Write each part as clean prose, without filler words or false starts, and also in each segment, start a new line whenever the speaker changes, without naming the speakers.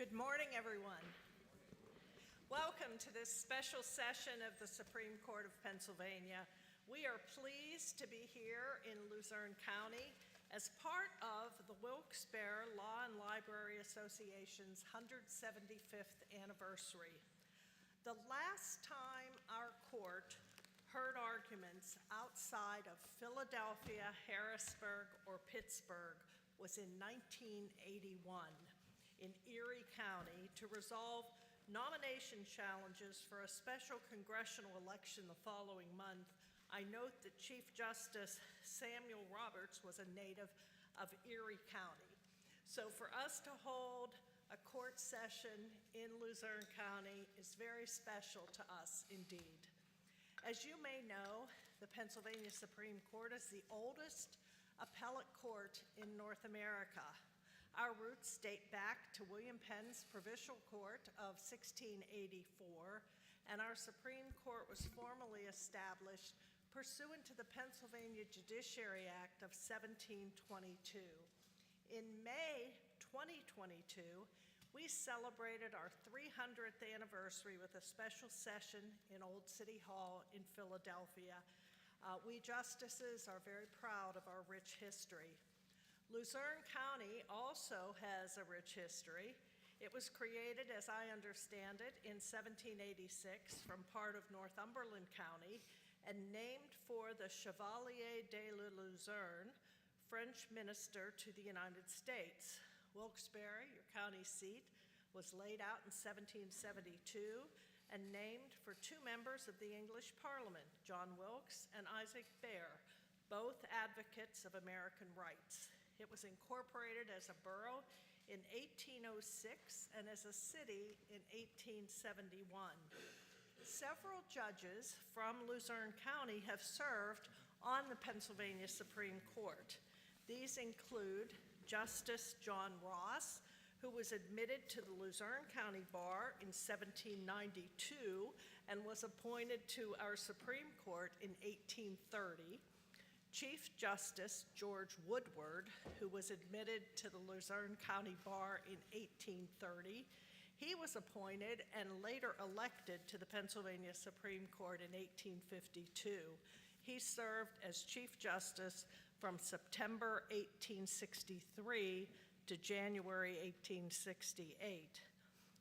Good morning, everyone. Welcome to this special session of the Supreme Court of Pennsylvania. We are pleased to be here in Luzerne County as part of the Wilkes-Barre Law and Library Association's 175th anniversary. The last time our court heard arguments outside of Philadelphia, Harrisburg, or Pittsburgh was in 1981 in Erie County to resolve nomination challenges for a special congressional election the following month. I note that Chief Justice Samuel Roberts was a native of Erie County. So for us to hold a court session in Luzerne County is very special to us indeed. As you may know, the Pennsylvania Supreme Court is the oldest appellate court in North America. Our roots date back to William Penn's Provincial Court of 1684, and our Supreme Court was formally established pursuant to the Pennsylvania Judiciary Act of 1722. In May 2022, we celebrated our 300th anniversary with a special session in Old City Hall in Philadelphia. We justices are very proud of our rich history. Luzerne County also has a rich history. It was created, as I understand it, in 1786 from part of Northumberland County and named for the Chevalier de la Luzerne, French minister to the United States. Wilkes-Barre, your county seat, was laid out in 1772 and named for two members of the English Parliament, John Wilkes and Isaac Barre, both advocates of American rights. It was incorporated as a borough in 1806 and as a city in 1871. Several judges from Luzerne County have served on the Pennsylvania Supreme Court. These include Justice John Ross, who was admitted to the Luzerne County Bar in 1792 and was appointed to our Supreme Court in 1830. Chief Justice George Woodward, who was admitted to the Luzerne County Bar in 1830. He was appointed and later elected to the Pennsylvania Supreme Court in 1852. He served as Chief Justice from September 1863 to January 1868.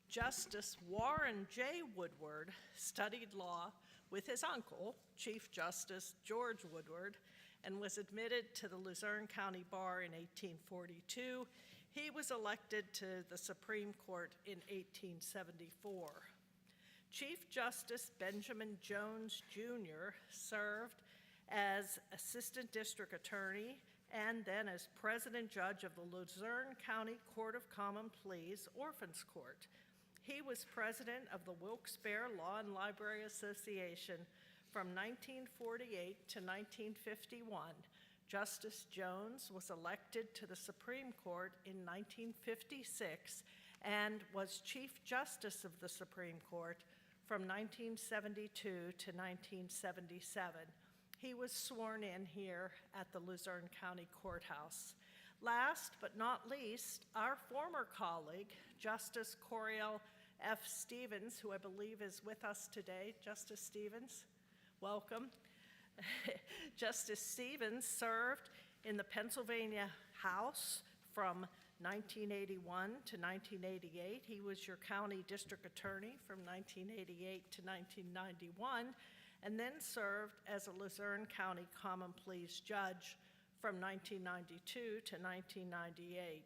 Justice Warren J. Woodward studied law with his uncle, Chief Justice George Woodward, and was admitted to the Luzerne County Bar in 1842. He was elected to the Supreme Court in 1874. Chief Justice Benjamin Jones, Jr. served as Assistant District Attorney and then as President Judge of the Luzerne County Court of Common Pleas Orphans Court. He was president of the Wilkes-Barre Law and Library Association from 1948 to 1951. Justice Jones was elected to the Supreme Court in 1956 and was Chief Justice of the Supreme Court from 1972 to 1977. He was sworn in here at the Luzerne County Courthouse. Last but not least, our former colleague, Justice Coriel F. Stevens, who I believe is with us today. Justice Stevens, welcome. Justice Stevens served in the Pennsylvania House from 1981 to 1988. He was your county district attorney from 1988 to 1991, and then served as a Luzerne County Common Pleas judge from 1992 to 1998.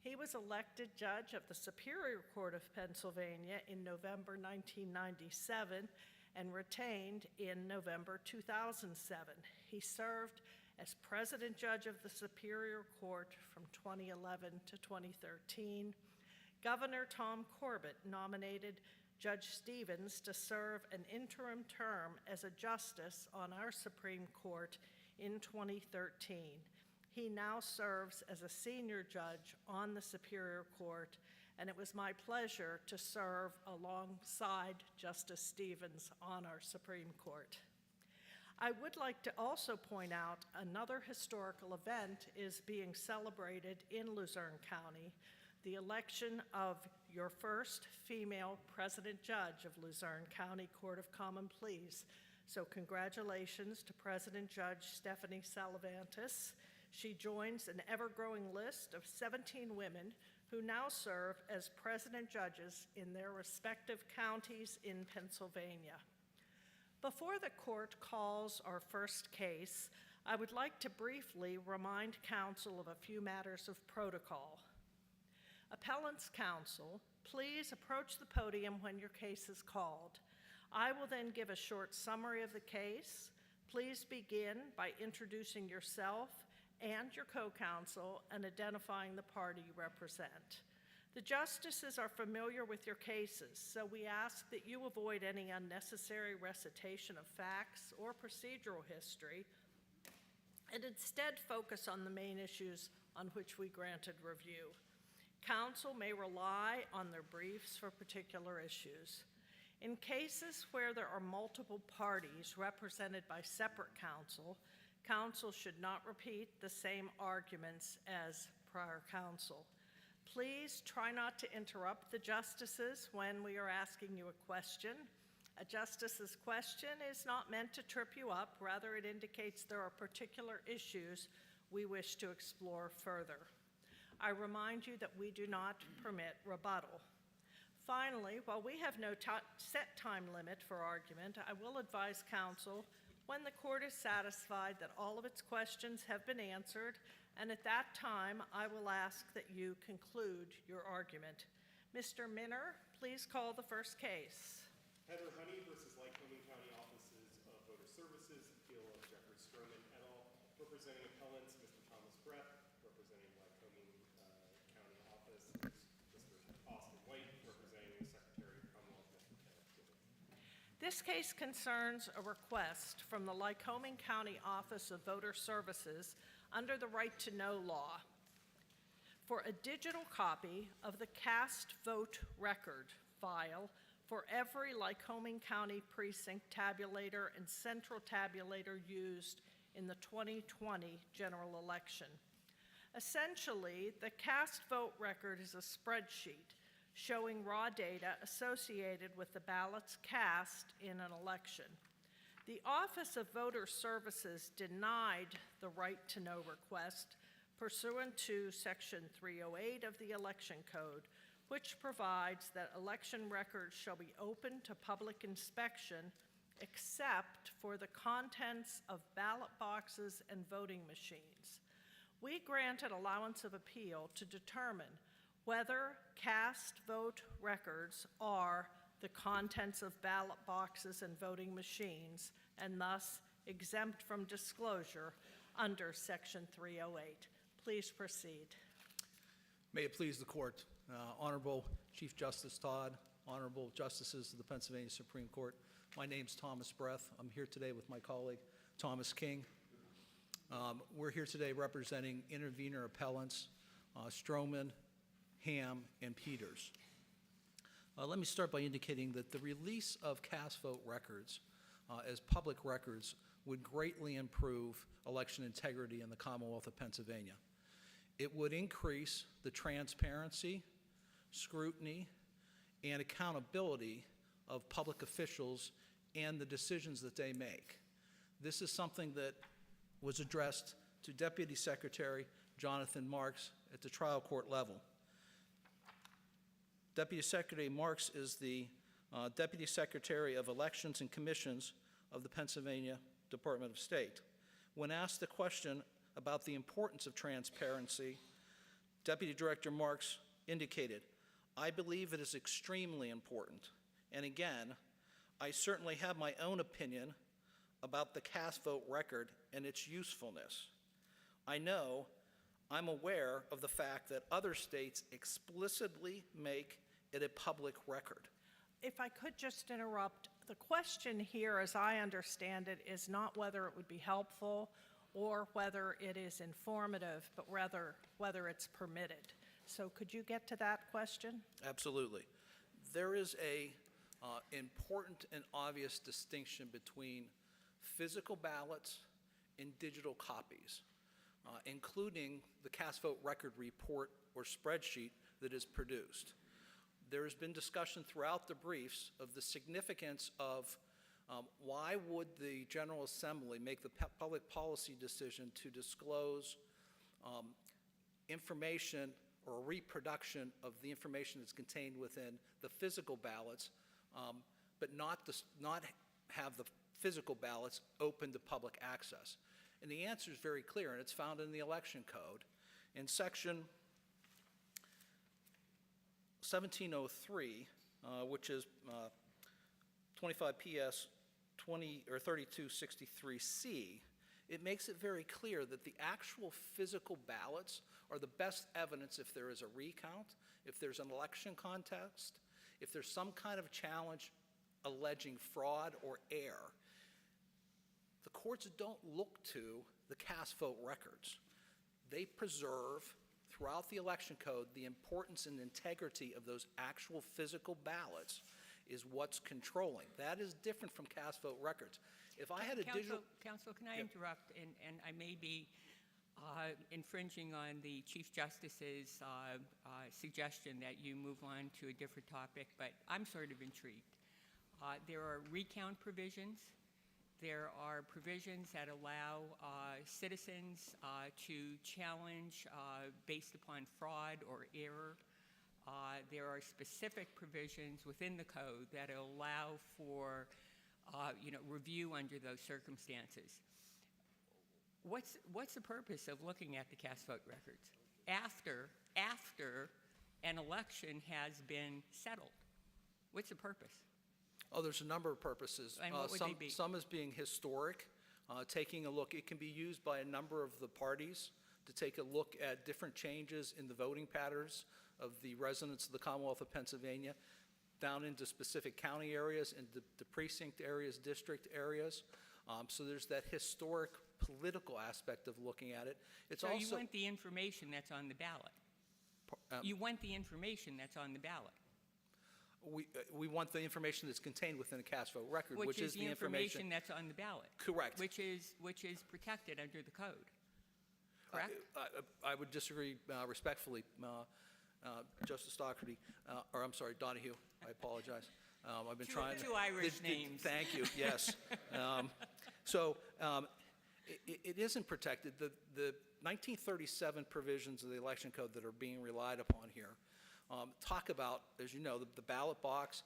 He was elected judge of the Superior Court of Pennsylvania in November 1997 and retained in November 2007. He served as President Judge of the Superior Court from 2011 to 2013. Governor Tom Corbett nominated Judge Stevens to serve an interim term as a justice on our Supreme Court in 2013. He now serves as a senior judge on the Superior Court, and it was my pleasure to serve alongside Justice Stevens on our Supreme Court. I would like to also point out another historical event is being celebrated in Luzerne County. the election of your first female president judge of Luzerne County Court of Common Pleas. So congratulations to President Judge Stephanie Salavantis. She joins an ever-growing list of 17 women who now serve as president judges in their respective counties in Pennsylvania. Before the court calls our first case, I would like to briefly remind counsel of a few matters of protocol. Appellant's counsel, please approach the podium when your case is called. I will then give a short summary of the case. Please begin by introducing yourself and your co-counsel and identifying the party you represent. The justices are familiar with your cases, so we ask that you avoid any unnecessary recitation of facts or procedural history and instead focus on the main issues on which we granted review. Counsel may rely on their briefs for particular issues. In cases where there are multiple parties represented by separate counsel, counsel should not repeat the same arguments as prior counsel. Please try not to interrupt the justices when we are asking you a question. A justice's question is not meant to trip you up. Rather, it indicates there are particular issues we wish to explore further. I remind you that we do not permit rebuttal. Finally, while we have no set time limit for argument, I will advise counsel when the court is satisfied that all of its questions have been answered, and at that time, I will ask that you conclude your argument. Mr. Minner, please call the first case.
Heather Honey versus Lycoming County Offices of Voter Services, appeal of Jeffrey Stroman et al. Representing appellants, Mr. Thomas Brett, representing Lycoming County Office, Mr. Austin White, representing the Secretary of Commonwealth, Mr. Kenneth Gibbons.
This case concerns a request from the Lycoming County Office of Voter Services under the Right to Know law for a digital copy of the cast vote record file for every Lycoming County precinct tabulator and central tabulator used in the 2020 general election. Essentially, the cast vote record is a spreadsheet showing raw data associated with the ballots cast in an election. The Office of Voter Services denied the right to know request pursuant to Section 308 of the Election Code, which provides that election records shall be open to public inspection except for the contents of ballot boxes and voting machines. We granted allowance of appeal to determine whether cast vote records are the contents of ballot boxes and voting machines, and thus exempt from disclosure under Section 308. Please proceed.
May it please the court. Honorable Chief Justice Todd, honorable justices of the Pennsylvania Supreme Court, my name's Thomas Brett. I'm here today with my colleague, Thomas King. We're here today representing intervener appellants, Stroman, Ham, and Peters. Let me start by indicating that the release of cast vote records as public records would greatly improve election integrity in the Commonwealth of Pennsylvania. It would increase the transparency, scrutiny, and accountability of public officials and the decisions that they make. This is something that was addressed to Deputy Secretary Jonathan Marks at the trial court level. Deputy Secretary Marks is the Deputy Secretary of Elections and Commissions of the Pennsylvania Department of State. When asked the question about the importance of transparency, Deputy Director Marks indicated, "I believe it is extremely important. And again, I certainly have my own opinion about the cast vote record and its usefulness. I'm aware of the fact that other states explicitly make it a public record."
If I could just interrupt, the question here, as I understand it, is not whether it would be helpful or whether it is informative, but rather whether it's permitted. So could you get to that question?
Absolutely. There is a important and obvious distinction between physical ballots and digital copies, including the cast vote record report or spreadsheet that is produced. There has been discussion throughout the briefs of the significance of why would the General Assembly make the public policy decision to disclose information or a reproduction of the information that's contained within the physical ballots, but not have the physical ballots open to public access? And the answer is very clear, and it's found in the Election Code. In Section 1703, which is 25 PS 3263C, it makes it very clear that the actual physical ballots are the best evidence if there is a recount, if there's an election contest, if there's some kind of challenge alleging fraud or error. The courts don't look to the cast vote records. They preserve, throughout the Election Code, the importance and integrity of those actual physical ballots is what's controlling. That is different from cast vote records. If I had a digital...
Counsel, can I interrupt? And I may be infringing on the Chief Justice's suggestion that you move on to a different topic, but I'm sort of intrigued. There are recount provisions. There are provisions that allow citizens to challenge based upon fraud or error. There are specific provisions within the code that allow for review under those circumstances. What's the purpose of looking at the cast vote records after an election has been settled? What's the purpose?
Oh, there's a number of purposes.
And what would they be?
Some is being historic, taking a look. It can be used by a number of the parties to take a look at different changes in the voting patterns of the residents of the Commonwealth of Pennsylvania, down into specific county areas, into the precinct areas, district areas. So there's that historic political aspect of looking at it. It's
So
also,
you want the information that's on the ballot. You want the information that's on the ballot.
we want the information that's contained within a cast vote record,
Which is the
information.
that's on the ballot.
Correct.
Which is protected under the code. Correct?
I would disagree respectfully, Justice Doherty, or I'm sorry, Donahue. I apologize. I've been trying.
Two Irish names.
Thank you. Yes. It isn't protected. The 1937 provisions of the election code that are being relied upon here talk about, as you know, the ballot box.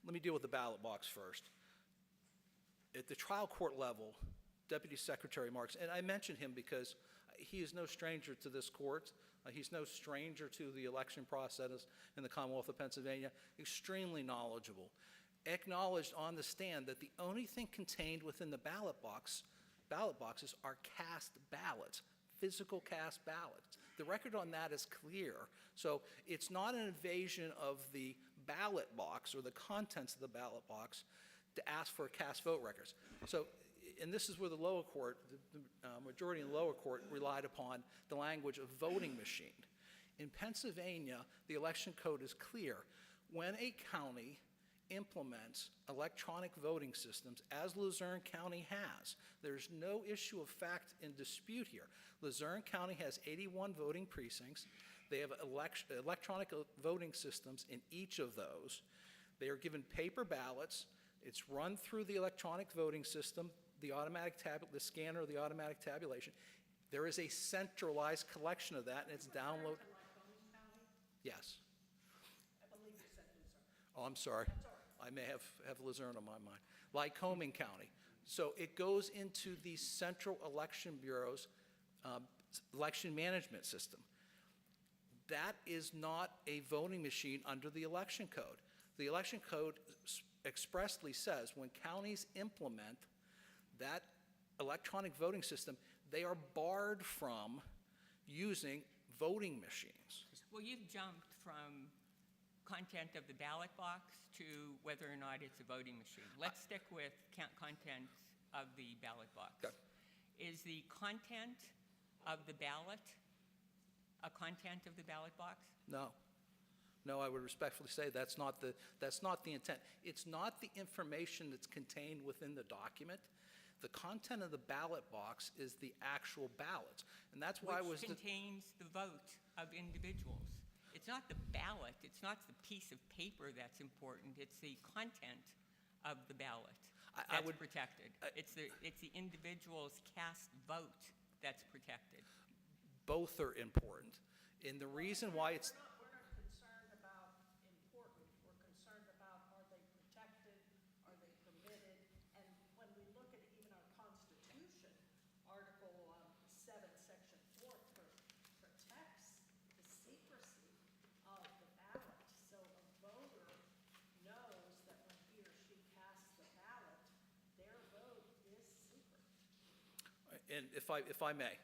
Let me deal with the ballot box first. At the trial court level, Deputy Secretary Marks, and I mention him because he is no stranger to this court. He's no stranger to the election process in the Commonwealth of Pennsylvania, extremely knowledgeable. Acknowledged on the stand that the only thing contained within the ballot boxes are cast ballots, physical cast ballots. The record on that is clear. So it's not an invasion of the ballot box or the contents of the ballot box to ask for cast vote records. So, and this is where the lower court, the majority in the lower court relied upon the language of voting machine. In Pennsylvania, the election code is clear. When a county implements electronic voting systems, as Luzerne County has, there's no issue of fact in dispute here. Luzerne County has 81 voting precincts. They have electronic voting systems in each of those. They are given paper ballots. It's run through the electronic voting system, the scanner, the automatic tabulation. There is a centralized collection of that, and it's downloaded. Yes.
I believe you said Luzerne.
Oh, I'm sorry. I may have Luzerne on my mind. Lycoming County. So it goes into the Central Election Bureau's election management system. That is not a voting machine under the election code. The election code expressly says when counties implement that electronic voting system, they are barred from using voting machines.
Well, you've jumped from content of the ballot box to whether or not it's a voting machine. Let's stick with content of the ballot box.
Okay.
Is the content of the ballot a content of the ballot box?
No. No, I would respectfully say that's not the intent. It's not the information that's contained within the document. The content of the ballot box is the actual ballots. And that's why
Which contains the vote of individuals. It's not the ballot, it's not the piece of paper that's important, it's the content of the ballot
I
that's
would-
protected. It's the individual's cast vote that's protected.
Both are important. And the reason why it's,
We're not concerned about important, we're concerned about are they protected, are they permitted? And when we look at even our Constitution, Article 7, Section 4 protects the secrecy of the ballot. So a voter knows that when he or she casts the ballot, their vote is secret.
and if I may,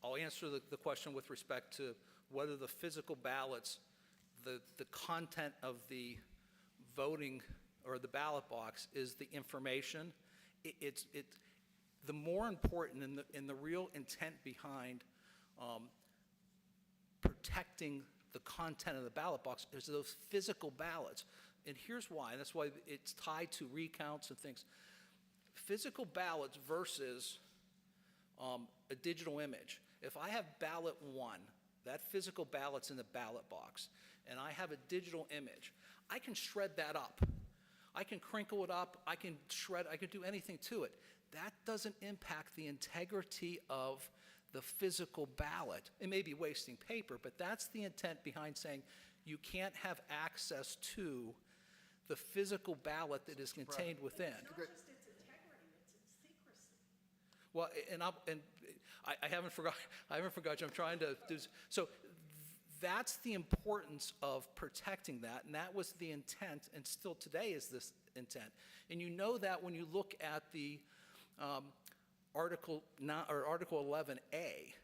I'll answer the question with respect to whether the physical ballots, the content of the voting or the ballot box is the information. The more important and the real intent behind protecting the content of the ballot box is those physical ballots. And here's why, and that's why it's tied to recounts and things. Physical ballots versus a digital image. If I have ballot 1, that physical ballot's in the ballot box, and I have a digital image, I can shred that up. I can crinkle it up, I can shred, I can do anything to it. That doesn't impact the integrity of the physical ballot. It may be wasting paper, but that's the intent behind saying you can't have access to the physical ballot that is contained within.
It's not just its integrity, it's its secrecy.
Well, I haven't forgot you. I'm trying to do, so that's the importance of protecting that, and that was the intent, and still today is this intent. And you know that when you look at the Article 11A,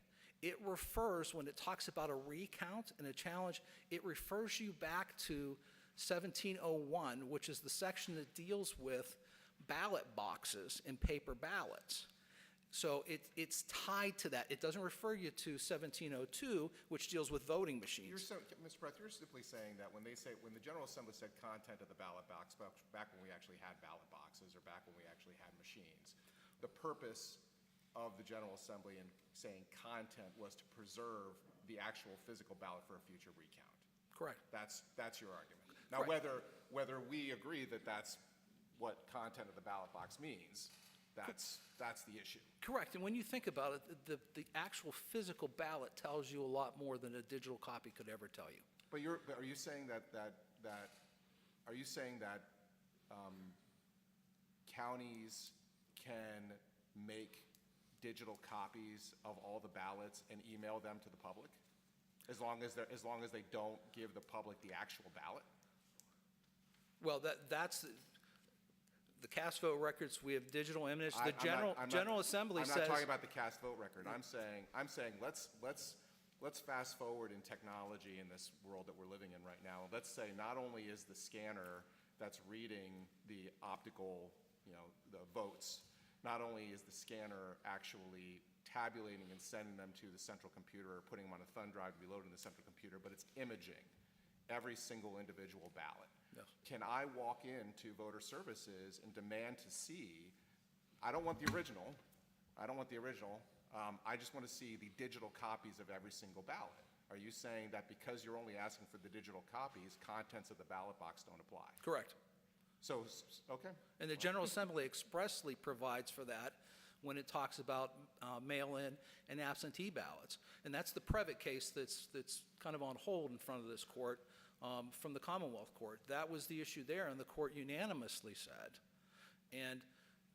it refers, when it talks about a recount and a challenge, it refers you back to 1701, which is the section that deals with ballot boxes and paper ballots. So it's tied to that. It doesn't refer you to 1702, which deals with voting machines.
Mr. Breath, you're simply saying that when the General Assembly said content of the ballot box, back when we actually had ballot boxes or back when we actually had machines, the purpose of the General Assembly in saying content was to preserve the actual physical ballot for a future recount.
Correct.
That's your argument. Now,
Correct.
whether we agree that that's what content of the ballot box means, that's the issue.
Correct. And when you think about it, the actual physical ballot tells you a lot more than a digital copy could ever tell you.
But are you saying that counties can make digital copies of all the ballots and email them to the public, as long as they don't give the public the actual ballot?
Well, that's the cast vote records. We have digital images. The
I'm
General Assembly says.
I'm not talking about the cast vote record. I'm saying let's fast forward in technology in this world that we're living in right now. Let's say not only is the scanner that's reading the optical, the votes, not only is the scanner actually tabulating and sending them to the central computer or putting them on a thumb drive to be loaded in the central computer, but it's imaging every single individual ballot.
Yes.
Can I walk into voter services and demand to see, I don't want the original, I just want to see the digital copies of every single ballot. Are you saying that because you're only asking for the digital copies, contents of the ballot box don't apply?
Correct.
So, okay.
And the General Assembly expressly provides for that when it talks about mail-in and absentee ballots. And that's the Previtt case that's kind of on hold in front of this court from the Commonwealth Court. That was the issue there, and the court unanimously said. And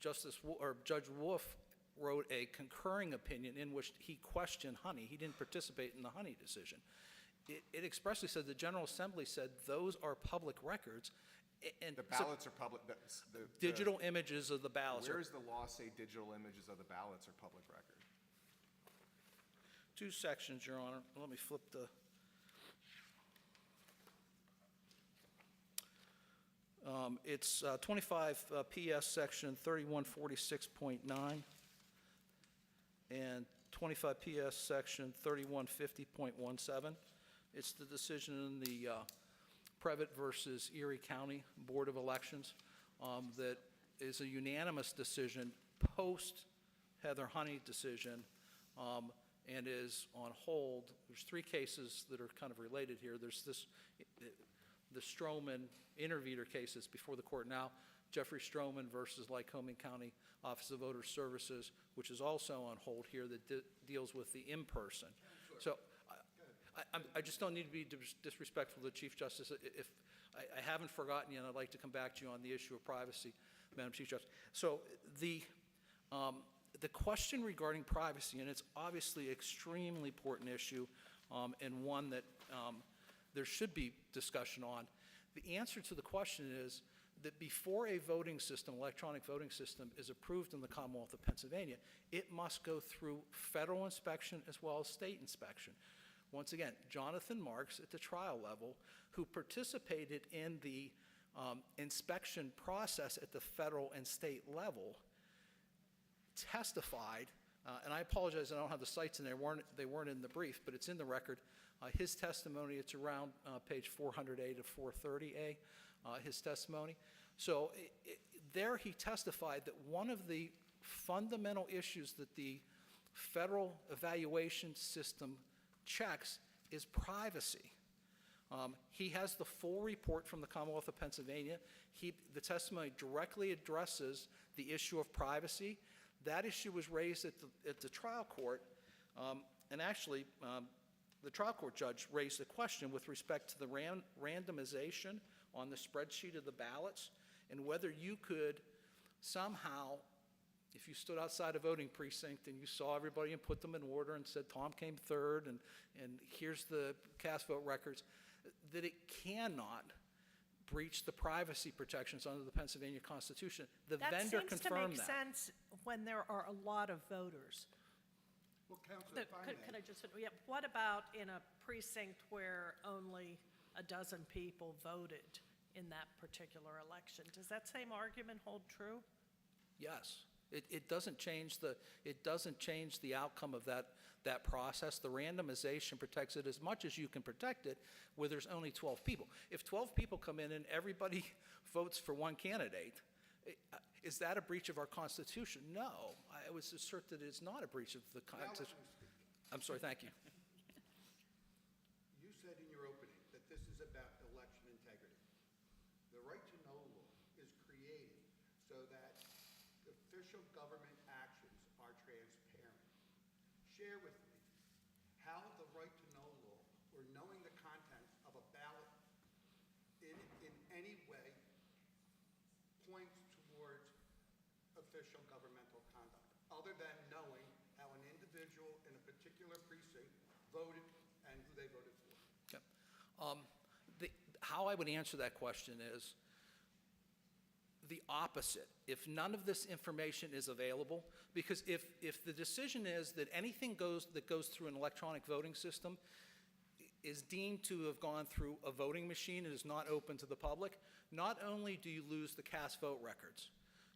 Judge Wolf wrote a concurring opinion in which he questioned Honey. He didn't participate in the Honey decision. It expressly said, the General Assembly said, those are public records. And
The ballots are public.
digital images of the ballots.
Where does the law say digital images of the ballots are public record?
2 sections, Your Honor. Let me flip the. It's 25 PS Section 3146.9 and 25 PS Section 3150.17. It's the decision in the Previtt versus Erie County Board of Elections that is a unanimous decision post Heather Honey decision and is on hold. There's 3 cases that are kind of related here. There's the Stroman intervener cases before the court now, Jeffrey Stroman versus Lycoming County Office of Voter Services, which is also on hold here, that deals with the in-person. So I just don't need to be disrespectful to the Chief Justice. If I haven't forgotten yet, I'd like to come back to you on the issue of privacy, Madam Chief Justice. So the question regarding privacy, and it's obviously an extremely important issue, and one that there should be discussion on. The answer to the question is that before a voting system, electronic voting system, is approved in the Commonwealth of Pennsylvania, it must go through federal inspection as well as state inspection. Once again, Jonathan Marks at the trial level, who participated in the inspection process at the federal and state level, testified, and I apologize, I don't have the cites in there, they weren't in the brief, but it's in the record. His testimony, it's around page 400A to 430A, his testimony. So there he testified that one of the fundamental issues that the federal evaluation system checks is privacy. He has the full report from the Commonwealth of Pennsylvania. The testimony directly addresses the issue of privacy. That issue was raised at the trial court, and actually, the trial court judge raised the question with respect to the randomization on the spreadsheet of the ballots, and whether you could somehow, if you stood outside a voting precinct and you saw everybody and put them in order and said Tom came third and here's the cast vote records, that it cannot breach the privacy protections under the Pennsylvania Constitution. The vendor confirmed that.
That seems to make sense when there are a lot of voters.
Well, Counselor, if I may.
Could I just, yeah, what about in a precinct where only a dozen people voted in that particular election? Does that same argument hold true?
Yes. It doesn't change the outcome of that process. The randomization protects it as much as you can protect it where there's only 12 people. If 12 people come in and everybody votes for one candidate, is that a breach of our Constitution? No. I would assert that it's not a breach of the Constitution. I'm sorry, thank you.
You said in your opening that this is about election integrity. The right to know law is created so that official government actions are transparent. Share with me how the right to know law, or knowing the contents of a ballot in any way, points towards official governmental conduct, other than knowing how an individual in a particular precinct voted and who they voted for.
Okay. How I would answer that question is the opposite. If none of this information is available, because if the decision is that anything that goes through an electronic voting system is deemed to have gone through a voting machine and is not open to the public, not only do you lose the cast vote records,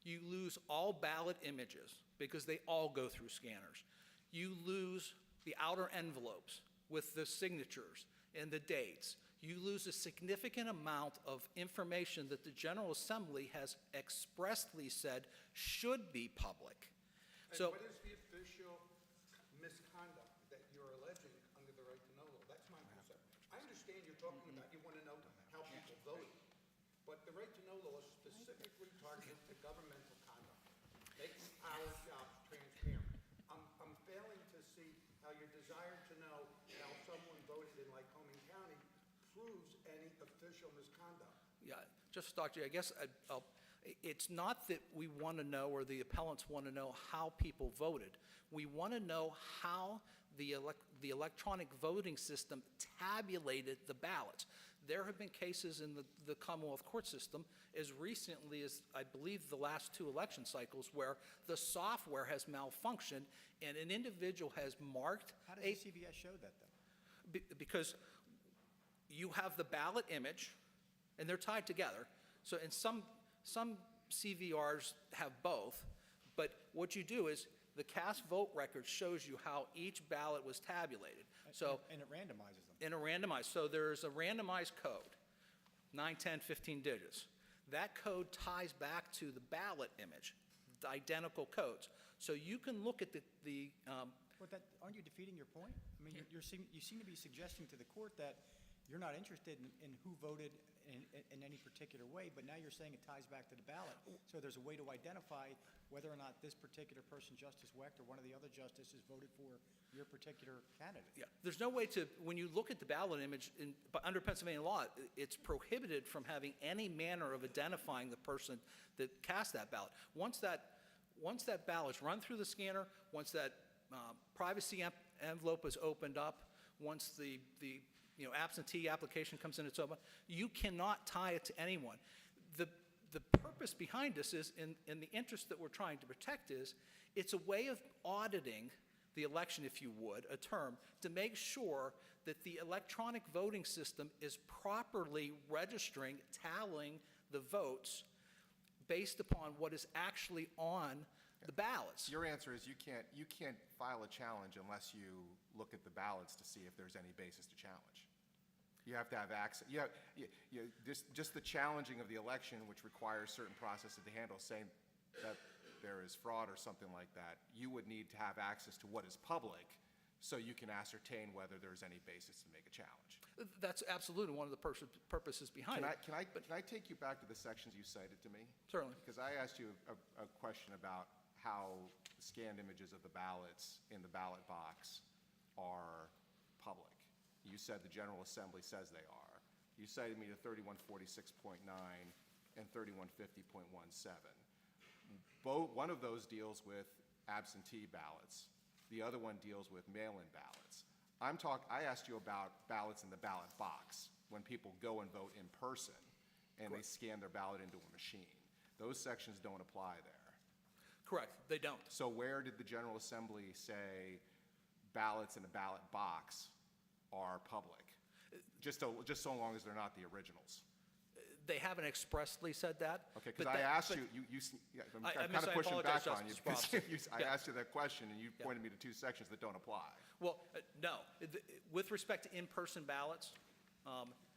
you lose all ballot images because they all go through scanners. You lose the outer envelopes with the signatures and the dates. You lose a significant amount of information that the General Assembly has expressly said should be public.
And what is the official misconduct that you're alleging under the right to know law? That's my concern. I understand you're talking about you want to know how people voted, but the right to know law specifically targets the governmental conduct, making our jobs transparent. I'm failing to see how your desire to know how someone voted in Lycoming County proves any official misconduct.
Yeah, just Dr. I guess it's not that we want to know, or the appellants want to know how people voted. We want to know how the electronic voting system tabulated the ballots. There have been cases in the Commonwealth court system as recently as, I believe, the last 2 election cycles where the software has malfunctioned and an individual has marked.
How does the CVS show that, though?
Because you have the ballot image, and they're tied together. So in some CVRs have both, but what you do is the cast vote record shows you how each ballot was tabulated. So
And it randomizes them.
in a randomized, so there's a randomized code, 9, 10, 15 digits. That code ties back to the ballot image, the identical codes. So you can look at the
But that, aren't you defeating your point? I mean, you seem to be suggesting to the court that you're not interested in who voted in any particular way, but now you're saying it ties back to the ballot. So there's a way to identify whether or not this particular person, Justice Wecht, or one of the other justices voted for your particular candidate.
Yeah, there's no way to, when you look at the ballot image, but under Pennsylvania law, it's prohibited from having any manner of identifying the person that cast that ballot. Once that ballot's run through the scanner, once that privacy envelope is opened up, once the absentee application comes in, it's open, you cannot tie it to anyone. The purpose behind this is, in the interest that we're trying to protect, is it's a way of auditing the election, if you would, a term, to make sure that the electronic voting system is properly registering, tallying the votes based upon what is actually on the ballots.
Your answer is you can't file a challenge unless you look at the ballots to see if there's any basis to challenge. You have to have access. Just the challenging of the election, which requires certain processes to handle, saying that there is fraud or something like that, you would need to have access to what is public so you can ascertain whether there's any basis to make a challenge.
That's absolutely one of the purposes behind it.
Can I take you back to the sections you cited to me?
Certainly.
Because I asked you a question about how the scanned images of the ballots in the ballot box are public. You said the General Assembly says they are. You cited me to 3146.9 and 3150.17. One of those deals with absentee ballots. The other one deals with mail-in ballots. I asked you about ballots in the ballot box, when people go and vote in person and they scan their ballot into a machine. Those sections don't apply there.
Correct, they don't.
So where did the General Assembly say ballots in a ballot box are public? Just so long as they're not the originals.
They haven't expressly said that.
Okay,
but
because I asked
but-
I'm kind of pushing back on you, because I asked you that question, and you pointed me to two sections that don't apply.
Well, no. With respect to in-person ballots,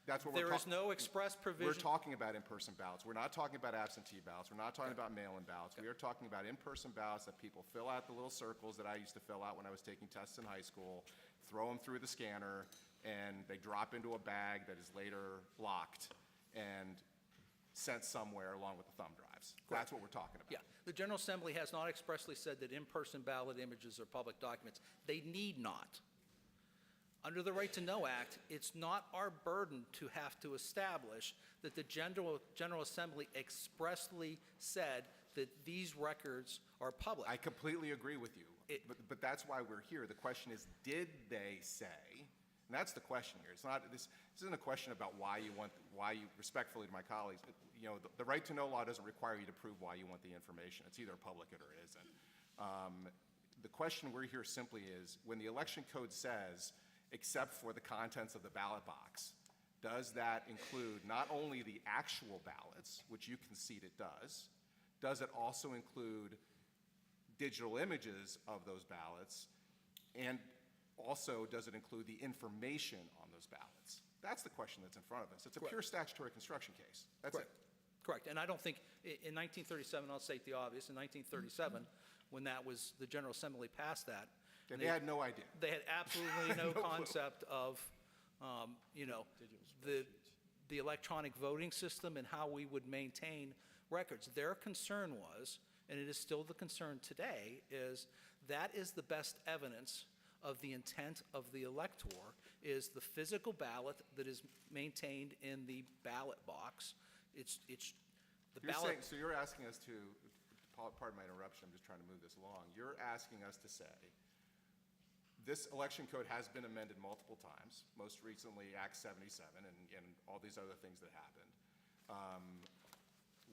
That's what
there is no express provision.
We're talking about in-person ballots. We're not talking about absentee ballots. We're not talking about mail-in ballots. We are talking about in-person ballots that people fill out the little circles that I used to fill out when I was taking tests in high school, throw them through the scanner, and they drop into a bag that is later locked and sent somewhere along with the thumb drives. That's what we're talking about.
Yeah, the General Assembly has not expressly said that in-person ballot images are public documents. They need not. Under the Right to Know Act, it's not our burden to have to establish that the General Assembly expressly said that these records are public.
I completely agree with you, but that's why we're here. The question is, did they say? And that's the question here. It's not, this isn't a question about why you, respectfully to my colleagues, the Right to Know law doesn't require you to prove why you want the information. It's either public or it isn't. The question we're here simply is, when the election code says, except for the contents of the ballot box, does that include not only the actual ballots, which you concede it does it also include digital images of those ballots, and also does it include the information on those ballots? That's the question that's in front of us. It's a pure statutory construction case. That's it.
Correct. And I don't think, in 1937, I'll state the obvious, in 1937, when that was, the General Assembly passed that.
And they had no idea.
They had absolutely no concept of, the electronic voting system and how we would maintain records. Their concern was, and it is still the concern today, is that is the best evidence of the intent of the elector, is the physical ballot that is maintained in the ballot box. It's the ballot.
So you're asking us to, pardon my interruption, I'm just trying to move this along. You're asking us to say, this election code has been amended multiple times, most recently Act 77 and all these other things that happened.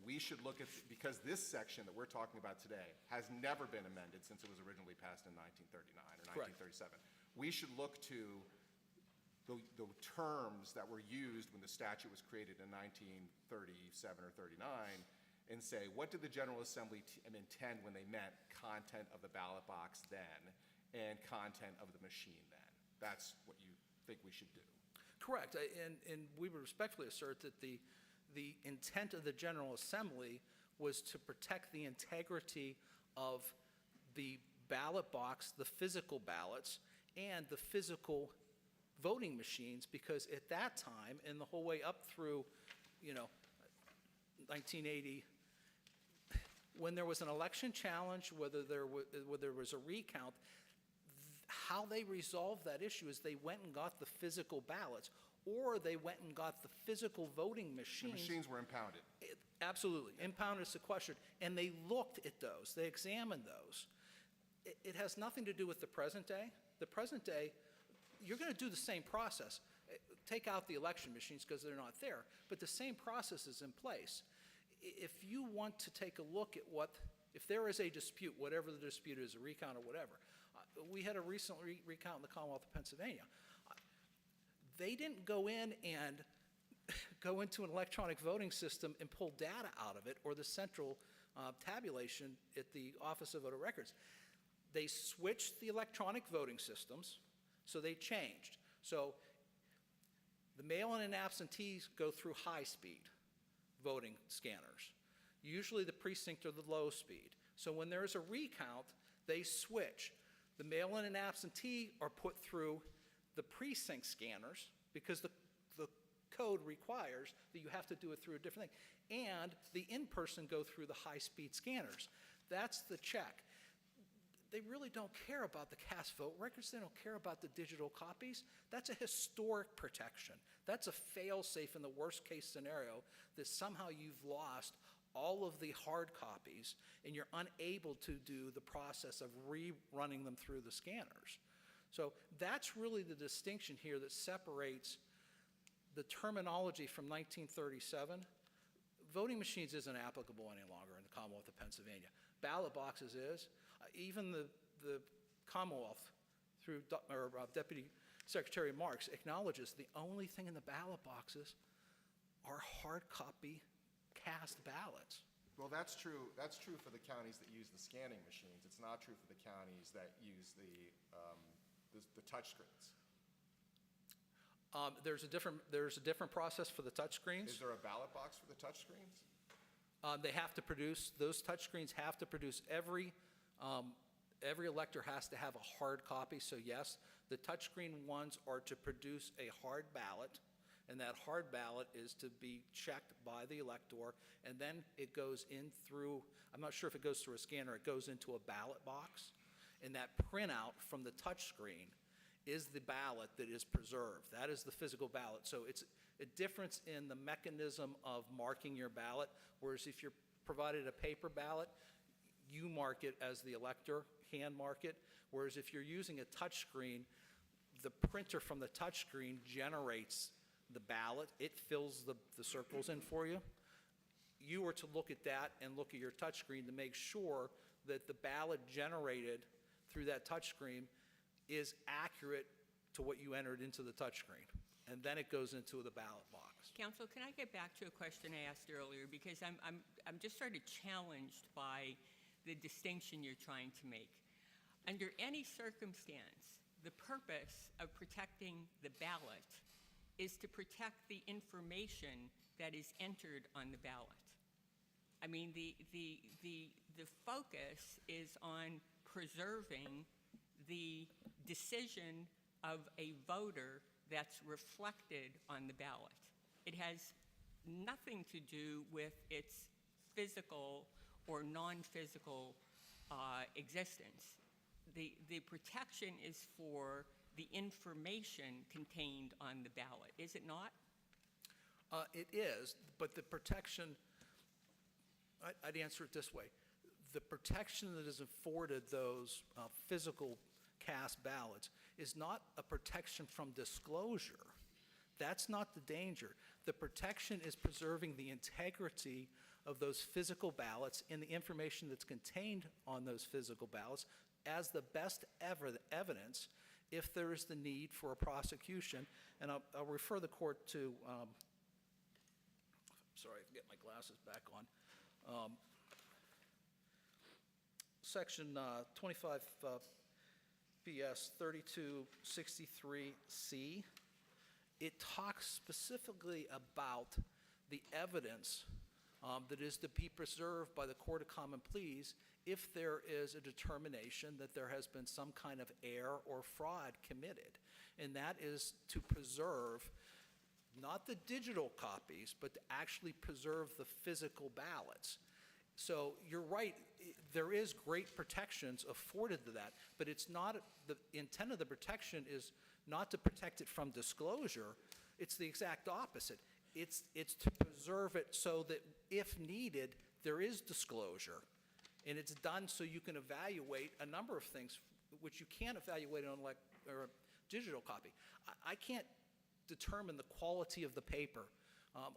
We should look at, because this section that we're talking about today has never been amended since it was originally passed in 1939 or 1937. We should look to the terms that were used when the statute was created in 1937 or 39 and say, what did the General Assembly intend when they meant content of the ballot box then and content of the machine then? That's what you think we should do.
Correct. And we would respectfully assert that the intent of the General Assembly was to protect the integrity of the ballot box, the physical ballots, and the physical voting machines, because at that time, and the whole way up through, 1980, when there was an election challenge, whether there was a recount, how they resolved that issue is they went and got the physical ballots, or they went and got the physical voting
The
machines.
machines were impounded.
Absolutely, impounded, sequestered, and they looked at those, they examined those. It has nothing to do with the present day. The present day, you're going to do the same process. Take out the election machines because they're not there, but the same process is in place. If you want to take a look at if there is a dispute, whatever the dispute is, a recount or whatever, we had a recent recount in the Commonwealth of Pennsylvania. They didn't go in and go into an electronic voting system and pull data out of it, or the central tabulation at the Office of Voter Records. They switched the electronic voting systems, so they changed. So the mail-in and absentees go through high-speed voting scanners. Usually the precinct are the low speed. So when there's a recount, they switch. The mail-in and absentee are put through the precinct scanners, because the code requires that you have to do it through a different thing. And the in-person go through the high-speed scanners. That's the check. They really don't care about the cast vote records. They don't care about the digital copies. That's a historic protection. That's a fail-safe in the worst-case scenario, that somehow you've lost all of the hard copies and you're unable to do the process of rerunning them through the scanners. So that's really the distinction here that separates the terminology from 1937. Voting machines isn't applicable any longer in the Commonwealth of Pennsylvania. Ballot boxes is. Even the Commonwealth, through Deputy Secretary Marks, acknowledges the only thing in the ballot boxes are hard copy cast ballots.
Well, that's true for the counties that use the scanning machines. It's not true for the counties that use the touch screens.
There's a different process for the touch screens.
Is there a ballot box for the touch screens?
They have to produce, those touch screens have to produce, every elector has to have a hard copy. So yes, the touchscreen ones are to produce a hard ballot, and that hard ballot is to be checked by the elector, and then it goes in through, I'm not sure if it goes through a scanner, it goes into a ballot box, and that printout from the touchscreen is the ballot that is preserved. That is the physical ballot. So it's a difference in the mechanism of marking your ballot, whereas if you're provided a paper ballot, you mark it as the elector, hand mark it, whereas if you're using a touch screen, the printer from the touch screen generates the ballot. It fills the circles in for you. You are to look at that and look at your touch screen to make sure that the ballot generated through that touch screen is accurate to what you entered into the touch screen. And then it goes into the ballot box.
Counsel, can I get back to a question I asked earlier? Because I'm just sort of challenged by the distinction you're trying to make. Under any circumstance, the purpose of protecting the ballot is to protect the information that is entered on the ballot. I mean, the focus is on preserving the decision of a voter that's reflected on the ballot. It has nothing to do with its physical or non-physical existence. The protection is for the information contained on the ballot, is it not?
It is, but the protection, I'd answer it this way. The protection that is afforded those physical cast ballots is not a protection from disclosure. That's not the danger. The protection is preserving the integrity of those physical ballots and the information that's contained on those physical ballots as the best evidence if there is the need for a prosecution. And I'll refer the court to, sorry, I can get my glasses back on. Section 25 BS 3263C, it talks specifically about the evidence that is to be preserved by the Court of Common Pleas if there is a determination that there has been some kind of error or fraud committed. And that is to preserve not the digital copies, but to actually preserve the physical ballots. So you're right, there is great protections afforded to that, but it's not, the intent of the protection is not to protect it from disclosure, it's the exact opposite. It's to preserve it so that if needed, there is disclosure. And it's done so you can evaluate a number of things, which you can't evaluate on or a digital copy. I can't determine the quality of the paper.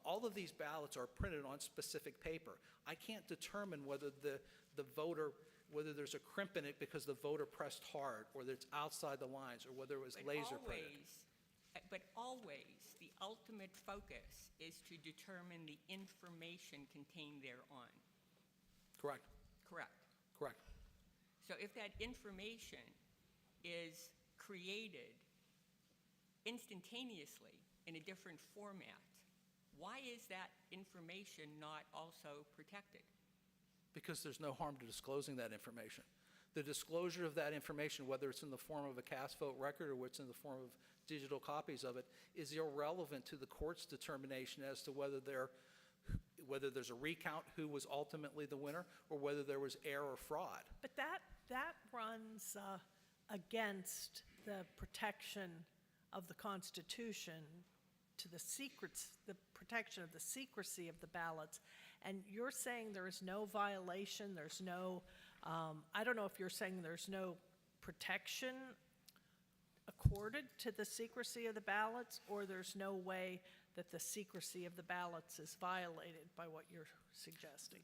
All of these ballots are printed on specific paper. I can't determine whether the voter, whether there's a crimp in it because the voter pressed hard, or that it's outside the lines, or whether it was laser printed.
But always, the ultimate focus is to determine the information contained thereon.
Correct,
Correct.
correct.
So if that information is created instantaneously in a different format, why is that information not also protected?
Because there's no harm to disclosing that information. The disclosure of that information, whether it's in the form of a cast vote record or it's in the form of digital copies of it, is irrelevant to the court's determination as to whether there's a recount, who was ultimately the winner, or whether there was error or fraud.
But that runs against the protection of the Constitution to the protection of the secrecy of the ballots. And you're saying there is no violation, there's no, I don't know if you're saying there's no protection accorded to the secrecy of the ballots, or there's no way that the secrecy of the ballots is violated by what you're suggesting.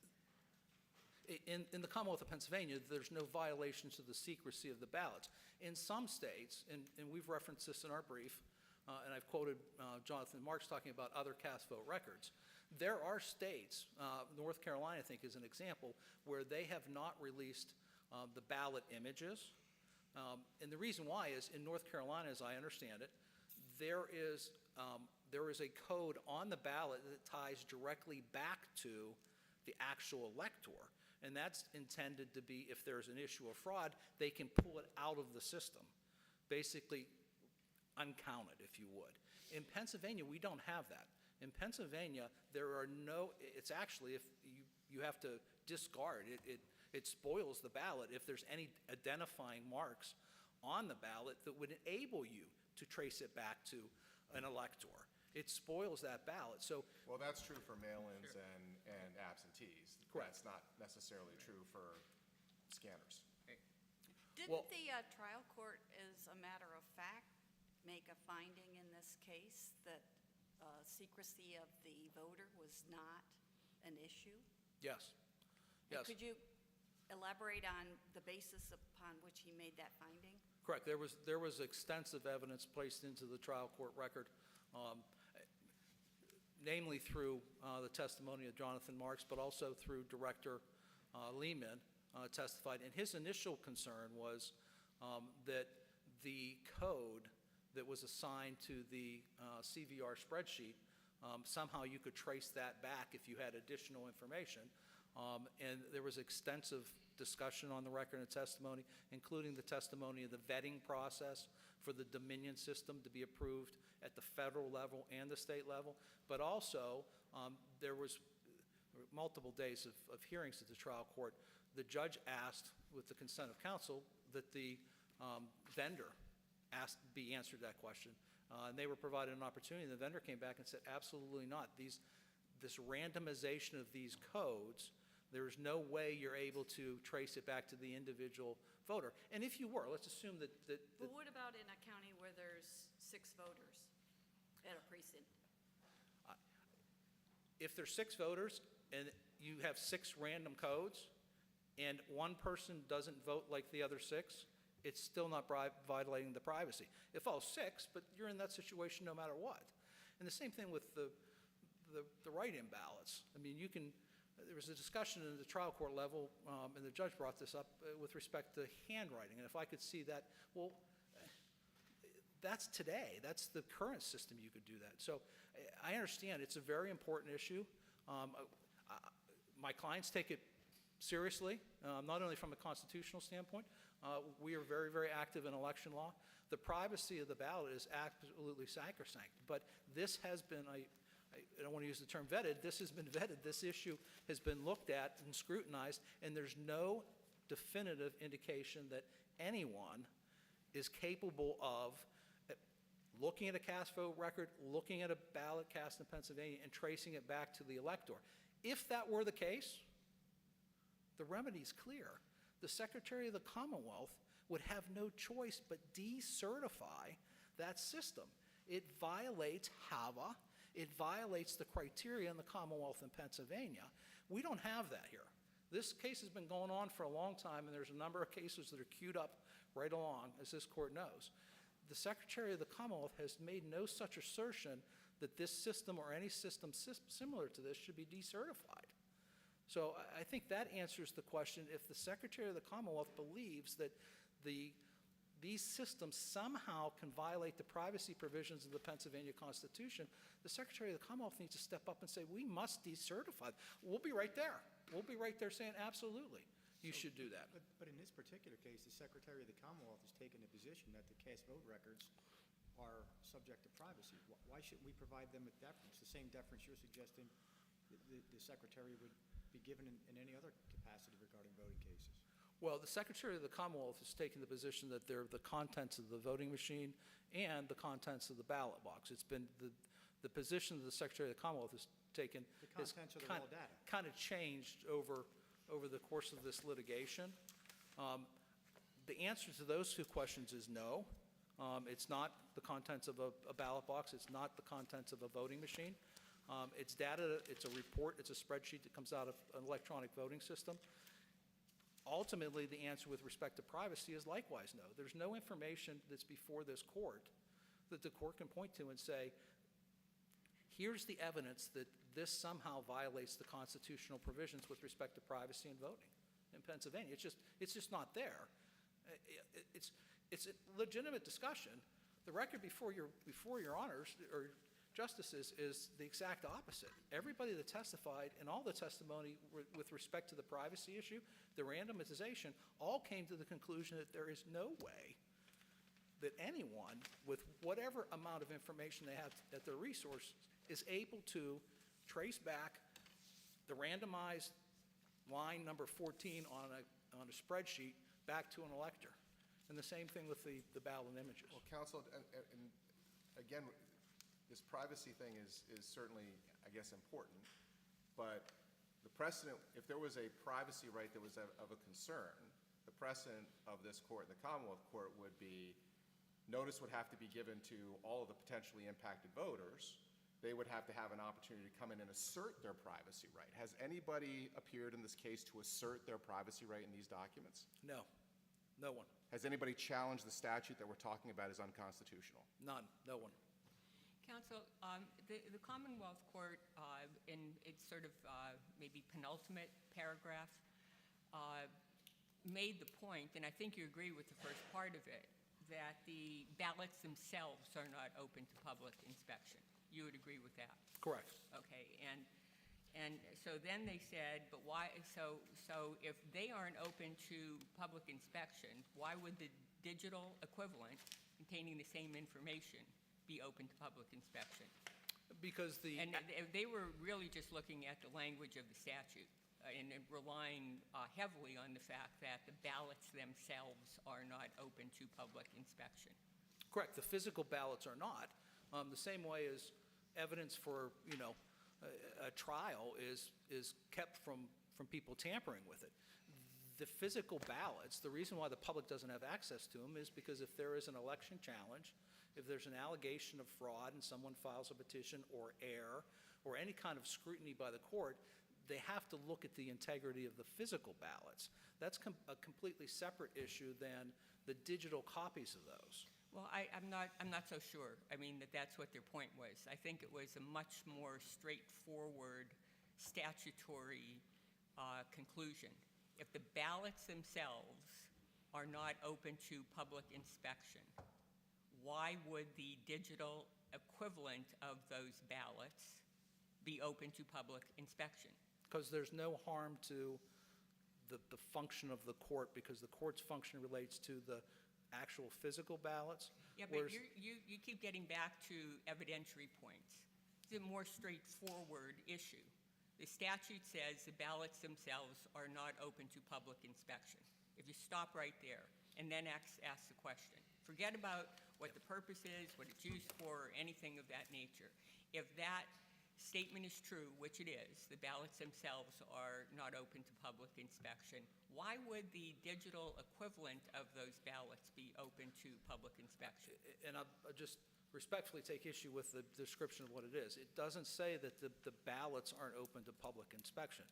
In the Commonwealth of Pennsylvania, there's no violations of the secrecy of the ballots. In some states, and we've referenced this in our brief, and I've quoted Jonathan Marks talking about other cast vote records, there are states, North Carolina I think is an example, where they have not released the ballot images. And the reason why is, in North Carolina, as I understand it, there is a code on the ballot that ties directly back to the actual elector. And that's intended to be, if there's an issue of fraud, they can pull it out of the system, basically uncounted, if you would. In Pennsylvania, we don't have that. In Pennsylvania, there are no, it's actually, if you have to discard, it spoils the ballot if there's any identifying marks on the ballot that would enable you to trace it back to an elector. It spoils that ballot. So,
Well, that's true for mail-ins and absentees.
Correct.
That's not necessarily true for scanners.
Didn't the trial court, as a matter of fact, make a finding in this case that secrecy of the voter was not an issue?
yes,
And
yes.
could you elaborate on the basis upon which he made that finding?
Correct. There was extensive evidence placed into the trial court record, namely through the testimony of Jonathan Marks, but also through Director Lehman testified. And his initial concern was that the code that was assigned to the CVR spreadsheet, somehow you could trace that back if you had additional information. And there was extensive discussion on the record and testimony, including the testimony of the vetting process for the Dominion system to be approved at the federal level and the state level. But also, there was multiple days of hearings at the trial court. The judge asked, with the consent of counsel, that the vendor be answered that question. And they were provided an opportunity, and the vendor came back and said, absolutely not. This randomization of these codes, there is no way you're able to trace it back to the individual voter. And if you were, let's assume that
But what about in a county where there's 6 voters at a precinct?
if there's 6 voters and you have 6 random codes and one person doesn't vote like the other 6, it's still not violating the privacy. If all 6, but you're in that situation no matter what. And the same thing with the write-in ballots. I mean, there was a discussion in the trial court level, and the judge brought this up with respect to handwriting. And if I could see that, well, that's today. That's the current system you could do that. So I understand it's a very important issue. My clients take it seriously, not only from a constitutional standpoint. We are very, very active in election law. The privacy of the ballot is absolutely sacrosanct, but this has been, I don't want to use the term vetted, this has been vetted. This issue has been looked at and scrutinized, and there's no definitive indication that anyone is capable of looking at a cast vote record, looking at a ballot cast in Pennsylvania, and tracing it back to the elector. If that were the case, the remedy's clear. The Secretary of the Commonwealth would have no choice but decertify that system. It violates HAVA. It violates the criteria in the Commonwealth in Pennsylvania. We don't have that here. This case has been going on for a long time, and there's a number of cases that are queued up right along, as this court knows. The Secretary of the Commonwealth has made no such assertion that this system or any system similar to this should be decertified. So I think that answers the question. If the Secretary of the Commonwealth believes that these systems somehow can violate the privacy provisions of the Pennsylvania Constitution, the Secretary of the Commonwealth needs to step up and say, we must decertify. We'll be right there. We'll be right there saying, absolutely, you should do that.
But in this particular case, the Secretary of the Commonwealth has taken a position that the cast vote records are subject to privacy. Why shouldn't we provide them with deference, the same deference you're suggesting the Secretary would be given in any other capacity regarding voting cases?
Well, the Secretary of the Commonwealth has taken the position that they're the contents of the voting machine and the contents of the ballot box. It's been the position that the Secretary of the Commonwealth has taken
The contents of the raw data.
kind of changed over the course of this litigation. The answer to those two questions is no. It's not the contents of a ballot box. It's not the contents of a voting machine. It's data, it's a report, it's a spreadsheet that comes out of an electronic voting system. Ultimately, the answer with respect to privacy is likewise no. There's no information that's before this court that the court can point to and say, here's the evidence that this somehow violates the constitutional provisions with respect to privacy and voting in Pennsylvania. It's just not there. It's a legitimate discussion. The record before your honors or justices is the exact opposite. Everybody that testified and all the testimony with respect to the privacy issue, the randomization, all came to the conclusion that there is no way that anyone with whatever amount of information they have at their resource is able to trace back the randomized line number 14 on a spreadsheet back to an elector. And the same thing with the ballot images.
Well, counsel, and again, this privacy thing is certainly, I guess, important, but the precedent, if there was a privacy right that was of a concern, the precedent of this court, the Commonwealth Court, would be notice would have to be given to all of the potentially impacted voters. They would have to have an opportunity to come in and assert their privacy right. Has anybody appeared in this case to assert their privacy right in these documents?
No, no one.
Has anybody challenged the statute that we're talking about as unconstitutional?
None, no one.
Counsel, the Commonwealth Court, in its sort of maybe penultimate paragraph, made the point, and I think you agree with the first part of it, that the ballots themselves are not open to public inspection. You would agree with that?
Correct.
Okay, and so then they said, but why, so if they aren't open to public inspection, why would the digital equivalent containing the same information be open to public inspection?
Because
And they were really just looking at the language of the statute and relying heavily on the fact that the ballots themselves are not open to public inspection.
correct, the physical ballots are not. The same way as evidence for, a trial is kept from people tampering with it. The physical ballots, the reason why the public doesn't have access to them is because if there is an election challenge, if there's an allegation of fraud and someone files a petition or error or any kind of scrutiny by the court, they have to look at the integrity of the physical ballots. That's a completely separate issue than the digital copies of those.
Well, I'm not so sure. I mean, that's what their point was. I think it was a much more straightforward statutory conclusion. If the ballots themselves are not open to public inspection, why would the digital equivalent of those ballots be open to public inspection?
Because there's no harm to the function of the court, because the court's function relates to the actual physical ballots.
Yeah, but
whereas-
you keep getting back to evidentiary points. It's a more straightforward issue. The statute says the ballots themselves are not open to public inspection. If you stop right there and then ask the question, forget about what the purpose is, what it's used for, or anything of that nature. If that statement is true, which it is, the ballots themselves are not open to public inspection, why would the digital equivalent of those ballots be open to public inspection?
And I'll just respectfully take issue with the description of what it is. It doesn't say that the ballots aren't open to public inspection.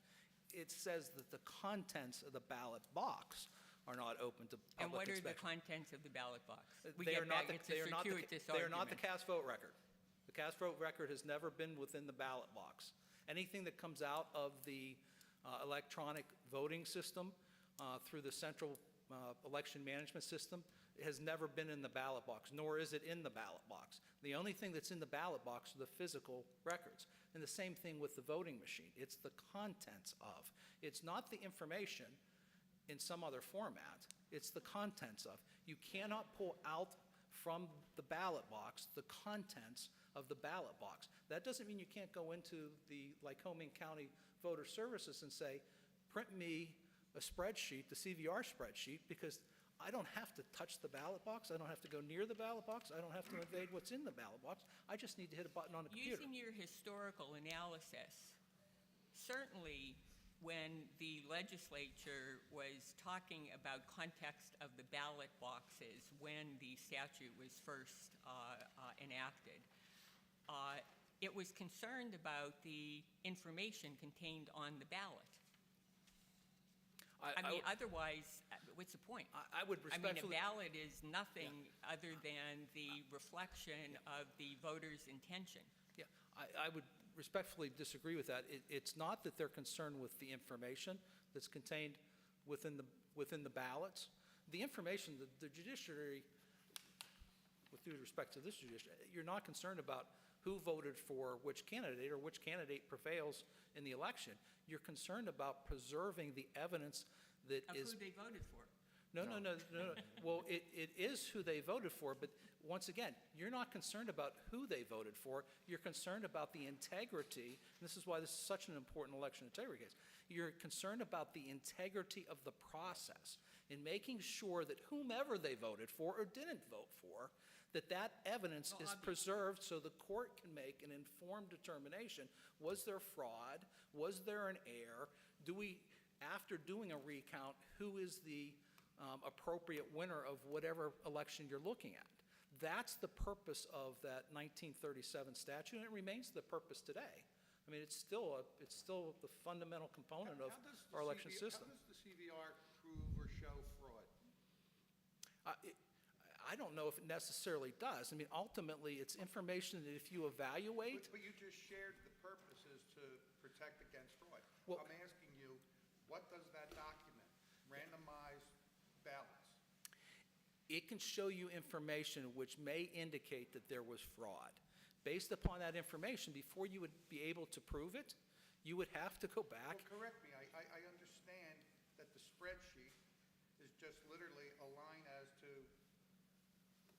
It says that the contents of the ballot box are not open to public inspection.
And what are the contents of the ballot box? We
They are
get
not
back,
the-
it's
they
a
are not the-
circuitous
They are not the
argument.
cast vote record. The cast vote record has never been within the ballot box. Anything that comes out of the electronic voting system through the central election management system has never been in the ballot box, nor is it in the ballot box. The only thing that's in the ballot box are the physical records. And the same thing with the voting machine. It's the contents of. It's not the information in some other format. It's the contents of. You cannot pull out from the ballot box the contents of the ballot box. That doesn't mean you can't go into the Lycoming County Voter Services and say, print me a spreadsheet, the CVR spreadsheet, because I don't have to touch the ballot box. I don't have to go near the ballot box. I don't have to invade what's in the ballot box. I just need to hit a button on the computer.
Using your historical analysis, certainly when the legislature was talking about context of the ballot boxes when the statute was first enacted, it was concerned about the information contained on the ballot. I mean, otherwise, what's the point?
I would
I mean, a
respectfully.
ballot is nothing other than the reflection of the voter's intention.
Yeah, I would respectfully disagree with that. It's not that they're concerned with the information that's contained within the ballots. The information, the judiciary, with due respect to this judiciary, you're not concerned about who voted for which candidate or which candidate prevails in the election. You're concerned about preserving the evidence that
Of
is.
who they voted for.
No. Well, it is who they voted for, but once again, you're not concerned about who they voted for. You're concerned about the integrity, and this is why this is such an important election integrity case. You're concerned about the integrity of the process in making sure that whomever they voted for or didn't vote for, that evidence is preserved so the court can make an informed determination. Was there fraud? Was there an error? After doing a recount, who is the appropriate winner of whatever election you're looking at? That's the purpose of that 1937 statute, and it remains the purpose today. I mean, it's still the fundamental component of our election system.
How does the CVR prove or show fraud?
I don't know if it necessarily does. I mean, ultimately, it's information that if you evaluate.
But you just shared the purposes to protect against fraud.
Well-
I'm asking you, what does that document? Randomized ballots.
It can show you information which may indicate that there was fraud. Based upon that information, before you would be able to prove it, you would have to go back.
Well, correct me, I understand that the spreadsheet is just literally a line as to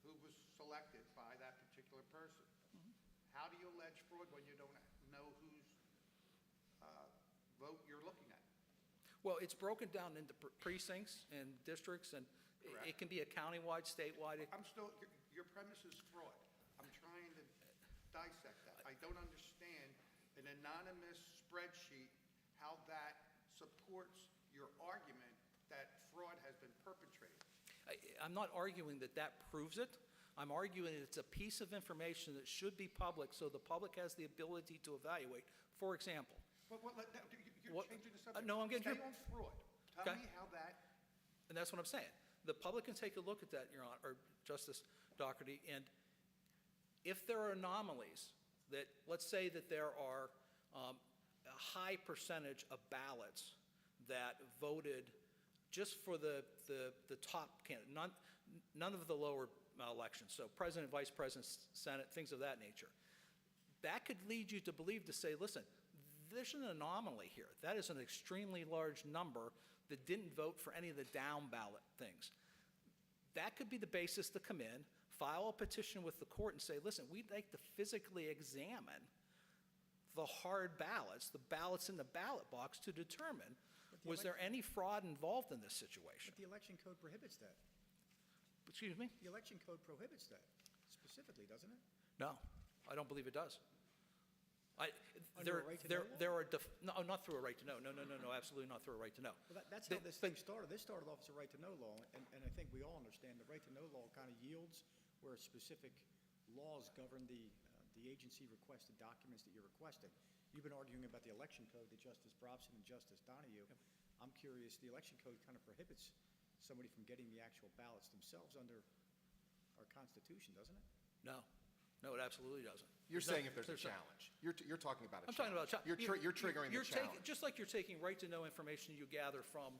who was selected by that particular person. How do you allege fraud when you don't know whose vote you're looking at?
Well, it's broken down into precincts and districts, and
Correct.
it can be a countywide, statewide.
I'm still, your premise is fraud. I'm trying to dissect that. I don't understand an anonymous spreadsheet, how that supports your argument that fraud has been perpetrated.
I'm not arguing that proves it. I'm arguing that it's a piece of information that should be public so the public has the ability to evaluate. For example,
You're
What-
changing the subject.
no, I'm getting
Stay
to-
on fraud. Tell
Okay.
me how that,
and that's what I'm saying. The public can take a look at that, Your Honor, or Justice Doherty, and if there are anomalies that, let's say that there are a high percentage of ballots that voted just for the top candidate, none of the lower elections, so president, vice president, senate, things of that nature, that could lead you to believe, to say, listen, there's an anomaly here. That is an extremely large number that didn't vote for any of the down ballot things. That could be the basis to come in, file a petition with the court and say, listen, we'd like to physically examine the hard ballots, the ballots in the ballot box to determine, was there any fraud involved in this situation?
But the election code prohibits that.
Excuse me?
The election code prohibits that specifically, doesn't it?
No, I don't believe it does.
Under a right to know law?
No, not through a right to know. No, absolutely not through a right to know.
Well, that's how this thing
But-
started. This started off as a right to know law, and I think we all understand the right to know law kind of yields where specific laws govern the agency requested documents that you're requesting. You've been arguing about the election code to Justice Brobson and Justice Donahue. I'm curious, the election code kind of prohibits somebody from getting the actual ballots themselves under our Constitution, doesn't it?
No, it absolutely doesn't.
You're
There's no-
saying if there's a challenge. You're talking about a
I'm talking about.
challenge. You're triggering the challenge.
Just like you're taking right-to-know information you gather from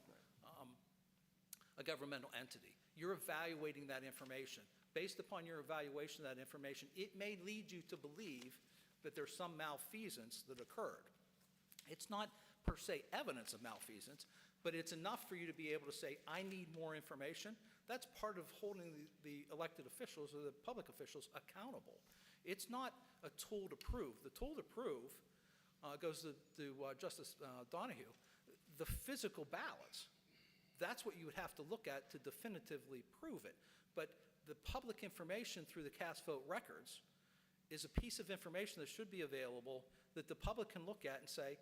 a governmental entity. You're evaluating that information. Based upon your evaluation of that information, it may lead you to believe that there's some malfeasance that occurred. It's not per se evidence of malfeasance, but it's enough for you to be able to say, I need more information. That's part of holding the elected officials or the public officials accountable. It's not a tool to prove. The tool to prove goes to Justice Donahue. The physical ballots, that's what you would have to look at to definitively prove it. But the public information through the cast vote records is a piece of information that should be available that the public can look at and say,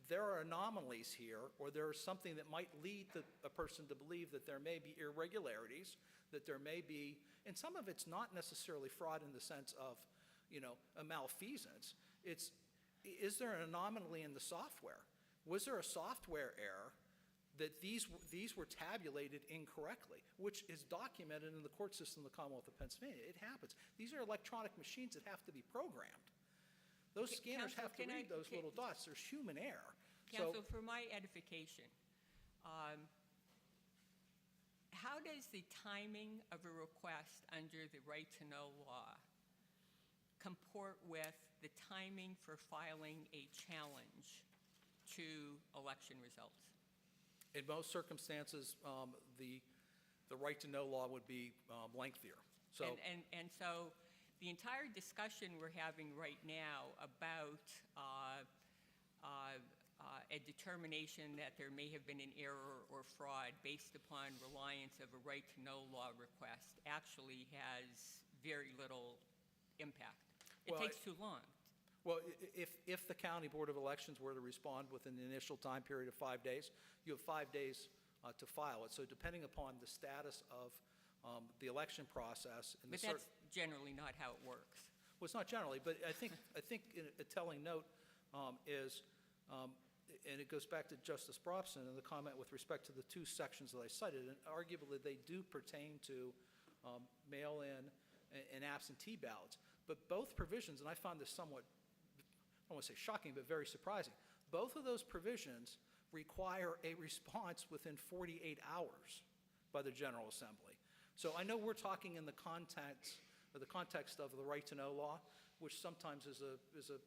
there are anomalies here, or there is something that might lead a person to believe that there may be irregularities, that there may be, and some of it's not necessarily fraud in the sense of, a malfeasance. Is there an anomaly in the software? Was there a software error that these were tabulated incorrectly, which is documented in the court system of the Commonwealth of Pennsylvania? It happens. These are electronic machines that have to be programmed. Those scanners
Counsel,
have to read those little dots. There's human error. So,
Counsel, for my edification, how does the timing of a request under the right-to-know law comport with the timing for filing a challenge to election results?
in most circumstances, the right-to-know law would be lengthier. So,
And so the entire discussion we're having right now about a determination that there may have been an error or fraud based upon reliance of a right-to-know law request actually has very little impact. It
Well,
takes too long.
well, if the county board of elections were to respond within the initial time period of 5 days, you have 5 days to file it. So depending upon the status of the election process and the
But that's generally not how it works.
well, it's not generally, but I think a telling note is, and it goes back to Justice Brobson and the comment with respect to the two sections that I cited, and arguably they do pertain to mail-in and absentee ballots. But both provisions, and I found this somewhat, I don't want to say shocking, but very surprising, both of those provisions require a response within 48 hours by the General Assembly. So I know we're talking in the context of the right-to-know law, which sometimes is a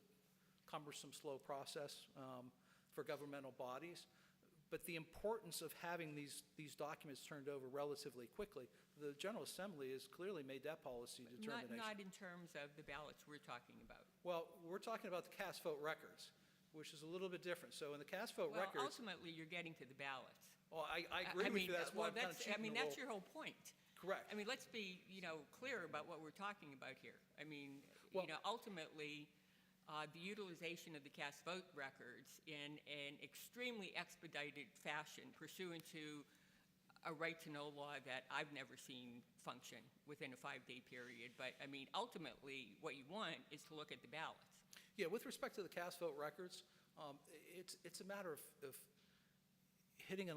cumbersome, slow process for governmental bodies. But the importance of having these documents turned over relatively quickly, the General Assembly has clearly made that policy determination.
Not in terms of the ballots we're talking about.
Well, we're talking about the cast vote records, which is a little bit different. So in the cast vote
Well,
records,
ultimately, you're getting to the ballots.
well, I agree with you. That's why I'm kind of cheating the
that's
role.
your whole point.
Correct.
I mean, let's be, clear about what we're talking about here. I mean,
Well-
ultimately, the utilization of the cast vote records in an extremely expedited fashion pursuant to a right-to-know law that I've never seen function within a 5-day period. But, I mean, ultimately, what you want is to look at the ballots.
Yeah, with respect to the cast vote records, it's a matter of hitting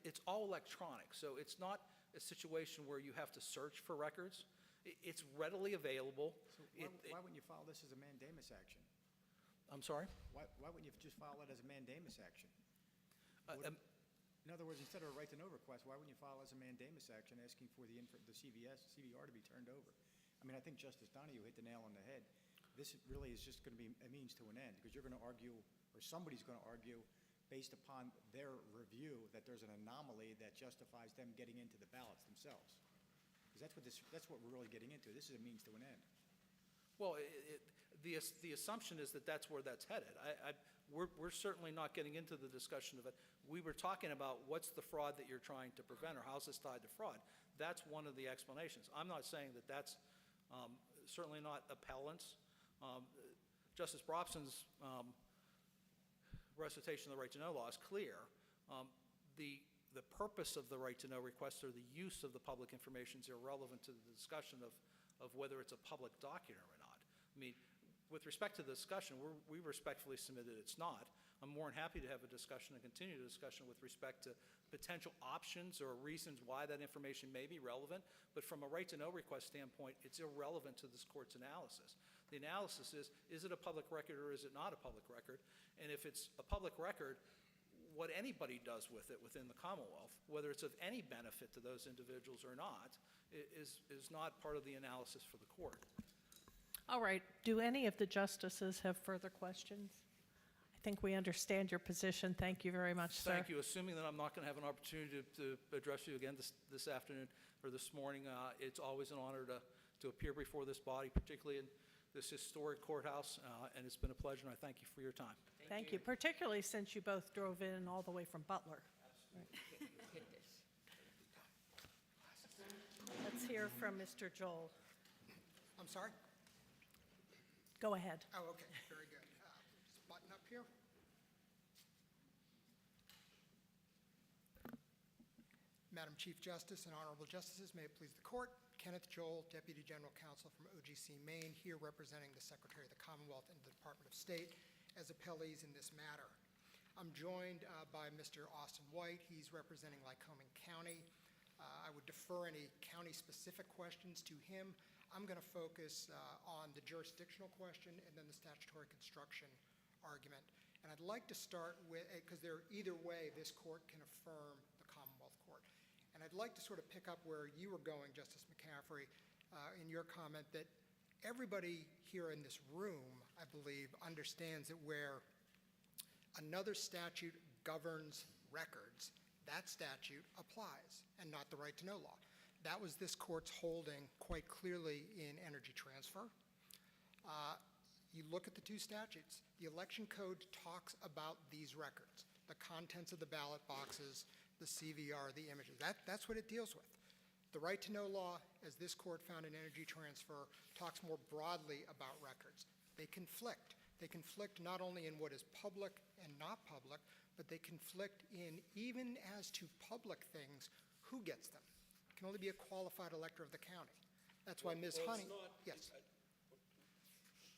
it's all electronic. So it's not a situation where you have to search for records. It's readily available.
So why wouldn't you file this as a mandamus action?
I'm sorry?
Why wouldn't you just file it as a mandamus action?
Um,
In other words, instead of a right-to-know request, why wouldn't you file as a mandamus action asking for the CVR to be turned over? I mean, I think Justice Donahue hit the nail on the head. This really is just going to be a means to an end, because you're going to argue, or somebody's going to argue, based upon their review, that there's an anomaly that justifies them getting into the ballots themselves. Because that's what we're really getting into. This is a means to an end.
Well, the assumption is that that's where that's headed. We're certainly not getting into the discussion of it. We were talking about what's the fraud that you're trying to prevent, or how's this tied to fraud. That's one of the explanations. I'm not saying that that's certainly not appellants. Justice Brobson's recitation of the right to know law is clear. The purpose of the right to know request, or the use of the public information, is irrelevant to the discussion of whether it's a public document or not. I mean, with respect to the discussion, we respectfully submit that it's not. I'm more than happy to have a discussion and continue the discussion with respect to potential options or reasons why that information may be relevant, but from a right to know request standpoint, it's irrelevant to this court's analysis. The analysis is it a public record or is it not a public record? And if it's a public record, what anybody does with it within the Commonwealth, whether it's of any benefit to those individuals or not, is not part of the analysis for the court.
All right, do any of the justices have further questions? I think we understand your position. Thank you very much, sir.
Thank you. Assuming that I'm not going to have an opportunity to address you again this afternoon or this morning, it's always an honor to appear before this body, particularly in this historic courthouse, and it's been a pleasure, and I thank you for your time.
Thank you, particularly since you both drove in all the way from Butler.
Hit this.
Let's hear from Mr. Joel.
I'm sorry?
Go ahead.
Oh, okay, very good. Just button up here. Madam Chief Justice and Honorable Justices, may it please the Court, Kenneth Joel, Deputy General Counsel from OGC Maine, here representing the Secretary of the Commonwealth and the Department of State as appellees in this matter. I'm joined by Mr. Austin White. He's representing Lycoming County. I would defer any county-specific questions to him. I'm going to focus on the jurisdictional question and then the statutory construction argument. And I'd like to start with, because either way, this court can affirm the Commonwealth Court. And I'd like to sort of pick up where you were going, Justice McCaffrey, in your comment that everybody here in this room, I believe, understands that where another statute governs records, that statute applies, and not the right to know law. That was this court's holding quite clearly in Energy Transfer. You look at the two statutes. The election code talks about these records, the contents of the ballot boxes, the CVR, the images. That's what it deals with. The right to know law, as this court found in Energy Transfer, talks more broadly about records. They conflict. They conflict not only in what is public and not public, but they conflict in, even as to public things, who gets them. It can only be a qualified elector of the county. That's why Ms. Honey. Yes.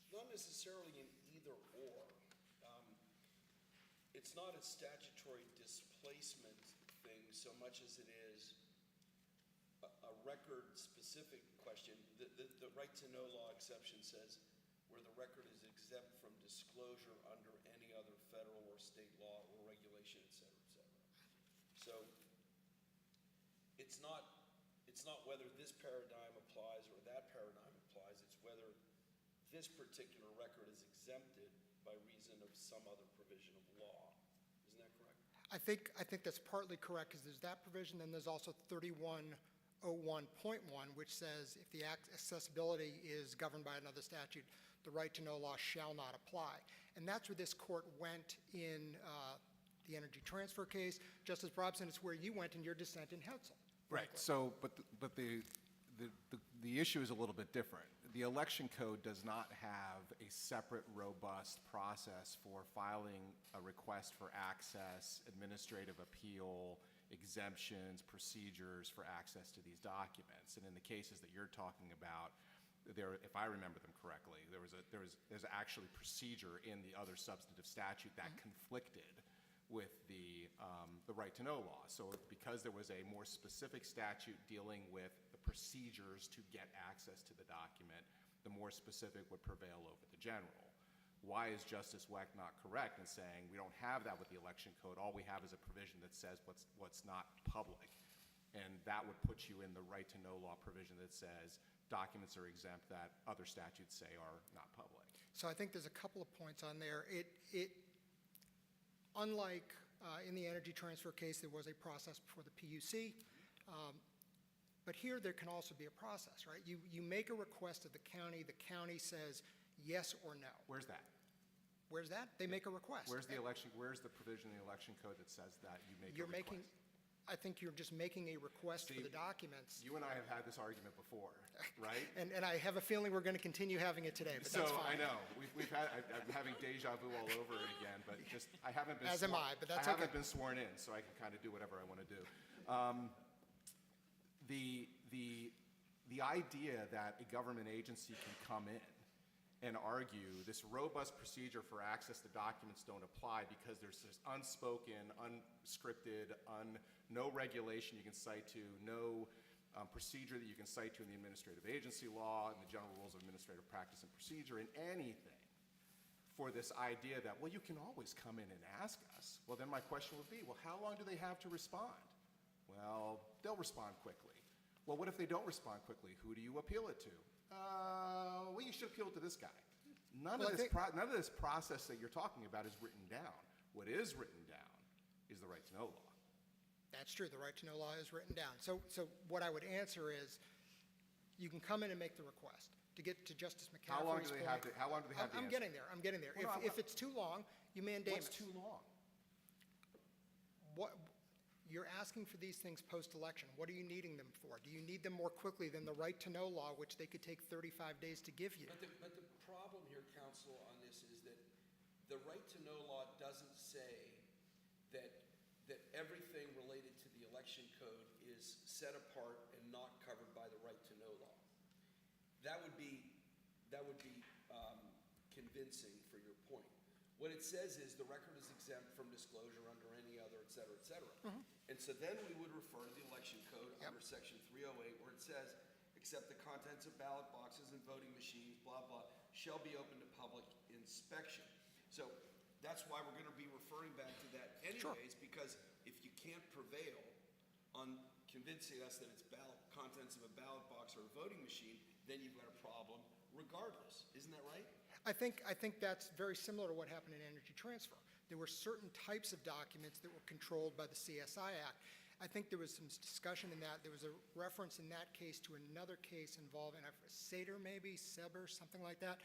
Not necessarily an either or. It's not a statutory displacement thing so much as it is a record-specific question. The right to know law exception says where the record is exempt from disclosure under any other federal or state law or regulation, et cetera, et cetera. So it's not whether this paradigm applies or that paradigm applies. It's whether this particular record is exempted by reason of some other provision of law. Isn't that correct?
I think that's partly correct, because there's that provision, then there's also 3101.1, which says if the accessibility is governed by another statute, the right to know law shall not apply. And that's where this court went in the Energy Transfer case. Justice Brobson, it's where you went in your dissent in Hetzel.
Right. So, but the issue is a little bit different. The election code does not have a separate, robust process for filing a request for access, administrative appeal, exemptions, procedures for access to these documents. And in the cases that you're talking about, there, if I remember them correctly, there's actually procedure in the other substantive statute that conflicted with the right to know law. So because there was a more specific statute dealing with the procedures to get access to the document, the more specific would prevail over the general. Why is Justice Weck not correct in saying we don't have that with the election code? All we have is a provision that says what's not public. And that would put you in the right to know law provision that says documents are exempt that other statutes say are not public.
So I think there's a couple of points on there. Unlike in the energy transfer case, there was a process before the PUC. But here, there can also be a process, right? You make a request of the county says yes or no.
Where's that?
Where's that? They make a request.
Where's the provision in the election code that says that you make a
You're
request?
I think you're just making a request for the
Steve,
documents.
You and I have had this argument before, right?
And I have a feeling we're going to continue having it today, but that's
So,
fine.
I know, we've had, I'm having deja vu all over it again, but just, I haven't been.
As am I, but that's
I haven't
okay.
been sworn in, so I can kind of do whatever I want to do. The idea that a government agency can come in and argue this robust procedure for access to documents don't apply because there's this unspoken, unscripted, no regulation you can cite to, no procedure that you can cite to in the administrative agency law and the general rules of administrative practice and procedure in anything for this idea that, well, you can always come in and ask us. Well, then my question would be, well, how long do they have to respond? Well, they'll respond quickly. Well, what if they don't respond quickly? Who do you appeal it to? Well, you should appeal it to this guy. None of this process that you're talking about is written down. What is written down is the right to know law.
That's true. The right to know law is written down. So what I would answer is, you can come in and make the request. To get to Justice McCaffrey's
How long do they have
point-
the
I'm
answer?
getting there. I'm getting there.
Well, no,
If it's too long, you mandamus.
What's too long?
You're asking for these things post-election. What are you needing them for? Do you need them more quickly than the right to know law, which they could take 35 days to give you?
But the problem here, counsel, on this is that the right to know law doesn't say that everything related to the election code is set apart and not covered by the right to know law. That would be convincing for your point. What it says is the record is exempt from disclosure under any other, et cetera, et cetera. And so then we would refer to the election code under section 308 where it says, except the contents of ballot boxes and voting machines, blah, blah, shall be open to public inspection. So that's why we're going to be referring back to that anyways, because if you can't prevail on convincing us that it's contents of a ballot box or a voting machine, then you've got a problem regardless. Isn't that right?
I think that's very similar to what happened in Energy Transfer. There were certain types of documents that were controlled by the CSI Act. I think there was some discussion in that. There was a reference in that case to another case involving Sater, maybe Seber, something like that,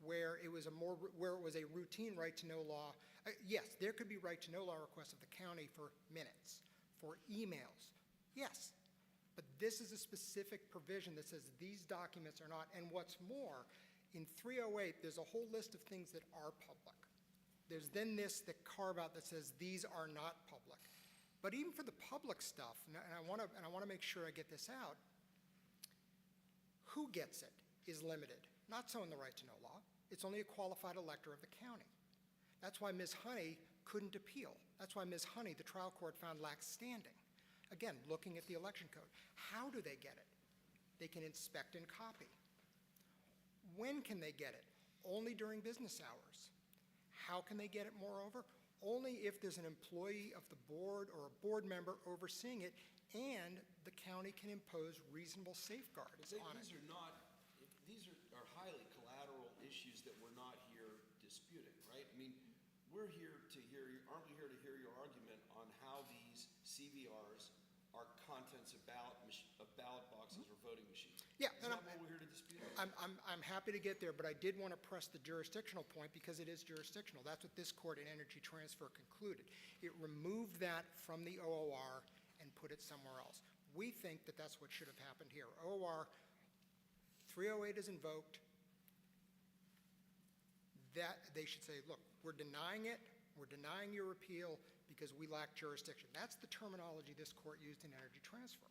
where it was a routine right to know law. Yes, there could be right to know law requests of the county for minutes, for emails. Yes, but this is a specific provision that says these documents are not. And what's more, in 308, there's a whole list of things that are public. There's then this that carve out that says these are not public. But even for the public stuff, and I want to make sure I get this out, who gets it is limited. Not so in the right to know law. It's only a qualified elector of the county. That's why Ms. Honey couldn't appeal. That's why Ms. Honey, the trial court, found lacks standing. Again, looking at the election code. How do they get it? They can inspect and copy. When can they get it? Only during business hours. How can they get it, moreover? Only if there's an employee of the board or a board member overseeing it, and the county can impose reasonable safeguards on it.
These are highly collateral issues that we're not here disputing, right? I mean, aren't we here to hear your argument on how these CVRs are contents of ballot boxes or voting machines?
Yeah,
Isn't that what we're here to dispute?
I'm happy to get there, but I did want to press the jurisdictional point because it is jurisdictional. That's what this court in Energy Transfer concluded. It removed that from the OOR and put it somewhere else. We think that that's what should have happened here. OOR 308 is invoked. That they should say, look, we're denying it. We're denying your appeal because we lack jurisdiction. That's the terminology this court used in Energy Transfer.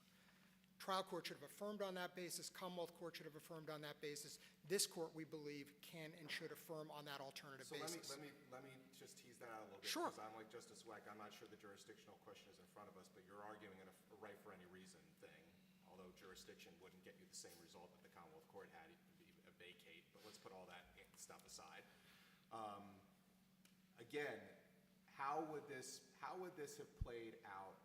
Trial court should have affirmed on that basis. Commonwealth court should have affirmed on that basis. This court, we believe, can and should affirm on that alternative basis.
Let me just tease that out a little bit.
Sure.
Because I'm like Justice Weck, I'm not sure the jurisdictional question is in front of us, but you're arguing a right for any reason thing, although jurisdiction wouldn't get you the same result that the Commonwealth court had, it would be a vacate, but let's put all that stuff aside. Again, how would this have played out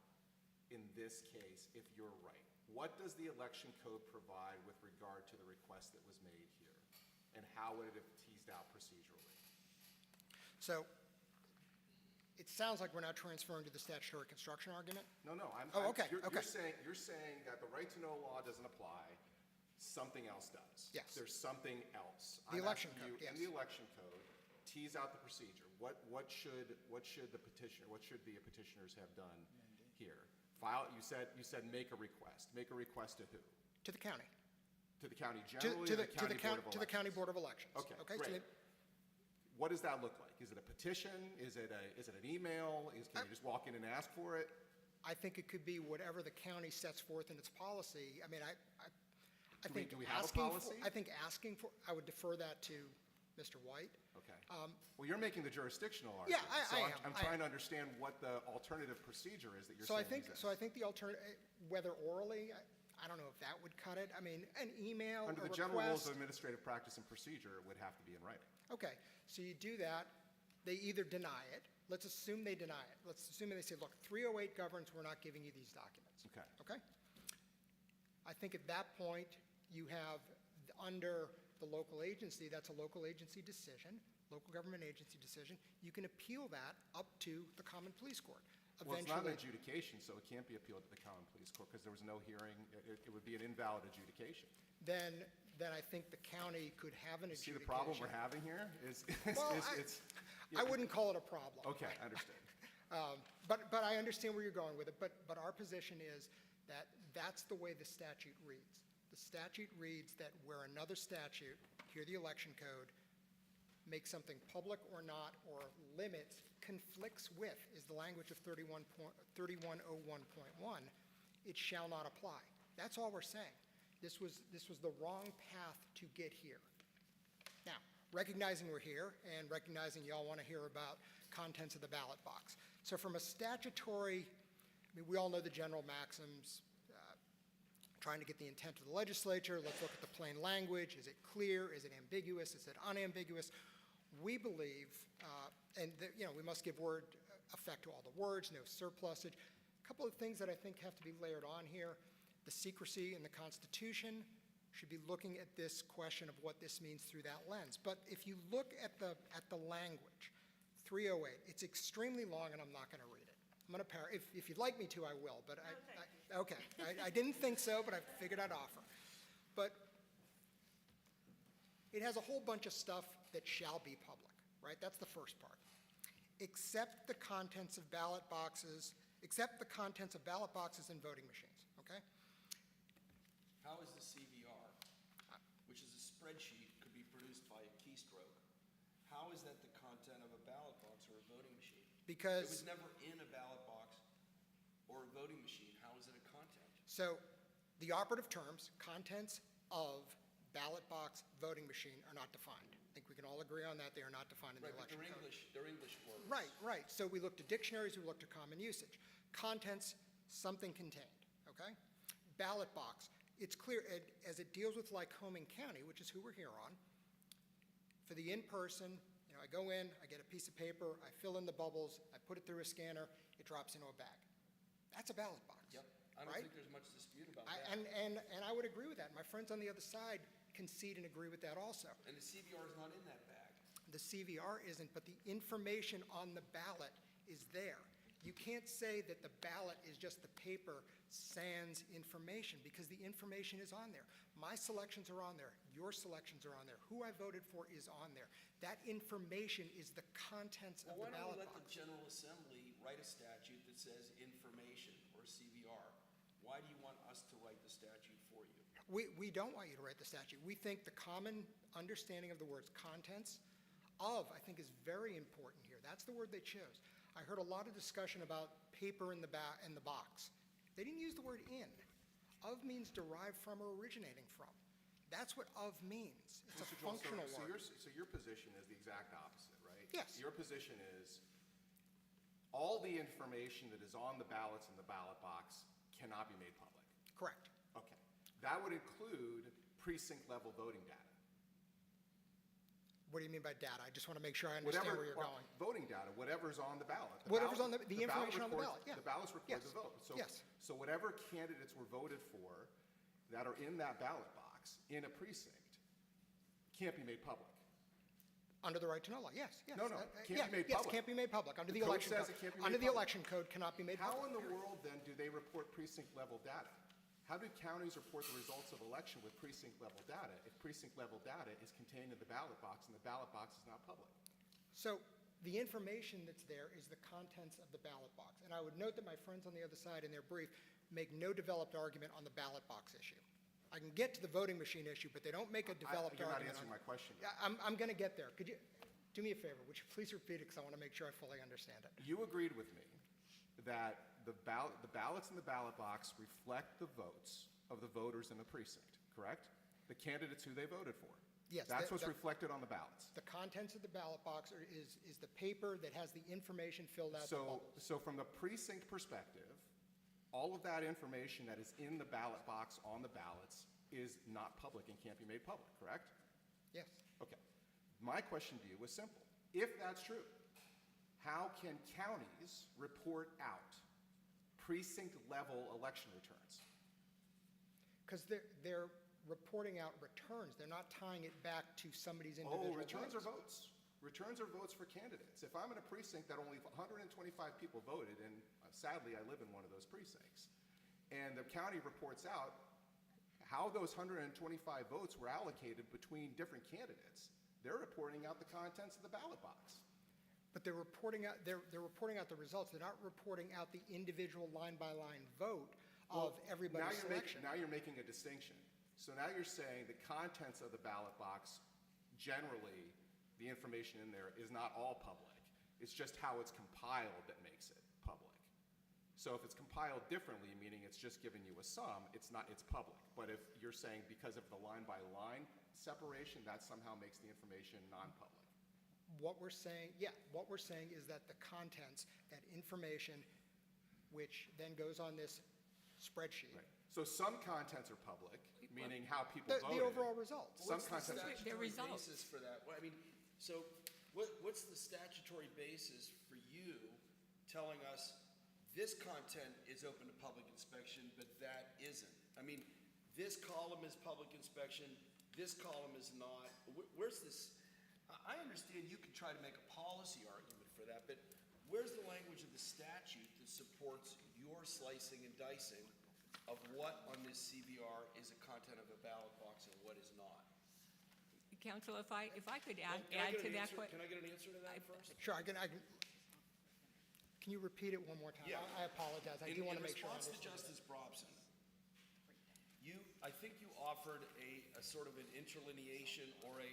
in this case if you're right? What does the election code provide with regard to the request that was made here? And how would it have teased out procedurally?
So It sounds like we're now transferring to the statutory construction argument.
No,
Oh, okay,
you're
okay.
saying that the right to know law doesn't apply, something else does.
Yes.
There's something else.
The
I'm
election
asking
code,
you,
yes.
in the election code, tease out the procedure. What should the petitioner, what should the petitioners have done here? You said make a request. Make a request to who?
To the county.
To the county
To
generally, or the county board of
to the county
elections?
board of elections.
Okay,
so
great. What does that look like? Is it a petition? Is it an email? Can you just walk in and ask for it?
I think it could be whatever the county sets forth in its policy. I mean, I think
do we have a
asking for-
policy?
I think asking for, I would defer that to Mr. White.
Okay. Well, you're making the jurisdictional
Yeah,
argument.
I am.
I'm trying to understand what the alternative procedure is that you're
So I
saying
think,
exists.
the alternative, whether orally, I don't know if that would cut it. I mean, an email,
Under
a
the general rules
request.
of administrative practice and procedure, it would have to be in writing.
Okay, so you do that, they either deny it, let's assume they deny it. Let's assume they say, look, 308 governs, we're not giving you these documents.
Okay.
Okay? I think at that point, you have, under the local agency, that's a local agency decision, local government agency decision, you can appeal that up to the common police court.
Well, it's not an
Eventually,
adjudication, so it can't be appealed to the common police court because there was no hearing. It would be an invalid adjudication.
then I think the county could have an
See
adjudication.
the problem we're having here?
Well,
It's.
I wouldn't call it a problem.
Okay, I understand.
But I understand where you're going with it, but our position is that that's the way the statute reads. The statute reads that where another statute, here the election code, makes something public or not, or limits, conflicts with, is the language of 3101.1, it shall not apply. That's all we're saying. This was the wrong path to get here. Now, recognizing we're here and recognizing y'all want to hear about contents of the ballot box. So from a statutory, I mean, we all know the general maxims, trying to get the intent of the legislature. Let's look at the plain language. Is it clear? Is it ambiguous? Is it unambiguous? We believe, we must give effect to all the words, no surplusage. A couple of things that I think have to be layered on here. The secrecy in the Constitution should be looking at this question of what this means through that lens. But if you look at the language, 308, it's extremely long, and I'm not going to read it. I'm going to if you'd like me to, I will. But okay, I didn't think so, but I figured I'd offer. But it has a whole bunch of stuff that shall be public, right? That's the first part. Except the contents of ballot boxes and voting machines, okay?
How is the CVR, which is a spreadsheet, could be produced by a keystroke, how is that the content of a ballot box or a voting machine?
Because
It was never in a ballot box or a voting machine. How is it a content?
So the operative terms, contents of ballot box, voting machine, are not defined. I think we can all agree on that. They are not defined in the
Right, but
election code.
they're English words.
Right. So we looked at dictionaries, we looked at common usage. Contents, something contained, okay? Ballot box, it's clear, as it deals with Lycoming County, which is who we're here on, for the in-person, I go in, I get a piece of paper, I fill in the bubbles, I put it through a scanner, it drops into a bag. That's a ballot box.
Yep, I don't
right?
think there's much dispute about
I-
that.
And I would agree with that. My friends on the other side concede and agree with that also.
And the CVR is not in that bag.
The CVR isn't, but the information on the ballot is there. You can't say that the ballot is just the paper sans information, because the information is on there. My selections are on there. Your selections are on there. Who I voted for is on there. That information is the contents of
Well,
the
why don't
ballot
we let the
box.
General Assembly write a statute that says information or CVR? Why do you want us to write the statute for you?
We don't want you to write the statute. We think the common understanding of the words contents of, I think, is very important here. That's the word they chose. I heard a lot of discussion about paper in the box. They didn't use the word in. Of means derived from or originating from. That's what of means. It's a
Mr. Joel,
functional
so
word.
your position is the exact opposite, right?
Yes.
Your position is all the information that is on the ballots in the ballot box cannot be made public.
Correct.
Okay. That would include precinct-level voting data.
What do you mean by data? I just want to make sure I understand where you're going.
Voting data, whatever's on the ballot.
Whatever's on the information on the ballot, yeah.
The ballots record
Yes.
the vote.
Yes.
So whatever candidates were voted for that are in that ballot box in a precinct can't be made public.
Under the right to know law, yes, yes.
No, no, can't
yeah,
be made
yes,
public.
can't be made public. Under the
The code
election
says
code.
it can't be made
Under the
public.
election code cannot be made public.
How in the world, then, do they report precinct-level data? How do counties report the results of election with precinct-level data if precinct-level data is contained in the ballot box and the ballot box is not public?
So the information that's there is the contents of the ballot box. And I would note that my friends on the other side in their brief make no developed argument on the ballot box issue. I can get to the voting machine issue, but they don't make a developed
You're not
argument.
answering my question.
Yeah, I'm going to get there. Could you do me a favor? Would you please repeat it because I want to make sure I fully understand it.
You agreed with me that the ballots in the ballot box reflect the votes of the voters in the precinct, correct? The candidates who they voted for.
Yes.
That's what's reflected on the ballots.
The contents of the ballot box is the paper that has the information filled out. the bubbles.
So from the precinct perspective, all of that information that is in the ballot box on the ballots is not public and can't be made public, correct?
Yes.
Okay. My question to you was simple. If that's true, how can counties report out precinct-level election returns?
Because they're reporting out returns. They're not tying it back to somebody's individual
Returns are
votes.
votes. Returns are votes for candidates. If I'm in a precinct that only 125 people voted, and sadly I live in one of those precincts, and the county reports out how those 125 votes were allocated between different candidates, they're reporting out the contents of the ballot box.
But they're reporting out the results. They're not reporting out the individual line-by-line vote of everybody's selection.
Now you're making a distinction. So now you're saying the contents of the ballot box, generally, the information in there is not all public. It's just how it's compiled that makes it public. So if it's compiled differently, meaning it's just giving you a sum, it's public. But if you're saying because of the line-by-line separation, that somehow makes the information non-public.
What we're saying is that the contents, that information, which then goes on this spreadsheet.
Right. So some contents are public, meaning how people
The
voted.
overall results.
Some
What's the
contents.
Their
statutory
results.
basis for that? Well, I mean, so what's the statutory basis for you telling us this content is open to public inspection, but that isn't? I mean, this column is public inspection, this column is not. Where's this? I understand you can try to make a policy argument for that, but where's the language of the statute that supports your slicing and dicing of what on this CVR is a content of a ballot box and what is not?
Counsel, if I could add
Can I get
to
an
that
answer?
question.
Can I get an answer to that first?
Sure, I can. Can you repeat it one more time?
Yeah.
I apologize. I do want to make sure I
In response to
understand.
Justice Brobson, I think you offered a sort of an interlineation or a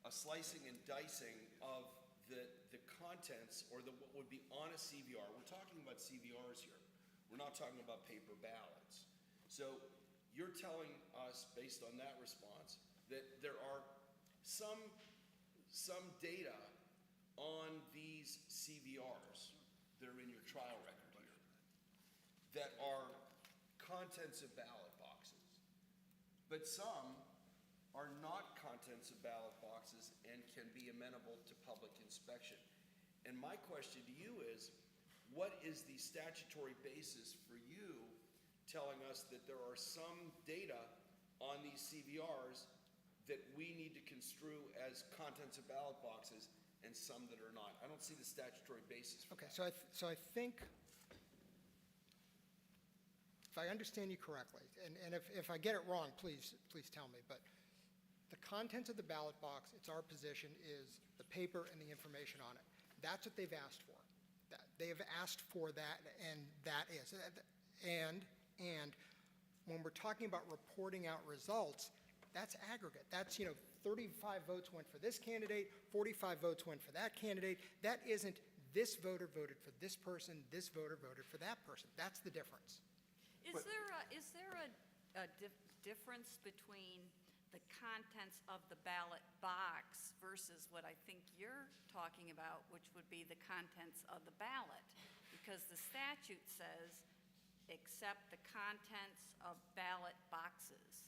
slicing and dicing of the contents or what would be on a CVR. We're talking about CVRs here. We're not talking about paper ballots. So you're telling us, based on that response, that there are some data on these CVRs that are in your trial record here that are contents of ballot boxes, but some are not contents of ballot boxes and can be amenable to public inspection. And my question to you is, what is the statutory basis for you telling us that there are some data on these CVRs that we need to construe as contents of ballot boxes and some that are not? I don't see the statutory basis for
Okay,
that.
so I think, if I understand you correctly, and if I get it wrong, please tell me, but the contents of the ballot box, it's our position, is the paper and the information on it. That's what they've asked for. They have asked for that, and that is. And when we're talking about reporting out results, that's aggregate. That's, 35 votes went for this candidate, 45 votes went for that candidate. That isn't this voter voted for this person, this voter voted for that person. That's the difference.
Is there a difference between the contents of the ballot box versus what I think you're talking about, which would be the contents of the ballot? Because the statute says, except the contents of ballot boxes.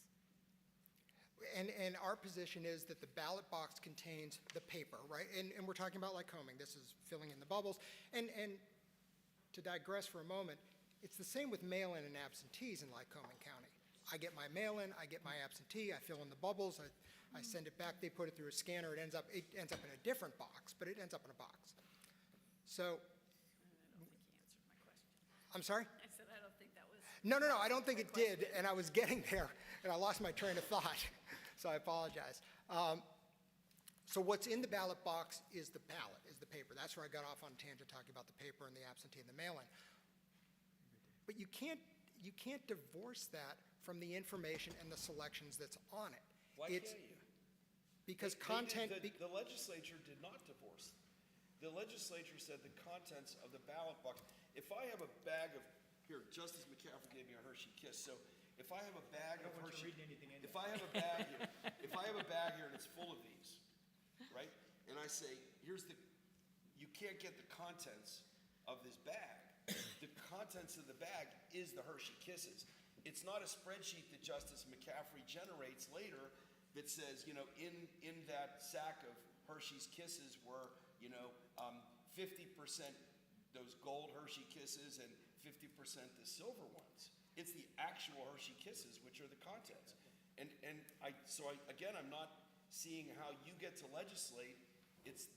And our position is that the ballot box contains the paper, right? And we're talking about Lycoming. This is filling in the bubbles. And to digress for a moment, it's the same with mail-in and absentees in Lycoming County. I get my mail-in, I get my absentee, I fill in the bubbles, I send it back, they put it through a scanner, it ends up in a different box, but it ends up in a box. So,
I don't think he answered my question.
I'm sorry?
I said, I don't think that was.
No, I don't think it did, and I was getting there, and I lost my train of thought, so I apologize. So what's in the ballot box is the ballot, is the paper. That's where I got off on a tangent talking about the paper and the absentee and the mail-in. But you can't divorce that from the information and the selections that's on it.
Why
It's-
can't you?
Because
They
content,
did- The legislature did not divorce. The legislature said the contents of the ballot box, if I have a bag of, here, Justice McKelvey gave me a Hershey Kiss, so if I have a bag of
don't want you
Hershey.
reading anything in
If
there.
I have a bag here, if I have a bag here and it's full of these, right? And I say, you can't get the contents of this bag. The contents of the bag is the Hershey Kisses. It's not a spreadsheet that Justice McCaffrey generates later that says, in that sack of Hershey's Kisses were, 50% those gold Hershey Kisses and 50% the silver ones. It's the actual Hershey Kisses, which are the contents. Again, I'm not seeing how you get to legislate it's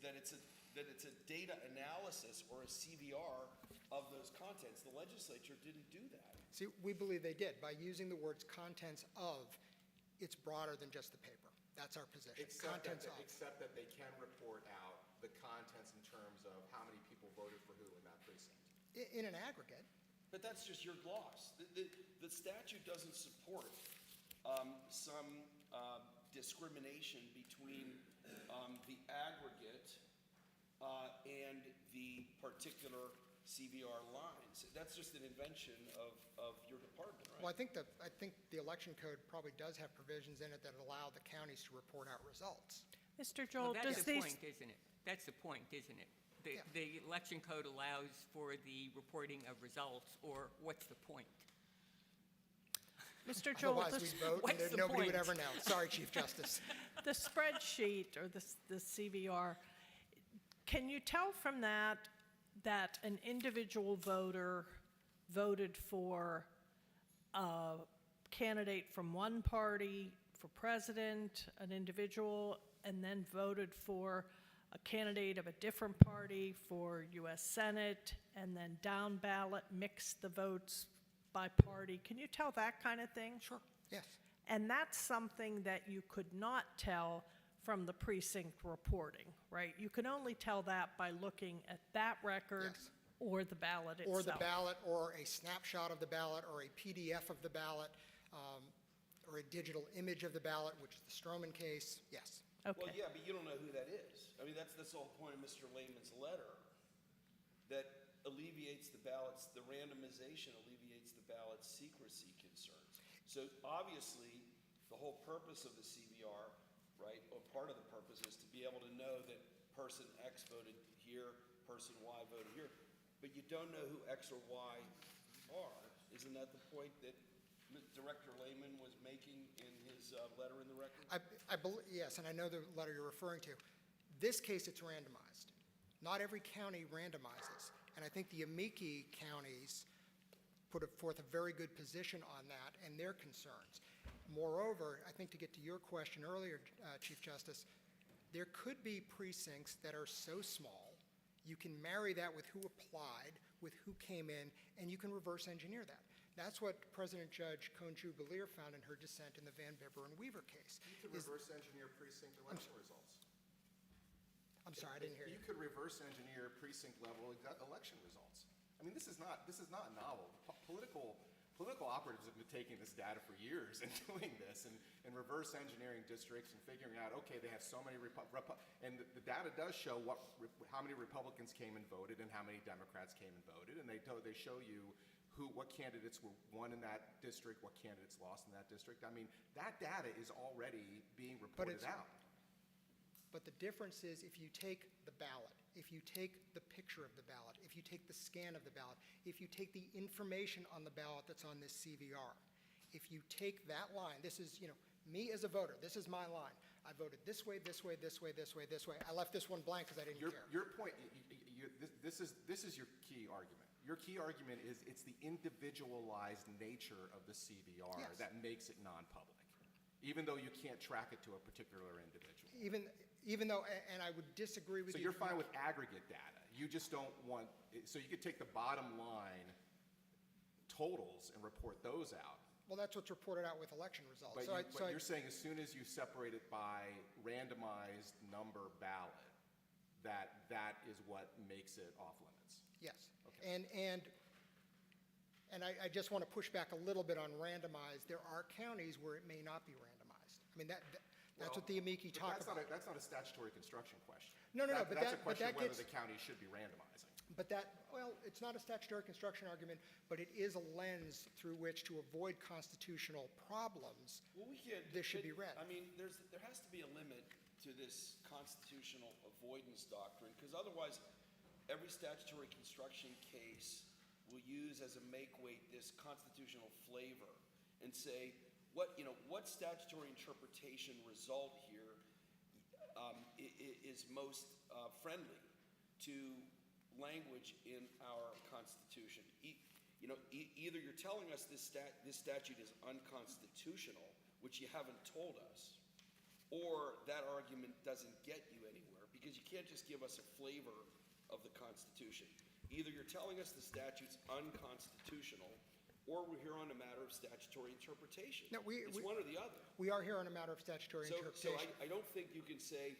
a data analysis or a CVR of those contents. The legislature didn't do that.
see, we believe they did. By using the words contents of, it's broader than just the paper. That's our position. Contents of.
Except that they can report out the contents in terms of how many people voted for who in that precinct.
In an aggregate.
But that's just your gloss. The statute doesn't support some discrimination between the aggregate and the particular CVR lines. That's just an invention of your department, right?
Well, I think the election code probably does have provisions in it that allow the counties to report out results.
Mr.
Well,
Joel,
that's
does
the
these,
point, isn't it? That's the point, isn't it?
Yeah.
The election code allows for the reporting of results, or what's the point?
Mr. Joel,
Otherwise, we'd vote
what's
and
the
nobody would
point?
ever know. Sorry, Chief Justice.
the spreadsheet or the CVR, can you tell from that an individual voter voted for a candidate from one party for president, an individual, and then voted for a candidate of a different party for U.S. Senate, and then down ballot mixed the votes by party? Can you tell that kind of thing?
Sure, yes.
And that's something that you could not tell from the precinct reporting, right? You can only tell that by looking at that record
Yes.
or the ballot itself.
Or the ballot, or a snapshot of the ballot, or a PDF of the ballot, or a digital image of the ballot, which is the Stroman case, yes.
Okay.
Well, yeah, but you don't know who that is. I mean, that's the whole point of Mr. Lehman's letter, that alleviates the ballots, the randomization alleviates the ballot secrecy concerns. So obviously, the whole purpose of the CVR, right, or part of the purpose is to be able to know that person X voted here, person Y voted here, but you don't know who X or Y are. Isn't that the point that Director Lehman was making in his letter in the record?
Yes, and I know the letter you're referring to. This case, it's randomized. Not every county randomizes, and I think the amici counties put forth a very good position on that and their concerns. Moreover, I think to get to your question earlier, Chief Justice, there could be precincts that are so small, you can marry that with who applied, with who came in, and you can reverse engineer that. That's what President Judge Cohn-Jubelier found in her dissent in the Van Bibber and Weaver case.
You could reverse engineer precinct election results.
I'm sorry, I didn't hear you.
You could reverse engineer precinct level election results. I mean, this is not novel. Political operatives have been taking this data for years and doing this and reverse engineering districts and figuring out, okay, they have so many, and the data does show how many Republicans came and voted and how many Democrats came and voted, and they show you what candidates were won in that district, what candidates lost in that district. I mean, that data is already being reported out.
But the difference is if you take the ballot, if you take the picture of the ballot, if you take the scan of the ballot, if you take the information on the ballot that's on this CVR, if you take that line, this is, me as a voter, this is my line. I voted this way, this way, this way, this way, this way. I left this one blank because I didn't care.
Your point, this is your key argument. Your key argument is it's the individualized nature of the CVR
Yes.
that makes it non-public, even though you can't track it to a particular individual.
Even though, and I would disagree with
So
you.
you're fine with aggregate data. You just don't want, so you could take the bottom line totals and report those out.
Well, that's what's reported out with election results.
But,
So I- so I-
you're saying as soon as you separate it by randomized number ballot, that is what makes it off limits.
Yes.
Okay.
And I just want to push back a little bit on randomized. There are counties where it may not be randomized. I mean, that's what the amici
But
talk
that's
about.
That's not a statutory construction question.
No, but
That's a
that
question of whether
gets-
the county should be randomizing.
But well, it's not a statutory construction argument, but it is a lens through which to avoid constitutional problems.
Well, we can't.
This should be read.
I mean, there has to be a limit to this constitutional avoidance doctrine, because otherwise, every statutory construction case will use as a make-weight this constitutional flavor and say, what statutory interpretation result here is most friendly to language in our Constitution. Either you're telling us this statute is unconstitutional, which you haven't told us, or that argument doesn't get you anywhere, because you can't just give us a flavor of the Constitution. Either you're telling us the statute's unconstitutional, or we're here on a matter of statutory interpretation.
No,
It's one or the other.
We are here on a matter of statutory
So
interpretation.
I don't think you can say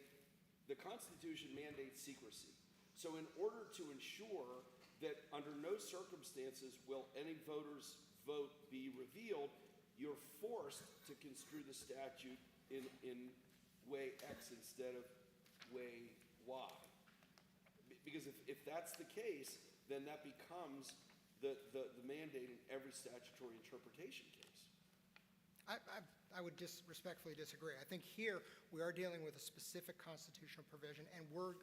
the Constitution mandates secrecy. So in order to ensure that under no circumstances will any voter's vote be revealed, you're forced to construe the statute in way X instead of way Y. Because if that's the case, then that becomes the mandate in every statutory interpretation case.
I would respectfully disagree. I think here we are dealing with a specific constitutional provision, and we're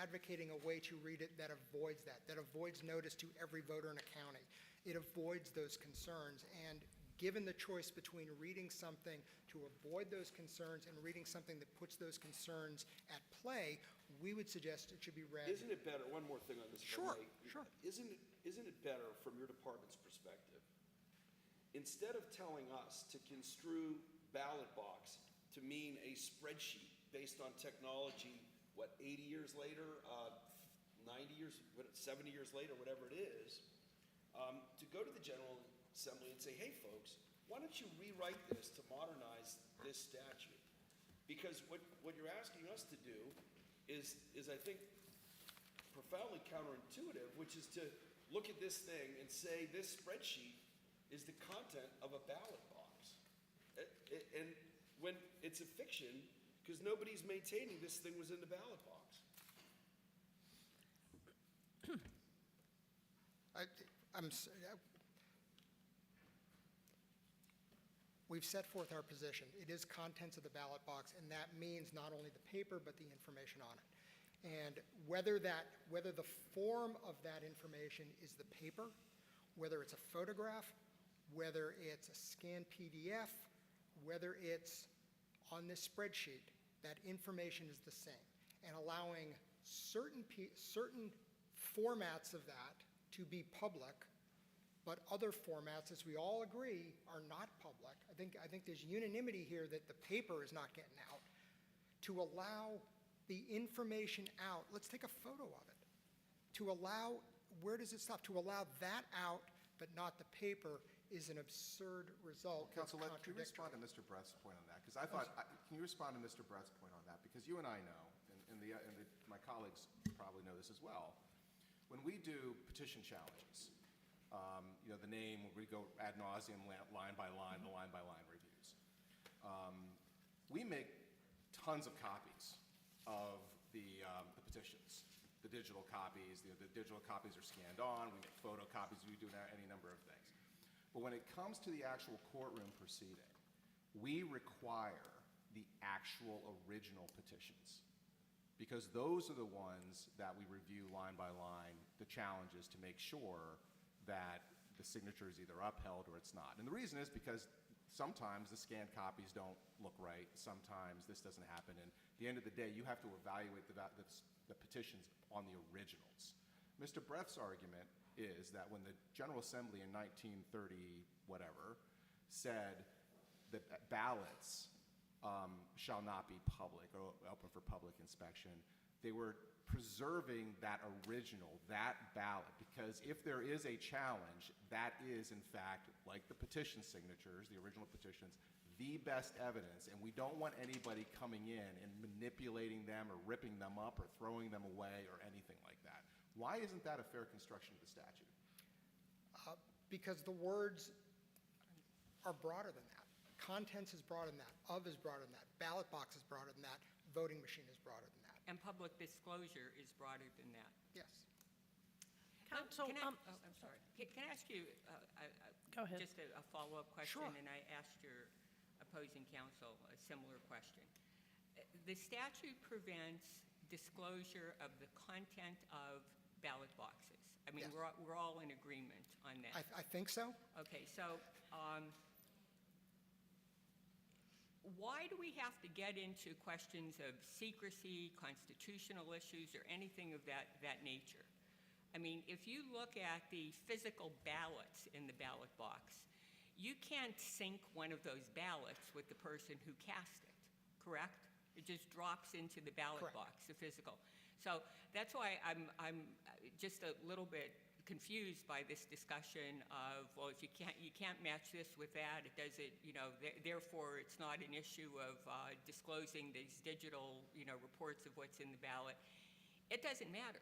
advocating a way to read it that avoids that avoids notice to every voter in a county. It avoids those concerns, and given the choice between reading something to avoid those concerns and reading something that puts those concerns at play, we would suggest it should be read.
Isn't it better, one more thing on this, if I
Sure,
may.
sure.
Isn't it better from your department's perspective, instead of telling us to construe ballot box to mean a spreadsheet based on technology, 80 years later, 90 years, 70 years later, whatever it is, to go to the General Assembly and say, hey, folks, why don't you rewrite this to modernize this statute? Because what you're asking us to do is I think, profoundly counterintuitive, which is to look at this thing and say this spreadsheet is the content of a ballot box. And when it's a fiction, because nobody's maintaining this thing was in the ballot box.
We've set forth our position. It is contents of the ballot box, and that means not only the paper, but the information on it. And whether the form of that information is the paper, whether it's a photograph, whether it's a scanned PDF, whether it's on this spreadsheet, that information is the same. And allowing certain formats of that to be public, but other formats, as we all agree, are not public. I think there's unanimity here that the paper is not getting out. To allow the information out, let's take a photo of it. To allow, where does it stop? To allow that out, but not the paper, is an absurd result.
Counsel,
It's
can you respond to Mr. Brett's point on that? Because can you respond to Mr. Brett's point on that? Because you and I know, and my colleagues probably know this as well, when we do petition challenges, the name, we go ad nauseum, line by line, the line-by-line reviews. We make tons of copies of the petitions, the digital copies. The digital copies are scanned on. We make photocopies. We do any number of things. But when it comes to the actual courtroom proceeding, we require the actual original petitions, because those are the ones that we review line by line, the challenges to make sure that the signature is either upheld or it's not. And the reason is because sometimes the scanned copies don't look right. Sometimes this doesn't happen. And at the end of the day, you have to evaluate the petitions on the originals. Mr. Brett's argument is that when the General Assembly in 1930 whatever said that ballots shall not be public or open for public inspection, they were preserving that original, that ballot, because if there is a challenge, that is in fact, like the petition signatures, the original petitions, the best evidence, and we don't want anybody coming in and manipulating them or ripping them up or throwing them away or anything like that. Why isn't that a fair construction of the statute?
Because the words are broader than that. Contents is broader than that. Of is broader than that. Ballot box is broader than that. Voting machine is broader than that.
And public disclosure is broader than that.
Yes.
Counsel,
I'm sorry. Can I ask you
Go ahead.
just a follow-up question?
Sure.
And I asked your opposing counsel a similar question. The statute prevents disclosure of the content of ballot boxes. I mean,
Yes.
we're all in agreement on that.
I think so.
Okay, so why do we have to get into questions of secrecy, constitutional issues, or anything of that nature? I mean, if you look at the physical ballots in the ballot box, you can't sync one of those ballots with the person who cast it, correct? It just drops into the ballot
Correct.
box, the physical. So that's why I'm just a little bit confused by this discussion of, well, if you can't match this with that, it does it, therefore it's not an issue of disclosing these digital, reports of what's in the ballot. It doesn't matter.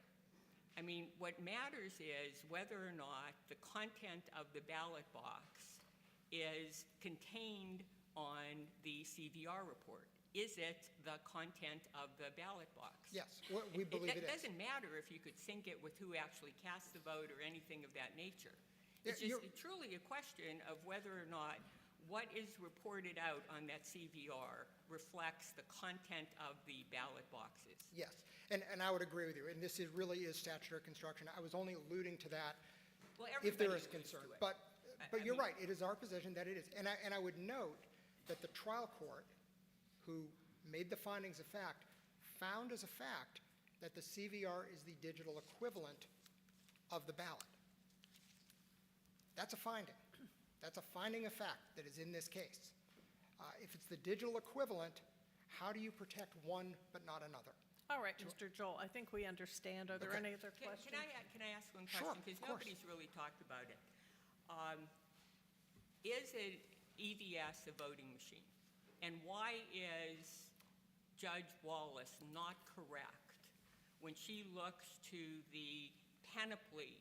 I mean, what matters is whether or not the content of the ballot box is contained on the CVR report. Is it the content of the ballot box?
Yes, we believe it is.
It doesn't matter if you could sync it with who actually cast the vote or anything of that nature.
Yeah,
It's just truly a question of whether or not what is reported out on that CVR reflects the content of the ballot boxes.
Yes, and I would agree with you, and this really is statutory construction. I was only alluding to that
Well,
if there
everybody
is
alludes
concern.
to it.
But you're right, it is our position that it is. And I would note that the trial court, who made the findings of fact, found as a fact that the CVR is the digital equivalent of the ballot. That's a finding. That's a finding of fact that is in this case. If it's the digital equivalent, how do you protect one but not another?
All right, Mr. Joel, I think we understand. Are there
Okay.
any other
Can
questions?
I ask one
Sure,
question? Because
of course.
nobody's really talked about it. Is an EVS a voting machine? And why is Judge Wallace not correct when she looks to the panoply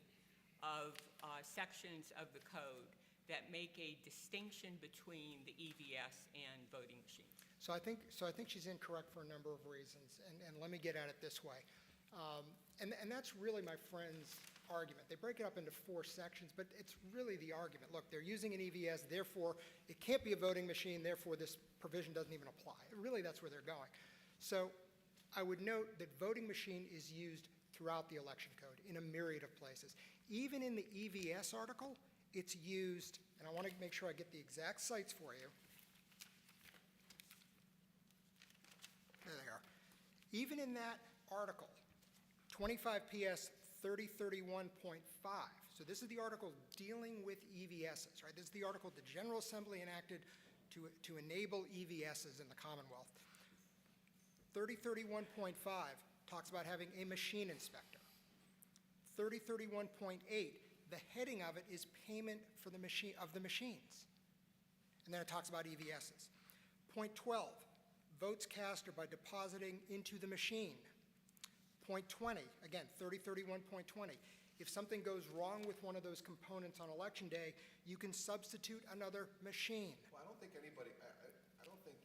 of sections of the code that make a distinction between the EVS and voting machines?
So I think she's incorrect for a number of reasons, and let me get at it this way. And that's really my friend's argument. They break it up into 4 sections, but it's really the argument. Look, they're using an EVS, therefore it can't be a voting machine, therefore this provision doesn't even apply. Really, that's where they're going. So I would note that voting machine is used throughout the election code in a myriad of places. Even in the EVS article, it's used, and I want to make sure I get the exact sites for you. There they are. Even in that article, 25 PS 3031.5, so this is the article dealing with EVSs, right? This is the article the General Assembly enacted to enable EVSs in the Commonwealth. 3031.5 talks about having a machine inspector. 3031.8, the heading of it is payment for the machines. And then it talks about EVSs. Point 12, votes cast are by depositing into the machine. Point 20, again, 3031.20. If something goes wrong with one of those components on Election Day, you can substitute another machine.
Well, I don't think anybody, I don't think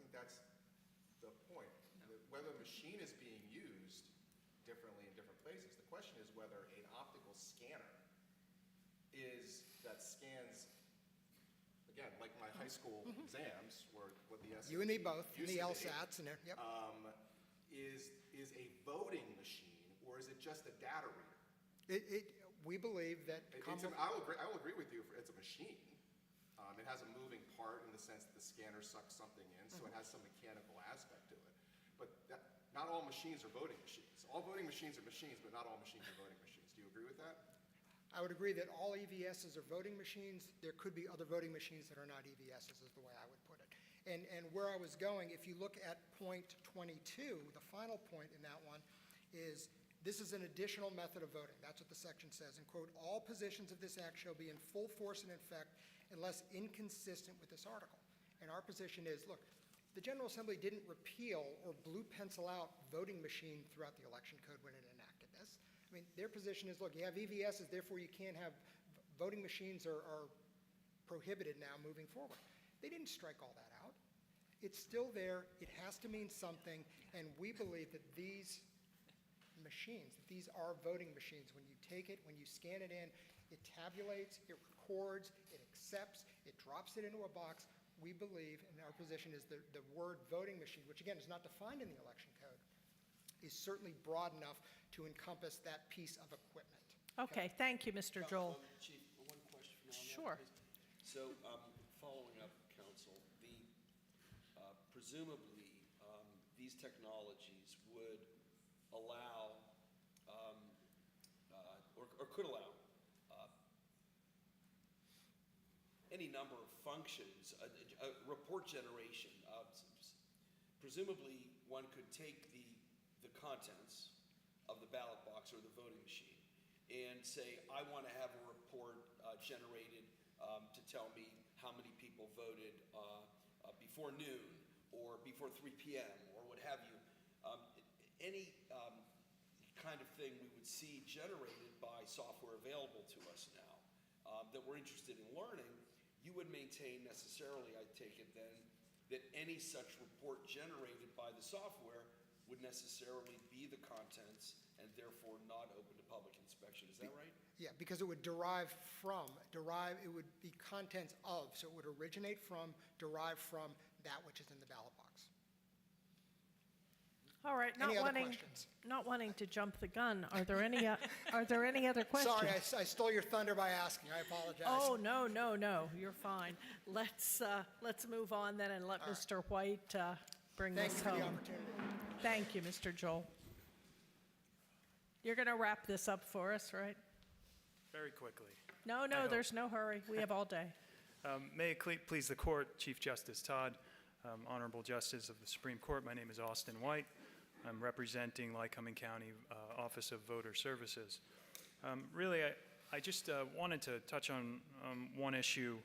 that's the point. Whether a machine is being used differently in different places, the question is whether an optical scanner that scans, again, like my high school exams, or what the SAT
You and me both, and
used
the
to be,
LSATs, and yep.
is a voting machine, or is it just a data reader?
We believe that
I will agree with you, it's a machine. It has a moving part in the sense that the scanner sucks something in, so it has some mechanical aspect to it. But not all machines are voting machines. All voting machines are machines, but not all machines are voting machines. Do you agree with that?
I would agree that all EVSs are voting machines. There could be other voting machines that are not EVSs, is the way I would put it. And where I was going, if you look at point 22, the final point in that one is, this is an additional method of voting. That's what the section says. And quote, all positions of this act shall be in full force and effect unless inconsistent with this article. And our position is, look, the General Assembly didn't repeal or blue pencil out voting machine throughout the election code when it enacted this. I mean, their position is, look, you have EVSs, therefore you can't have voting machines are prohibited now moving forward. They didn't strike all that out. It's still there. It has to mean something, and we believe that these machines, that these are voting machines. When you take it, when you scan it in, it tabulates, it records, it accepts, it drops it into a box. We believe, and our position is the word voting machine, which again is not defined in the election code, is certainly broad enough to encompass that piece of equipment.
Okay, thank you, Mr. Joel.
Chief, one question from you on that,
Sure.
please. So, following up, counsel, presumably, these technologies would allow, or could allow, any number of functions, report generation. Presumably, one could take the contents of the ballot box or the voting machine and say, I want to have a report generated to tell me how many people voted before noon or before 3 p.m. or what have you. Any kind of thing we would see generated by software available to us now that we're interested in learning, you would maintain necessarily, I take it then, that any such report generated by the software would necessarily be the contents and therefore not open to public inspection. Is that right?
Yeah, because it would it would be contents of, so it would originate from, derive from that which is in the ballot box.
All right,
Any other questions?
not wanting to jump the gun, are there any other questions?
Sorry, I stole your thunder by asking. I apologize.
Oh, no, you're fine. Let's move on then and let Mr. White bring
Thank
this
you for the
home.
opportunity.
Thank you, Mr. Joel. You're going to wrap this up for us, right?
Very quickly.
No,
hope.
there's no hurry. We have all day.
May it please the Court, Chief Justice Todd, Honorable Justice of the Supreme Court, my name is Austin White. I'm representing Lycoming County Office of Voter Services. Really, I just wanted to touch on one issue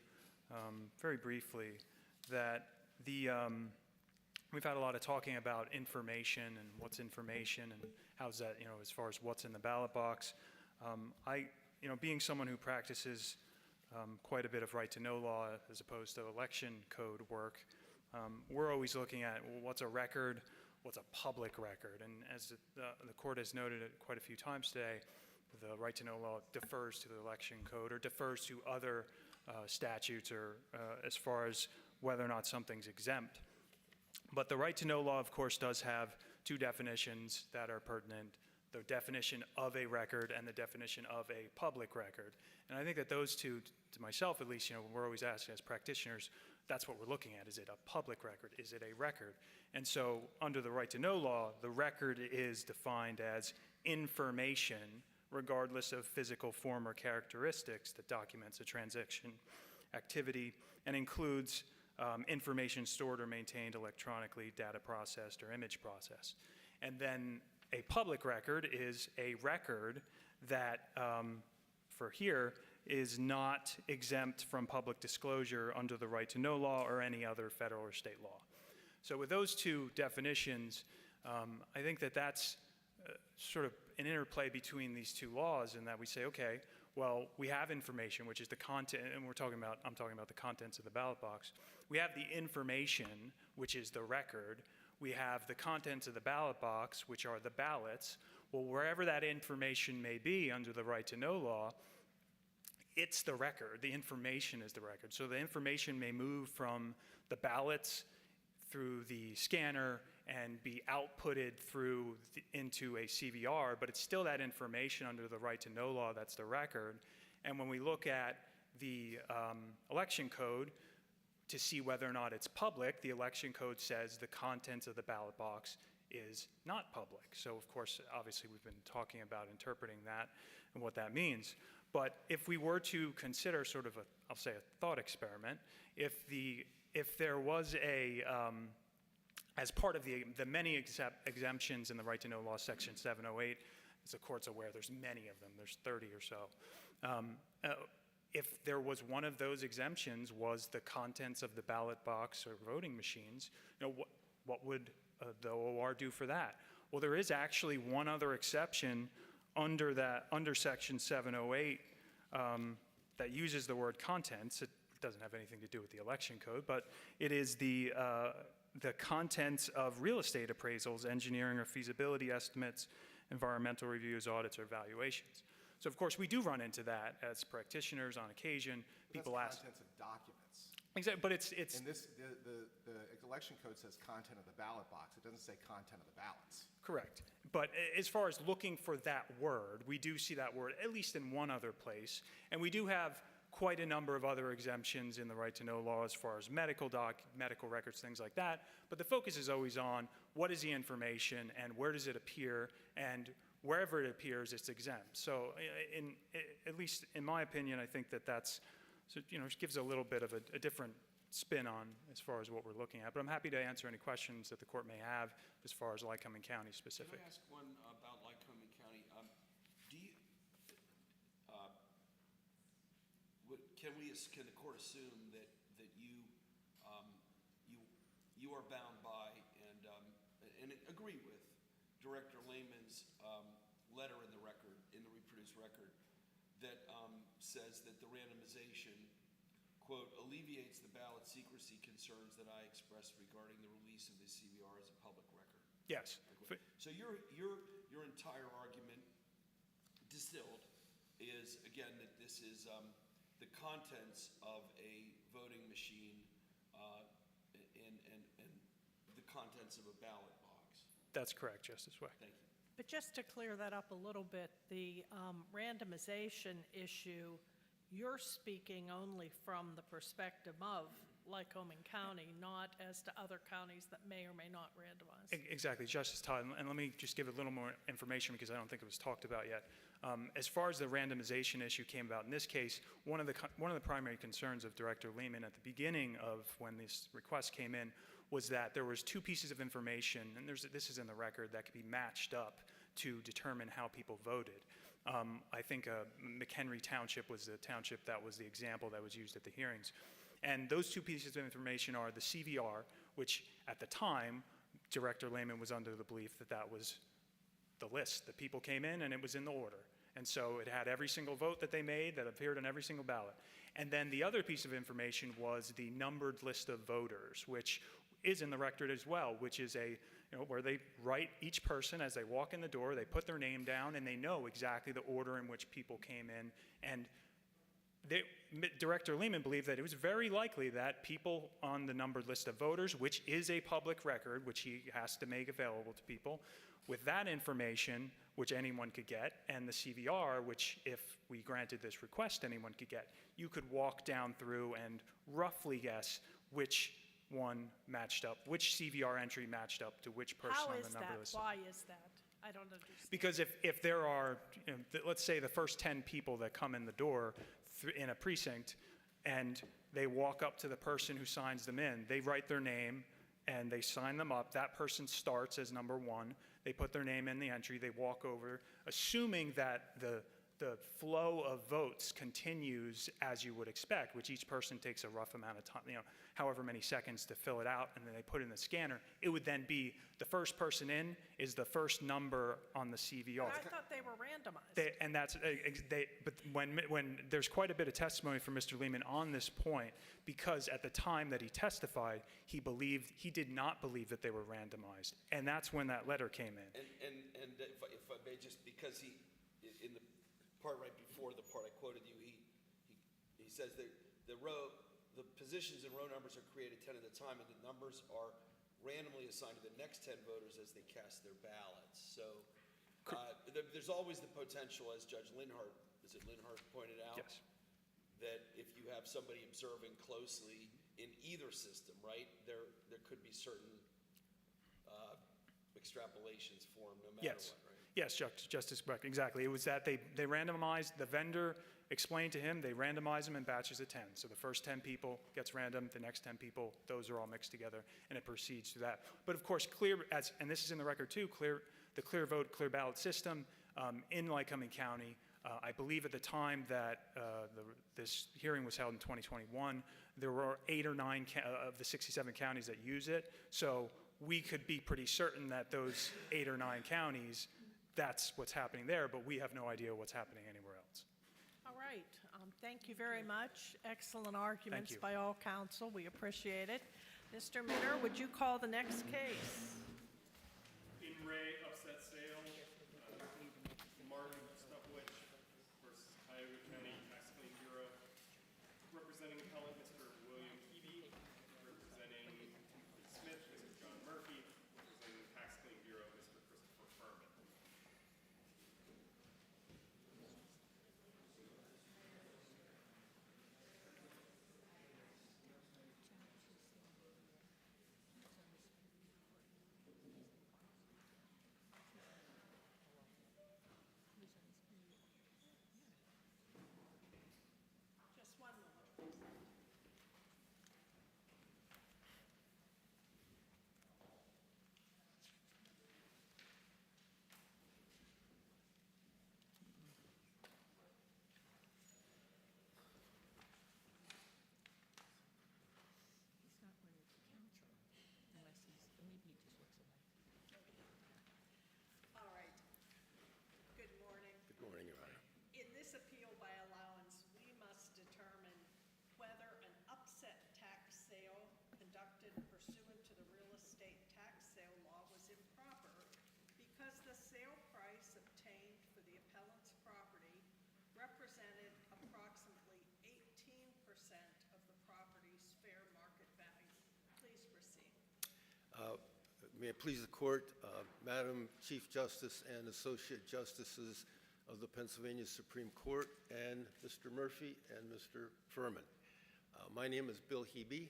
very briefly, that we've had a lot of talking about information and what's information and how's that, as far as what's in the ballot box. Being someone who practices quite a bit of right-to-know law as opposed to election code work, we're always looking at, well, what's a record, what's a public record, and as the Court has noted it quite a few times today, the right-to-know law defers to the election code or defers to other statutes or as far as whether or not something's exempt. But the right-to-know law, of course, does have two definitions that are pertinent: the definition of a record and the definition of a public record. And I think that those two, to myself at least, we're always asking as practitioners, that's what we're looking at. Is it a public record? Is it a record? And so under the right-to-know law, the record is defined as information, regardless of physical form or characteristics, that documents a transaction activity and includes information stored or maintained electronically, data processed, or image processed. And then a public record is a record that, for here, is not exempt from public disclosure under the right-to-know law or any other federal or state law. So with those two definitions, I think that that's sort of an interplay between these two laws, in that we say, okay, well, we have information, which is the content, and I'm talking about the contents of the ballot box. We have the information, which is the record. We have the contents of the ballot box, which are the ballots. Well, wherever that information may be under the right-to-know law, it's the record. The information is the record. So the information may move from the ballots through the scanner and be outputted into a CVR, but it's still that information under the right-to-know law that's the record. And when we look at the election code to see whether or not it's public, the election code says the contents of the ballot box is not public. So, of course, obviously we've been talking about interpreting that and what that means. But if we were to consider sort of I'll say a thought experiment, if there was as part of the many exemptions in the Right to Know Law, Section 708, as the court's aware, there's many of them, there's 30 or so. If there was one of those exemptions was the contents of the ballot box or voting machines, what would the OR do for that? Well, there is actually one other exception under Section 708 that uses the word contents. It doesn't have anything to do with the election code, but it is the contents of real estate appraisals, engineering or feasibility estimates, environmental reviews, audits, or valuations. So, of course, we do run into that as practitioners on occasion. People
That's
ask.
contents of documents.
Exactly, but it's
And the election code says content of the ballot box. It doesn't say content of the ballots.
correct. But as far as looking for that word, we do see that word at least in one other place, and we do have quite a number of other exemptions in the Right to Know law as far as medical records, things like that. But the focus is always on what is the information and where does it appear, and wherever it appears, it's exempt. So, at least in my opinion, I think that's it gives a little bit of a different spin on as far as what we're looking at. But I'm happy to answer any questions that the court may have as far as Lycoming County specific.
Can I ask one about Lycoming County? Can the court assume that you are bound by and agree with Director Lehman's letter in the record, in the reproduced record, that says that the randomization, quote, alleviates the ballot secrecy concerns that I expressed regarding the release of the CVR as a public record?
Yes.
So your entire argument distilled is, again, that this is the contents of a voting machine and the contents of a ballot box.
That's correct, Justice Weck.
Thank you.
But just to clear that up a little bit, the randomization issue, you're speaking only from the perspective of Lycoming County, not as to other counties that may or may not randomize.
Exactly, Justice Todd, and let me just give a little more information because I don't think it was talked about yet. As far as the randomization issue came about in this case, one of the primary concerns of Director Lehman at the beginning of when this request came in was that there was two pieces of information, and this is in the record, that could be matched up to determine how people voted. I think McHenry Township was the township that was the example that was used at the hearings. And those two pieces of information are the CVR, which at the time, Director Lehman was under the belief that that was the list. The people came in and it was in the order. And so it had every single vote that they made that appeared on every single ballot. And then the other piece of information was the numbered list of voters, which is in the record as well, which is where they write each person as they walk in the door, they put their name down, and they know exactly the order in which people came in. And Director Lehman believed that it was very likely that people on the numbered list of voters, which is a public record, which he has to make available to people, with that information, which anyone could get, and the CVR, which if we granted this request anyone could get, you could walk down through and roughly guess which one matched up, which CVR entry matched up to which person on the number list.
Why is that? I don't understand.
Because if there are, let's say the first 10 people that come in the door in a precinct, and they walk up to the person who signs them in, they write their name and they sign them up. That person starts as number one. They put their name in the entry. They walk over, assuming that the flow of votes continues as you would expect, which each person takes a rough amount of time, however many seconds to fill it out, and then they put it in the scanner. It would then be the first person in is the first number on the CVR.
But I thought they were randomized.
But when there's quite a bit of testimony from Mr. Lehman on this point, because at the time that he testified, he did not believe that they were randomized, and that's when that letter came in.
And if I may, just because he, in the part right before the part I quoted you, he says that the positions and row numbers are created 10 at a time, and the numbers are randomly assigned to the next 10 voters as they cast their ballots. So there's always the potential, as Judge Linhart pointed out,
Yes.
that if you have somebody observing closely in either system, right, there could be certain extrapolations for them no matter
Yes.
what, right?
Yes, Justice Breck, exactly. It was that they randomized, the vendor explained to him, they randomize them in batches of 10. So the first 10 people gets random, the next 10 people, those are all mixed together, and it proceeds to that. But of course, and this is in the record too, the clear vote, clear ballot system in Lycoming County, I believe at the time that this hearing was held in 2021, there were 8 or 9 of the 67 counties that use it. So we could be pretty certain that those 8 or 9 counties, that's what's happening there, but we have no idea what's happening anywhere else.
All right. Thank you very much. Excellent arguments
you.
by all counsel. We appreciate it. Mr. Minner, would you call the next case?
In re upset sale, Martin Ostapowicz versus Tioga County Tax Claim Bureau. Representing appellant, Mr. William Keeby. Representing Timothy Smith, Mr. John Murphy. Representing the Tax Claim Bureau, Mr. Christopher Furman.
Just one moment, please. All right. Good morning.
Good morning, Your Honor.
In this appeal by allowance, we must determine whether an upset tax sale conducted pursuant to the real estate tax sale law was improper because the sale price obtained for the appellant's property represented approximately 18% of the property's fair market value. Please proceed.
May it please the Court, Madam Chief Justice and Associate Justices of the Pennsylvania Supreme Court, and Mr. Murphy and Mr. Furman. My name is Bill Hebe,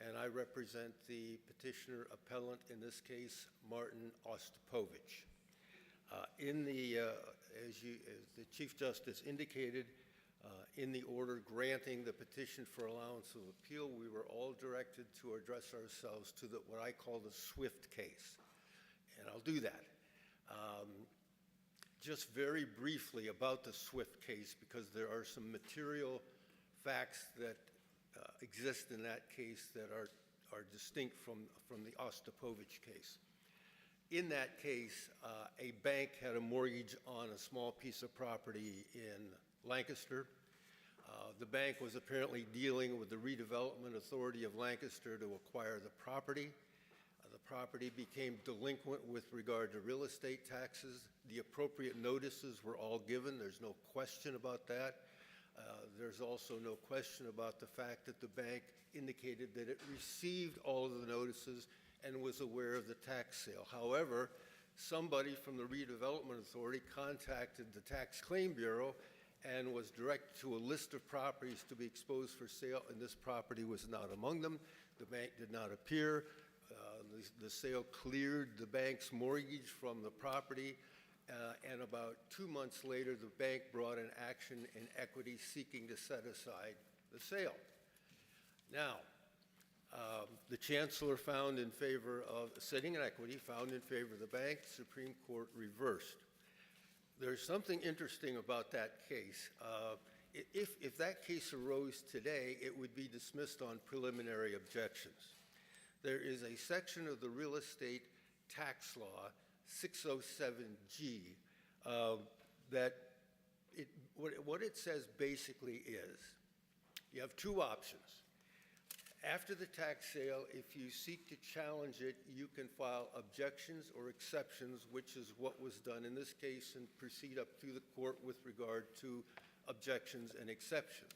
and I represent the petitioner appellant, in this case, Martin Ostapowicz. As the Chief Justice indicated, in the order granting the petition for allowance of appeal, we were all directed to address ourselves to what I call the Swift case, and I'll do that. Just very briefly about the Swift case, because there are some material facts that exist in that case that are distinct from the Ostapowicz case. In that case, a bank had a mortgage on a small piece of property in Lancaster. The bank was apparently dealing with the Redevelopment Authority of Lancaster to acquire the property. The property became delinquent with regard to real estate taxes. The appropriate notices were all given. There's no question about that. There's also no question about the fact that the bank indicated that it received all of the notices and was aware of the tax sale. However, somebody from the Redevelopment Authority contacted the Tax Claim Bureau and was directed to a list of properties to be exposed for sale, and this property was not among them. The bank did not appear. The sale cleared the bank's mortgage from the property, and about 2 months later, the bank brought an action in equity seeking to set aside the sale. Now, the Chancellor found in favor of, sitting in equity, found in favor of the bank. Supreme Court reversed. There's something interesting about that case. If that case arose today, it would be dismissed on preliminary objections. There is a section of the real estate tax law, 607G, that what it says basically is you have two options. After the tax sale, if you seek to challenge it, you can file objections or exceptions, which is what was done in this case, and proceed up through the court with regard to objections and exceptions.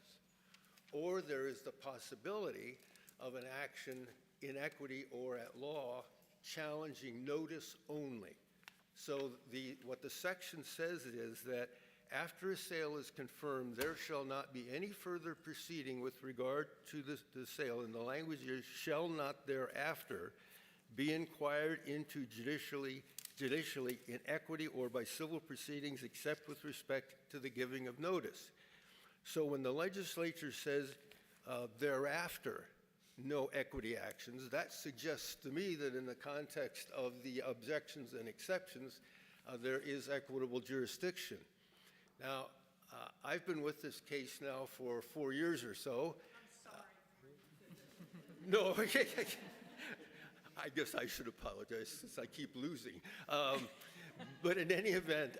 Or there is the possibility of an action in equity or at law challenging notice only. So what the section says is that after a sale is confirmed, there shall not be any further proceeding with regard to the sale, and the language is shall not thereafter be inquired into judicially in equity or by civil proceedings except with respect to the giving of notice. So when the legislature says thereafter, no equity actions, that suggests to me that in the context of the objections and exceptions, there is equitable jurisdiction. Now, I've been with this case now for 4 years or so. No, I guess I should apologize since I keep losing. But in any event,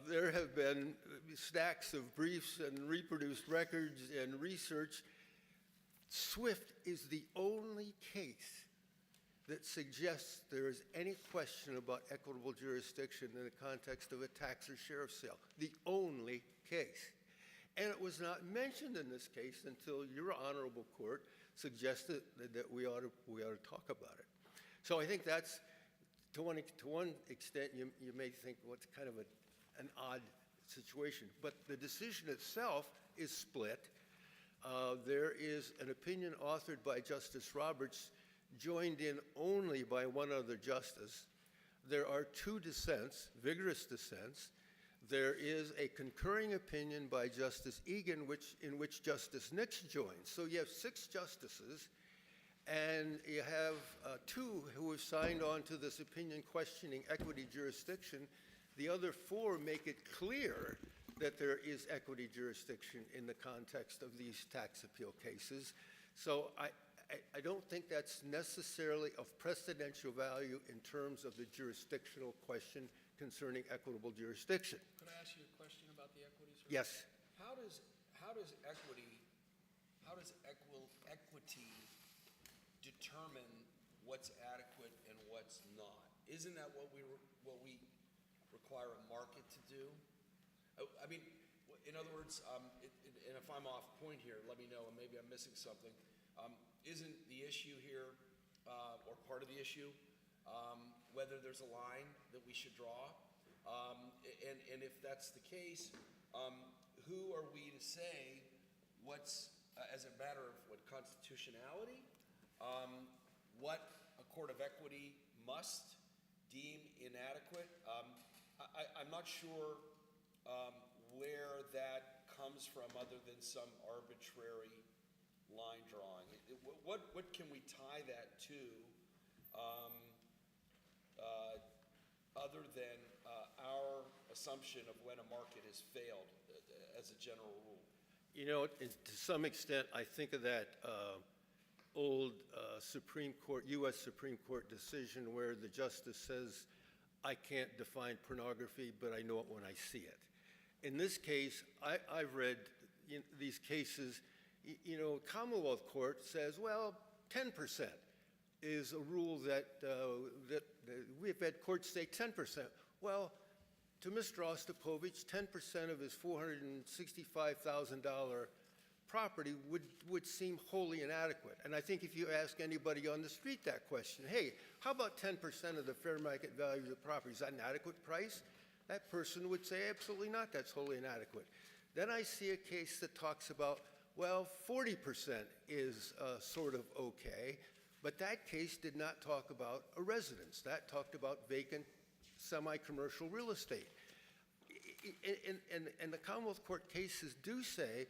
there have been stacks of briefs and reproduced records and research. SWIFT is the only case that suggests there is any question about equitable jurisdiction in the context of a tax or sheriff sale. The only case. And it was not mentioned in this case until your honorable court suggested that we ought to talk about it. So I think that's, to one extent, you may think, well, it's kind of an odd situation. But the decision itself is split. There is an opinion authored by Justice Roberts, joined in only by one other justice. There are 2 dissents, vigorous dissents. There is a concurring opinion by Justice Egan, in which Justice Nix joins. So you have 6 justices, and you have 2 who have signed on to this opinion questioning equity jurisdiction. The other 4 make it clear that there is equity jurisdiction in the context of these tax appeal cases. So I don't think that's necessarily of precedential value in terms of the jurisdictional question concerning equitable jurisdiction.
Could I ask you a question about the equity, sir?
Yes.
How does equity determine what's adequate and what's not? Isn't that what we require a market to do? I mean, in other words, and if I'm off point here, let me know, and maybe I'm missing something. Isn't the issue here, or part of the issue, whether there's a line that we should draw? And if that's the case, who are we to say what's, as a matter of what constitutionality, what a court of equity must deem inadequate? I'm not sure where that comes from other than some arbitrary line drawing. What can we tie that to other than our assumption of when a market has failed as a general rule?
You know, to some extent, I think of that old Supreme Court, U.S. Supreme Court decision where the justice says, I can't define pornography, but I know it when I see it. In this case, I've read these cases, you know, Commonwealth Court says, well, 10% is a rule that we've had courts say 10%. Well, to Mr. Ostapowicz, 10% of his $465,000 property would seem wholly inadequate. And I think if you ask anybody on the street that question, hey, how about 10% of the fair market value of the property? Is that an adequate price? That person would say, absolutely not, that's wholly inadequate. Then I see a case that talks about, well, 40% is sort of okay, but that case did not talk about a residence. That talked about vacant semi-commercial real estate. And the Commonwealth Court cases do say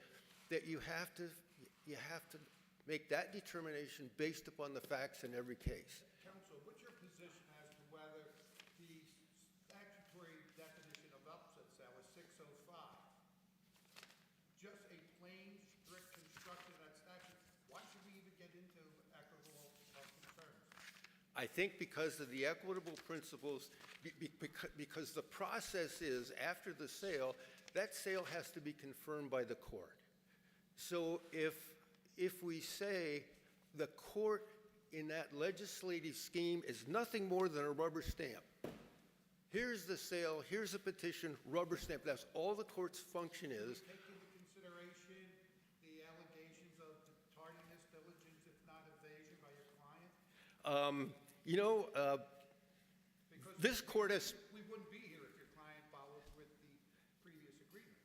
that you have to make that determination based upon the facts in every case.
Counsel, what's your position as to whether the statutory definition of upset sale is 605? Just a plain, strict construction of that statute. Why should we even get into equitable concerns?
I think because of the equitable principles, because the process is, after the sale, that sale has to be confirmed by the court. So if we say the court in that legislative scheme is nothing more than a rubber stamp, here's the sale, here's a petition, rubber stamp, that's all the court's function is.
Take into consideration the allegations of tardiness, diligence, if not evasion by your client?
You know, this court has...
We wouldn't be here if your client followed with the previous agreements.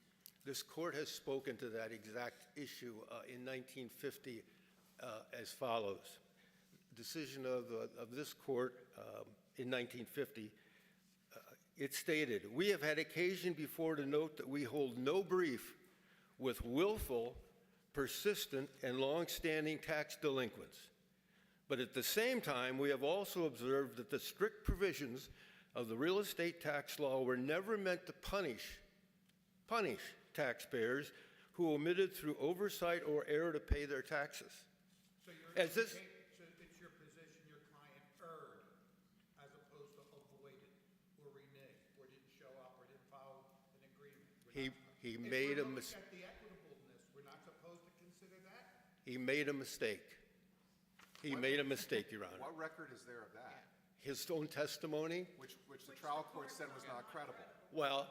This court has spoken to that exact issue in 1950 as follows. Decision of this court in 1950, it stated, we have had occasion before to note that we hold no brief with willful, persistent, and long-standing tax delinquents. But at the same time, we have also observed that the strict provisions of the real estate tax law were never meant to punish taxpayers who omitted through oversight or error to pay their taxes.
So
As this,
so it's your position your client erred as opposed to avoided or reneged or didn't show up or didn't file an agreement?
he made a
If we're
mistake.
looking at the equitableness, we're not supposed to consider that?
He made a mistake. He made a mistake, Your Honor.
What record is there of that?
His own testimony.
Which the trial court said was not credible.
Well,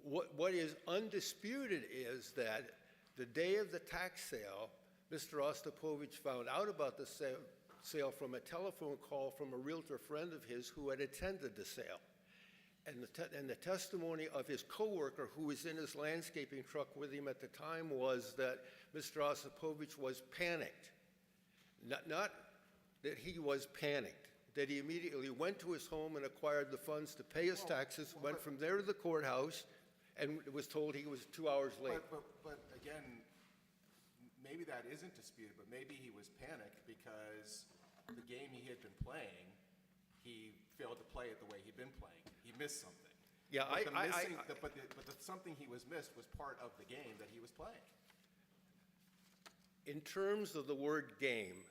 what is undisputed is that the day of the tax sale, Mr. Ostapowicz found out about the sale from a telephone call from a realtor friend of his who had attended the sale. And the testimony of his coworker who was in his landscaping truck with him at the time was that Mr. Ostapowicz was panicked. Not that he was panicked, that he immediately went to his home and acquired the funds to pay his taxes, went from there to the courthouse, and was told he was 2 hours late.
But again, maybe that isn't disputed, but maybe he was panicked because the game he had been playing, he failed to play it the way he'd been playing. He missed something.
Yeah,
but the something he was missed was part of the game that he was playing.
In terms of the word game,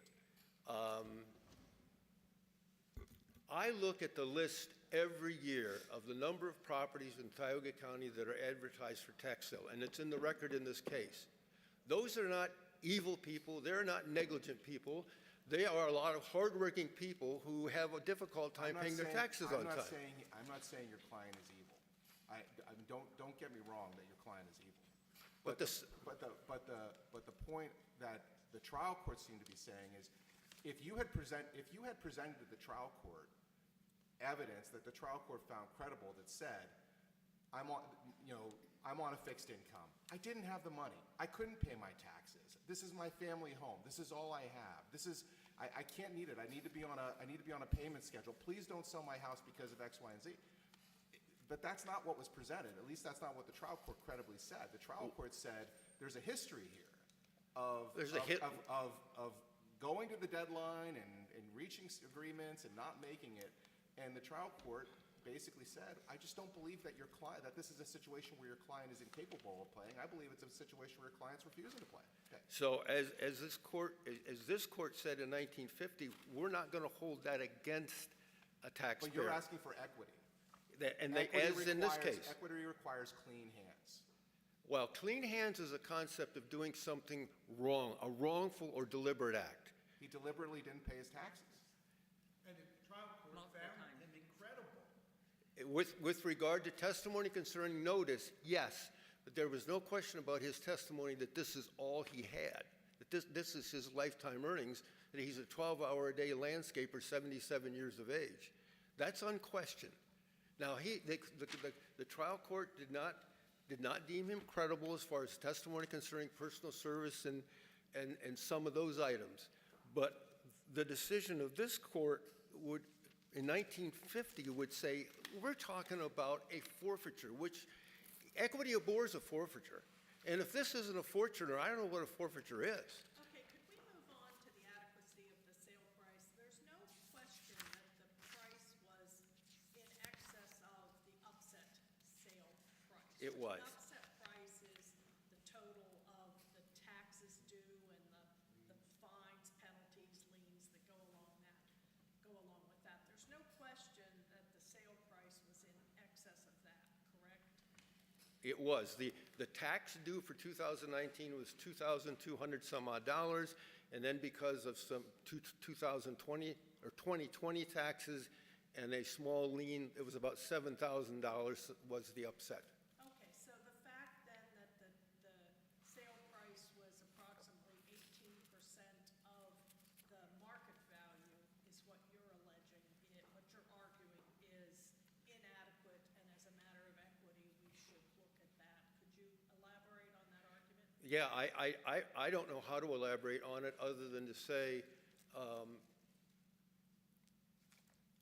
I look at the list every year of the number of properties in Tioga County that are advertised for tax sale, and it's in the record in this case. Those are not evil people. They're not negligent people. They are a lot of hardworking people who have a difficult time paying their taxes on time.
I'm not saying your client is evil. Don't get me wrong that your client is evil.
But
the point that the trial court seemed to be saying is, if you had presented to the trial court evidence that the trial court found credible that said, I'm on a fixed income. I didn't have the money. I couldn't pay my taxes. This is my family home. This is all I have. I can't need it. I need to be on a payment schedule. Please don't sell my house because of X, Y, and Z. But that's not what was presented. At least that's not what the trial court credibly said. The trial court said there's a history here of going to the deadline and reaching agreements and not making it. And the trial court basically said, I just don't believe that that this is a situation where your client is incapable of playing. I believe it's a situation where your client's refusing to play. Okay.
So as this court said in 1950, we're not going to hold that against a taxpayer.
But you're asking for equity.
As in this case.
Equity requires clean hands.
Well, clean hands is a concept of doing something wrong, a wrongful or deliberate act.
He deliberately didn't pay his taxes.
And the trial court found him incredible.
With regard to testimony concerning notice, yes, but there was no question about his testimony that this is all he had, that this is his lifetime earnings, that he's a 12-hour-a-day landscaper, 77 years of age. That's unquestioned. Now, the trial court did not deem him credible as far as testimony concerning personal service and some of those items. But the decision of this court would, in 1950, would say, we're talking about a forfeiture, which equity abhors a forfeiture. And if this isn't a forfeiture, I don't know what a forfeiture is.
Okay, could we move on to the adequacy of the sale price? There's no question that the price was in excess of the upset sale price.
It was.
The upset price is the total of the taxes due and the fines, penalties, liens that go along with that. There's no question that the sale price was in excess of that, correct?
It was. The tax due for 2019 was $2,200 some odd dollars, and then because of some 2020 or 2020 taxes and a small lien, it was about $7,000 was the upset.
Okay, so the fact then that the sale price was approximately 18% of the market value is what you're alleging, what you're arguing is inadequate, and as a matter of equity, we should look at that. Could you elaborate on that argument?
Yeah, I don't know how to elaborate on it other than to say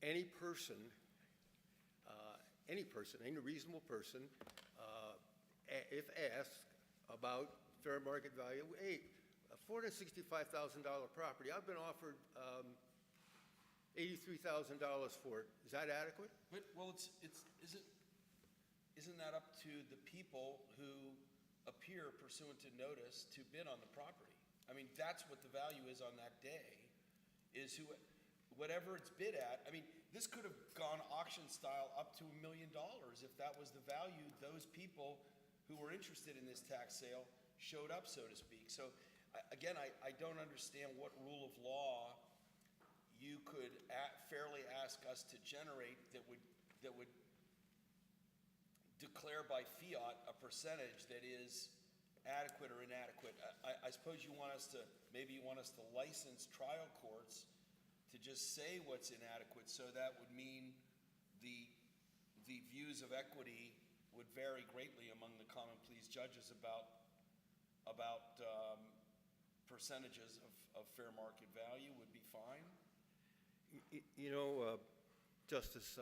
any reasonable person, if asked, about fair market value. Hey, a $465,000 property, I've been offered $83,000 for it. Is that adequate?
But, well, isn't that up to the people who appear pursuant to notice to bid on the property? I mean, that's what the value is on that day, is whatever it's bid at. I mean, this could have gone auction style up to $1 million if that was the value those people who were interested in this tax sale showed up, so to speak. So, again, I don't understand what rule of law you could fairly ask us to generate that would declare by fiat a percentage that is adequate or inadequate. I suppose maybe you want us to license trial courts to just say what's inadequate, so that would mean the views of equity would vary greatly among the common pleas judges about percentages of fair market value would be fine.
You know, Justice,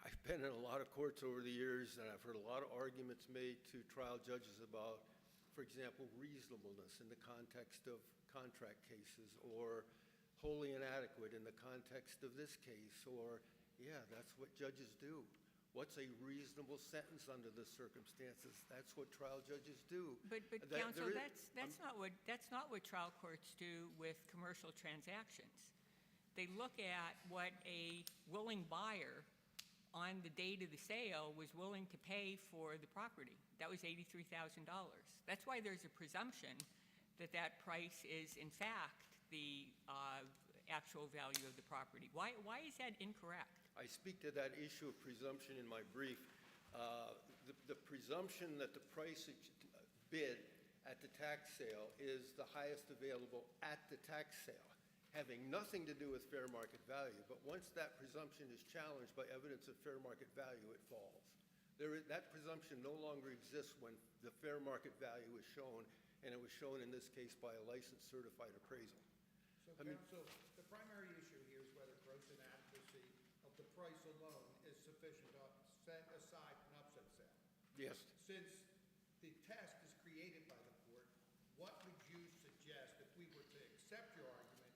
I've been in a lot of courts over the years, and I've heard a lot of arguments made to trial judges about, for example, reasonableness in the context of contract cases, or wholly inadequate in the context of this case, or, yeah, that's what judges do. What's a reasonable sentence under the circumstances? That's what trial judges do.
But counsel, that's not what trial courts do with commercial transactions. They look at what a willing buyer on the date of the sale was willing to pay for the property. That was $83,000. That's why there's a presumption that that price is, in fact, the actual value of the property. Why is that incorrect?
I speak to that issue of presumption in my brief. The presumption that the price bid at the tax sale is the highest available at the tax sale, having nothing to do with fair market value. But once that presumption is challenged by evidence of fair market value, it falls. That presumption no longer exists when the fair market value is shown, and it was shown in this case by a licensed certified appraisal.
So, counsel, the primary issue here is whether gross inadequacy of the price alone is sufficient to set aside an upset sale.
Yes.
Since the test is created by the court, what would you suggest if we were to accept your argument?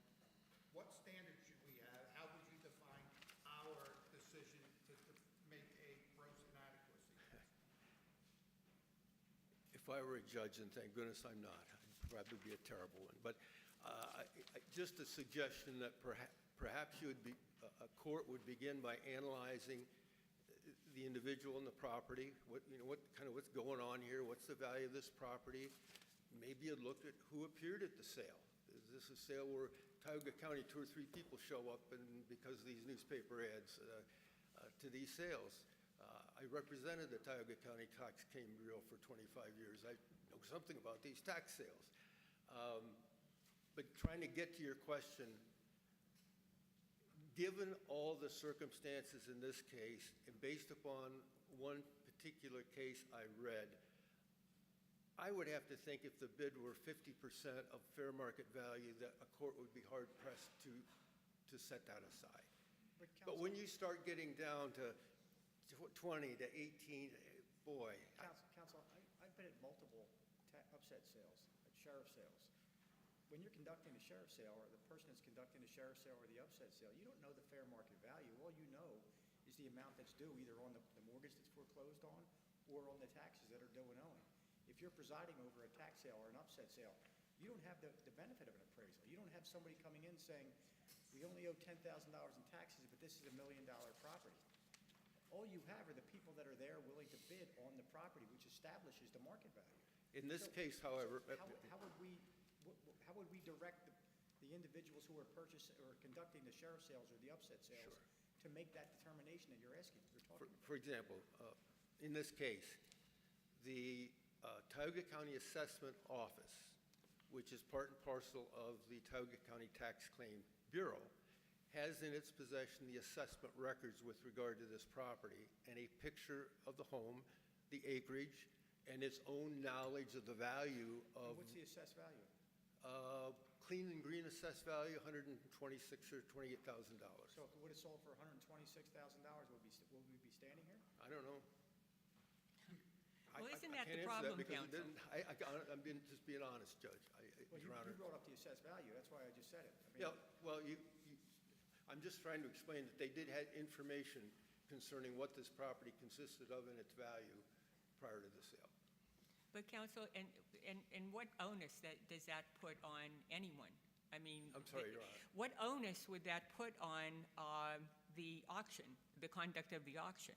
What standard should we have? How would you define our decision to make a gross inadequacy test?
If I were a judge, and thank goodness I'm not, I'd probably be a terrible one. But just a suggestion that perhaps a court would begin by analyzing the individual and the property. What's going on here? What's the value of this property? Maybe you'd look at who appeared at the sale. Is this a sale where Tioga County 2 or 3 people show up and because of these newspaper ads to these sales? I represented the Tioga County Tax Claim Bureau for 25 years. I know something about these tax sales. But trying to get to your question, given all the circumstances in this case, and based upon one particular case I read, I would have to think if the bid were 50% of fair market value, that a court would be hard-pressed to set that aside. But when you start getting down to 20 to 18, boy.
Counsel, I've been at multiple upset sales, at sheriff sales. When you're conducting the sheriff sale, or the person that's conducting the sheriff sale or the upset sale, you don't know the fair market value. All you know is the amount that's due, either on the mortgage that's foreclosed on or on the taxes that are due and owing. If you're presiding over a tax sale or an upset sale, you don't have the benefit of an appraisal. You don't have somebody coming in saying, we only owe $10,000 in taxes, but this is $1 million property. All you have are the people that are there willing to bid on the property, which establishes the market value.
In this case, however,
How would we direct the individuals who are conducting the sheriff sales or the upset sales to make that determination that you're talking about?
For example, in this case, the Tioga County Assessment Office, which is part and parcel of the Tioga County Tax Claim Bureau, has in its possession the assessment records with regard to this property and a picture of the home, the acreage, and its own knowledge of the value of...
What's the assessed value?
Clean and green assessed value, $126,000 or $28,000.
So if it would have sold for $126,000, would we be standing here?
I don't know.
Well, isn't
I
that the
can't answer
problem,
because it
counsel?
didn't- I'm just being honest, Judge,
Well,
Your Honor.
you brought up the assessed value, that's why I just said it. I mean,
Yeah, well, I'm just trying to explain that they did have information concerning what this property consisted of and its value prior to the sale.
But counsel, and what onus does that put on anyone? I mean.
I'm sorry, Your Honor.
What onus would that put on the auction, the conduct of the auction?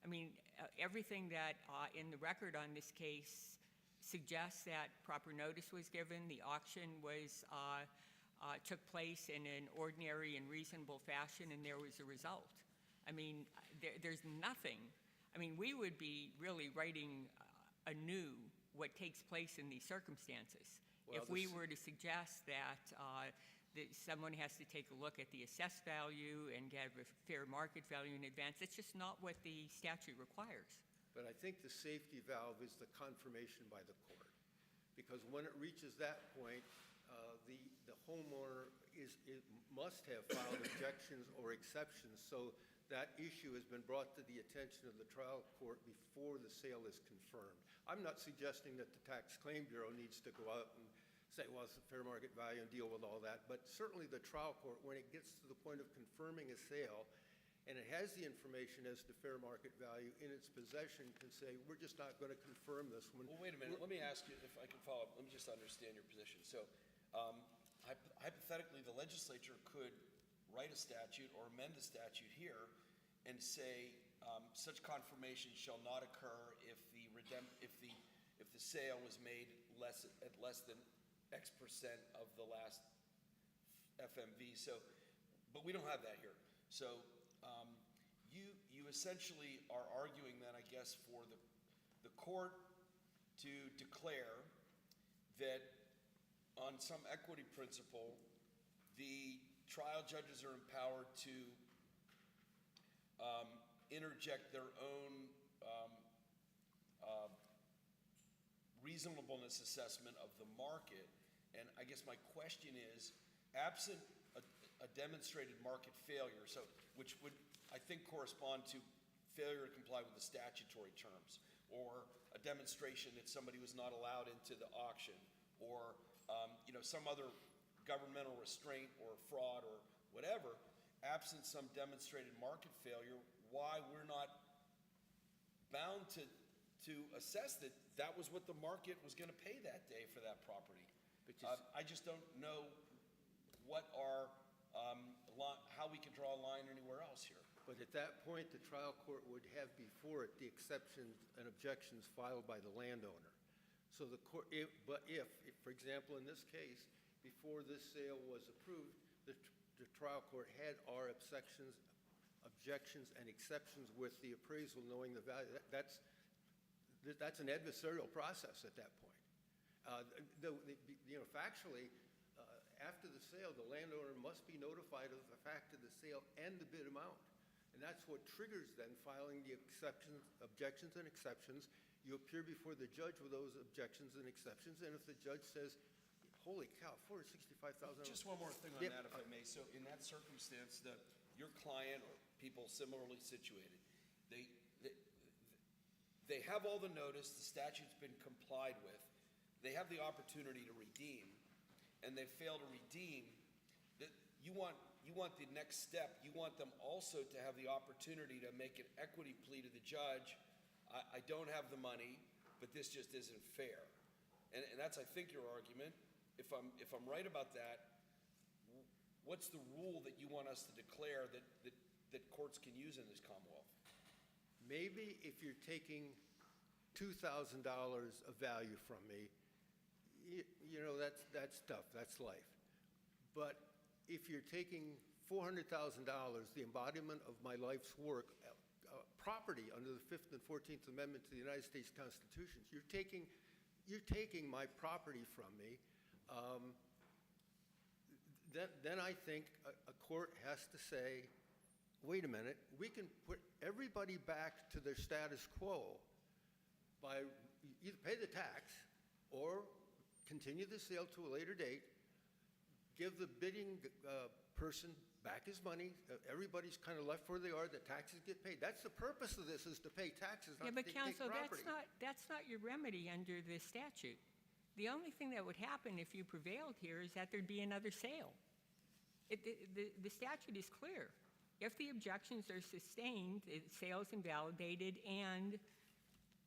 I mean, everything that in the record on this case suggests that proper notice was given, the auction took place in an ordinary and reasonable fashion, and there was a result. I mean, there's nothing. I mean, we would be really writing anew what takes place in these circumstances.
Well,
If we
this-
were to suggest that someone has to take a look at the assessed value and get a fair market value in advance, it's just not what the statute requires.
But I think the safety valve is the confirmation by the court. Because when it reaches that point, the homeowner must have filed objections or exceptions, so that issue has been brought to the attention of the trial court before the sale is confirmed. I'm not suggesting that the Tax Claim Bureau needs to go out and say, well, it's a fair market value and deal with all that, but certainly the trial court, when it gets to the point of confirming a sale, and it has the information as to fair market value in its possession, can say, we're just not going to confirm this one.
Well, wait a minute, let me ask you if I can follow up, let me just understand your position. So hypothetically, the legislature could write a statute or amend the statute here and say such confirmation shall not occur if the sale was made at less than X percent of the last FMV. So, but we don't have that here. So you essentially are arguing then, I guess, for the court to declare that on some equity principle, the trial judges are empowered to interject their own reasonableness assessment of the market. And I guess my question is, absent a demonstrated market failure, so which would, I think, correspond to failure to comply with the statutory terms, or a demonstration that somebody was not allowed into the auction, or some other governmental restraint or fraud or whatever, absent some demonstrated market failure, why we're not bound to assess that that was what the market was going to pay that day for that property. I just don't know what how we can draw a line anywhere else here.
But at that point, the trial court would have before it the exceptions and objections filed by the landowner. So the court, but if, for example, in this case, before this sale was approved, the trial court had our objections and exceptions with the appraisal, knowing the value. That's an adversarial process at that point. Factually, after the sale, the landowner must be notified of the fact of the sale and the bid amount. And that's what triggers then filing the objections and exceptions. You appear before the judge with those objections and exceptions, and if the judge says, holy cow, $465,000.
Just one more thing on that, if I may. So in that circumstance, your client or people similarly situated, they have all the notice, the statute's been complied with, they have the opportunity to redeem, and they fail to redeem. You want the next step. You want them also to have the opportunity to make an equity plea to the judge. I don't have the money, but this just isn't fair. And that's, I think, your argument. If I'm right about that, what's the rule that you want us to declare that courts can use in this Commonwealth?
Maybe if you're taking $2,000 of value from me, that's tough, that's life. But if you're taking $400,000, the embodiment of my life's work, property under the 5th and 14th Amendment to the United States Constitution, you're taking my property from me, then I think a court has to say, wait a minute, we can put everybody back to their status quo by either pay the tax or continue the sale to a later date, give the bidding person back his money, everybody's kind of left where they are, the taxes get paid. That's the purpose of this, is to pay taxes,
Yeah,
not
but
to take
counsel,
property.
that's not your remedy under the statute. The only thing that would happen if you prevailed here is that there'd be another sale. The statute is clear. If the objections are sustained, the sale is invalidated, and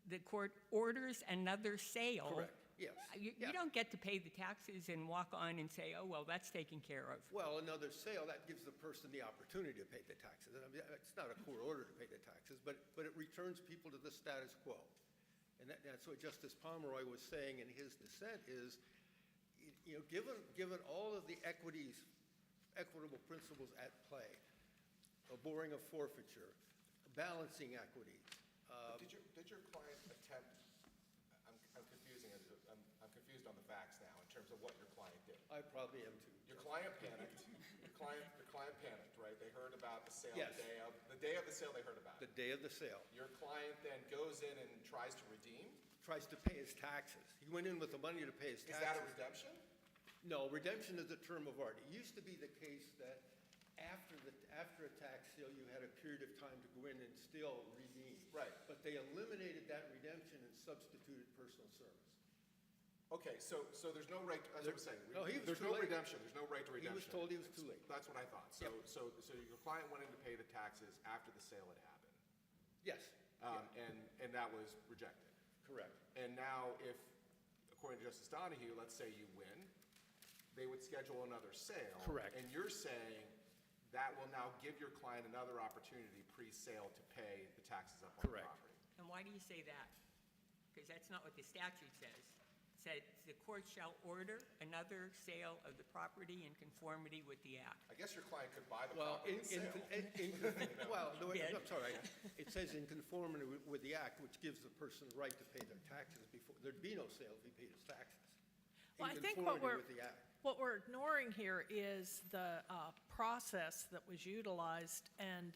the court orders another sale.
Correct, yes.
You
Yeah.
don't get to pay the taxes and walk on and say, oh, well, that's taken care of.
Well, another sale, that gives the person the opportunity to pay the taxes. I mean, it's not a court order to pay the taxes, but it returns people to the status quo. And that's what Justice Pomeroy was saying in his dissent is, you know, given all of the equitable principles at play, abhorring of forfeiture, balancing equities.
Did your client attempt, I'm confused on the facts now in terms of what your client did.
I probably am too.
Your client panicked, your client panicked, right? They heard about the sale
Yes.
the day of the sale they heard about
The
it.
day of the sale.
Your client then goes in and tries to redeem?
Tries to pay his taxes. He went in with the money to pay his
Is
taxes.
that a redemption?
No, redemption is a term of art. It used to be the case that after a tax sale, you had a period of time to go in and still redeem.
Right.
But they eliminated that redemption and substituted personal service.
Okay, so there's no right, as I was saying,
No, he was
there's
too
no
late.
redemption, there's no right to
He
redemption.
was told he was too late.
That's what I thought. So your client went in to pay the taxes after the sale had happened,
Yes,
and that was rejected.
correct.
And now if, according to Justice Donahue, let's say you win, they would schedule another sale.
Correct.
And you're saying that will now give your client another opportunity pre-sale to pay the taxes up on the
Correct.
property.
And why do you say that? Because that's not what the statute says. It said the court shall order another sale of the property in conformity with the act.
I guess your client could buy the
Well,
property and sell.
well, no,
Did.
I'm sorry. It says in conformity with the act, which gives the person the right to pay their taxes before, there'd be no sale if he paid his taxes.
Well, I
In
think
conformity with the act.
what we're ignoring here is the process that was utilized and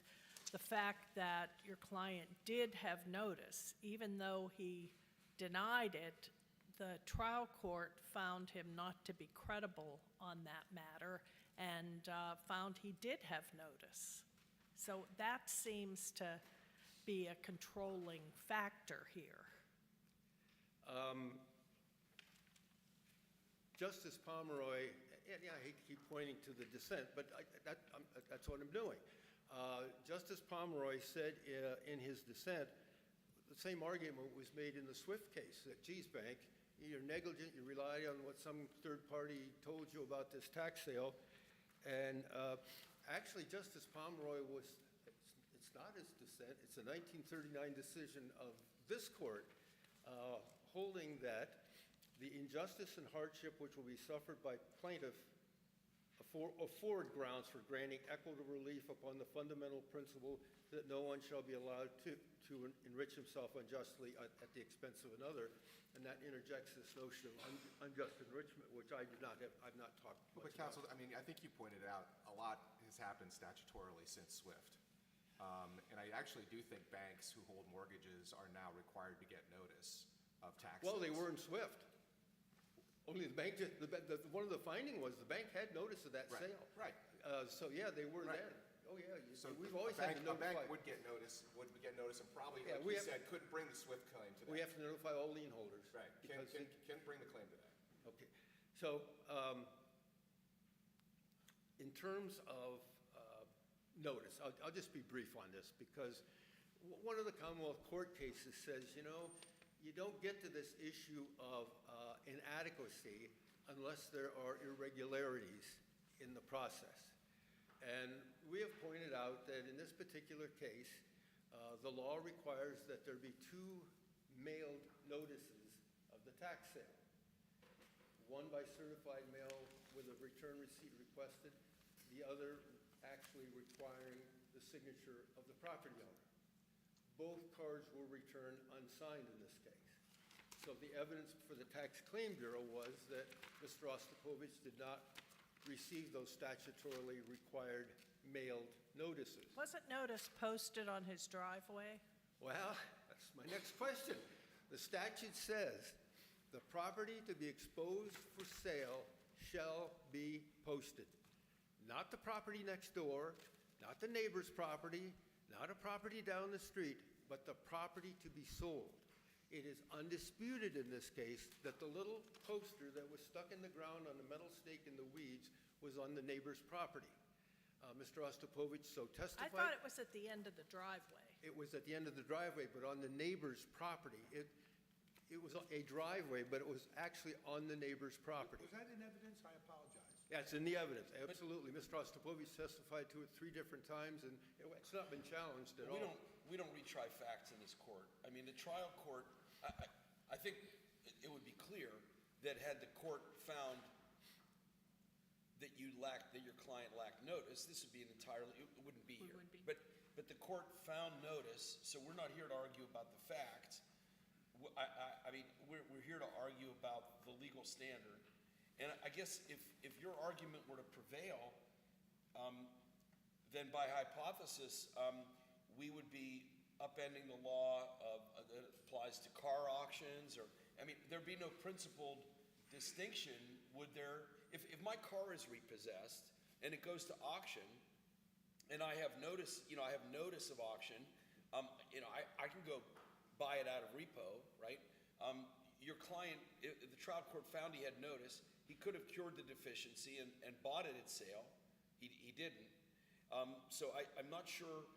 the fact that your client did have notice. Even though he denied it, the trial court found him not to be credible on that matter and found he did have notice. So that seems to be a controlling factor here.
Justice Pomeroy, and yeah, he keep pointing to the dissent, but that's what I'm doing. Justice Pomeroy said in his dissent, the same argument was made in the Swift case, that, geez, bank, you're negligent, you relied on what some third party told you about this tax sale. And actually, Justice Pomeroy it's not his dissent, it's a 1939 decision of this court holding that the injustice and hardship which will be suffered by plaintiff afford grounds for granting equitable relief upon the fundamental principle that no one shall be allowed to enrich himself unjustly at the expense of another. And that interjects this notion of unjust enrichment, which I've not talked much
But counsel, I mean, I think you pointed out a lot has happened statutorily since Swift. And I actually do think banks who hold mortgages are now required to get notice of taxes.
Well, they were in Swift. Only the bank, one of the finding was the bank had notice of that
Right,
sale.
right.
So, yeah, they were
Right.
then. Oh, yeah,
So
we've always had to
a bank
notify.
would get notice, and probably,
Yeah,
like
we
you
have-
said, couldn't bring the Swift claim to that.
We have to notify all lien holders.
Right,
because
can bring the claim to that.
Okay, so, in terms of notice, I'll just be brief on this, because one of the Commonwealth Court cases says, you know, you don't get to this issue of inadequacy unless there are irregularities in the process. And we have pointed out that in this particular case, the law requires that there be two mailed notices of the tax sale. One by certified mail with a return receipt requested, the other actually requiring the signature of the property owner. Both cards were returned unsigned in this case. So the evidence for the Tax Claim Bureau was that Mr. Ostapowicz did not receive those statutorily required mailed notices.
Wasn't notice posted on his driveway?
Well, that's my next question. The statute says, the property to be exposed for sale shall be posted. not the property next door, not the neighbor's property, not a property down the street, but the property to be sold. It is undisputed in this case that the little poster that was stuck in the ground on the metal stake in the weeds was on the neighbor's property. Mr. Ostapowicz so
I
testified.
thought it was at the end of the driveway.
It was at the end of the driveway, but on the neighbor's property. It was a driveway, but it was actually on the neighbor's property.
Was that in evidence? I apologize.
That's in the evidence, absolutely. Mr. Ostapowicz testified to it 3 different times, and it's not been challenged at all.
We don't retry facts in this court. I mean, the trial court, I think it would be clear that had the court found that your client lacked notice, this would be it wouldn't be here.
wouldn't be.
But the court found notice, so we're not here to argue about the facts. I mean, we're here to argue about the legal standard. And I guess if your argument were to prevail, then by hypothesis, we would be upending the law that applies to car auctions, or, I mean, there'd be no principled distinction, would there? If my car is repossessed and it goes to auction, and I have notice, I have notice of auction, I can go buy it out of repo, right? Your client, if the trial court found he had notice, he could have cured the deficiency and bought it at sale. He didn't. So I'm not sure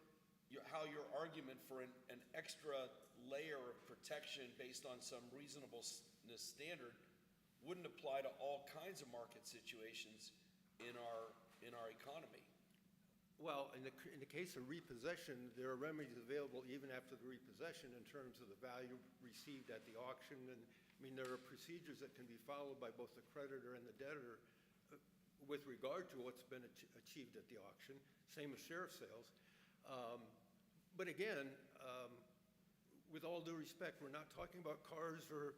how your argument for an extra layer of protection based on some reasonableness standard wouldn't apply to all kinds of market situations in our economy.
Well, in the case of repossession, there are remedies available even after the repossession in terms of the value received at the auction. And I mean, there are procedures that can be followed by both the creditor and the debtor with regard to what's been achieved at the auction. Same with sheriff sales. But again, with all due respect, we're not talking about cars or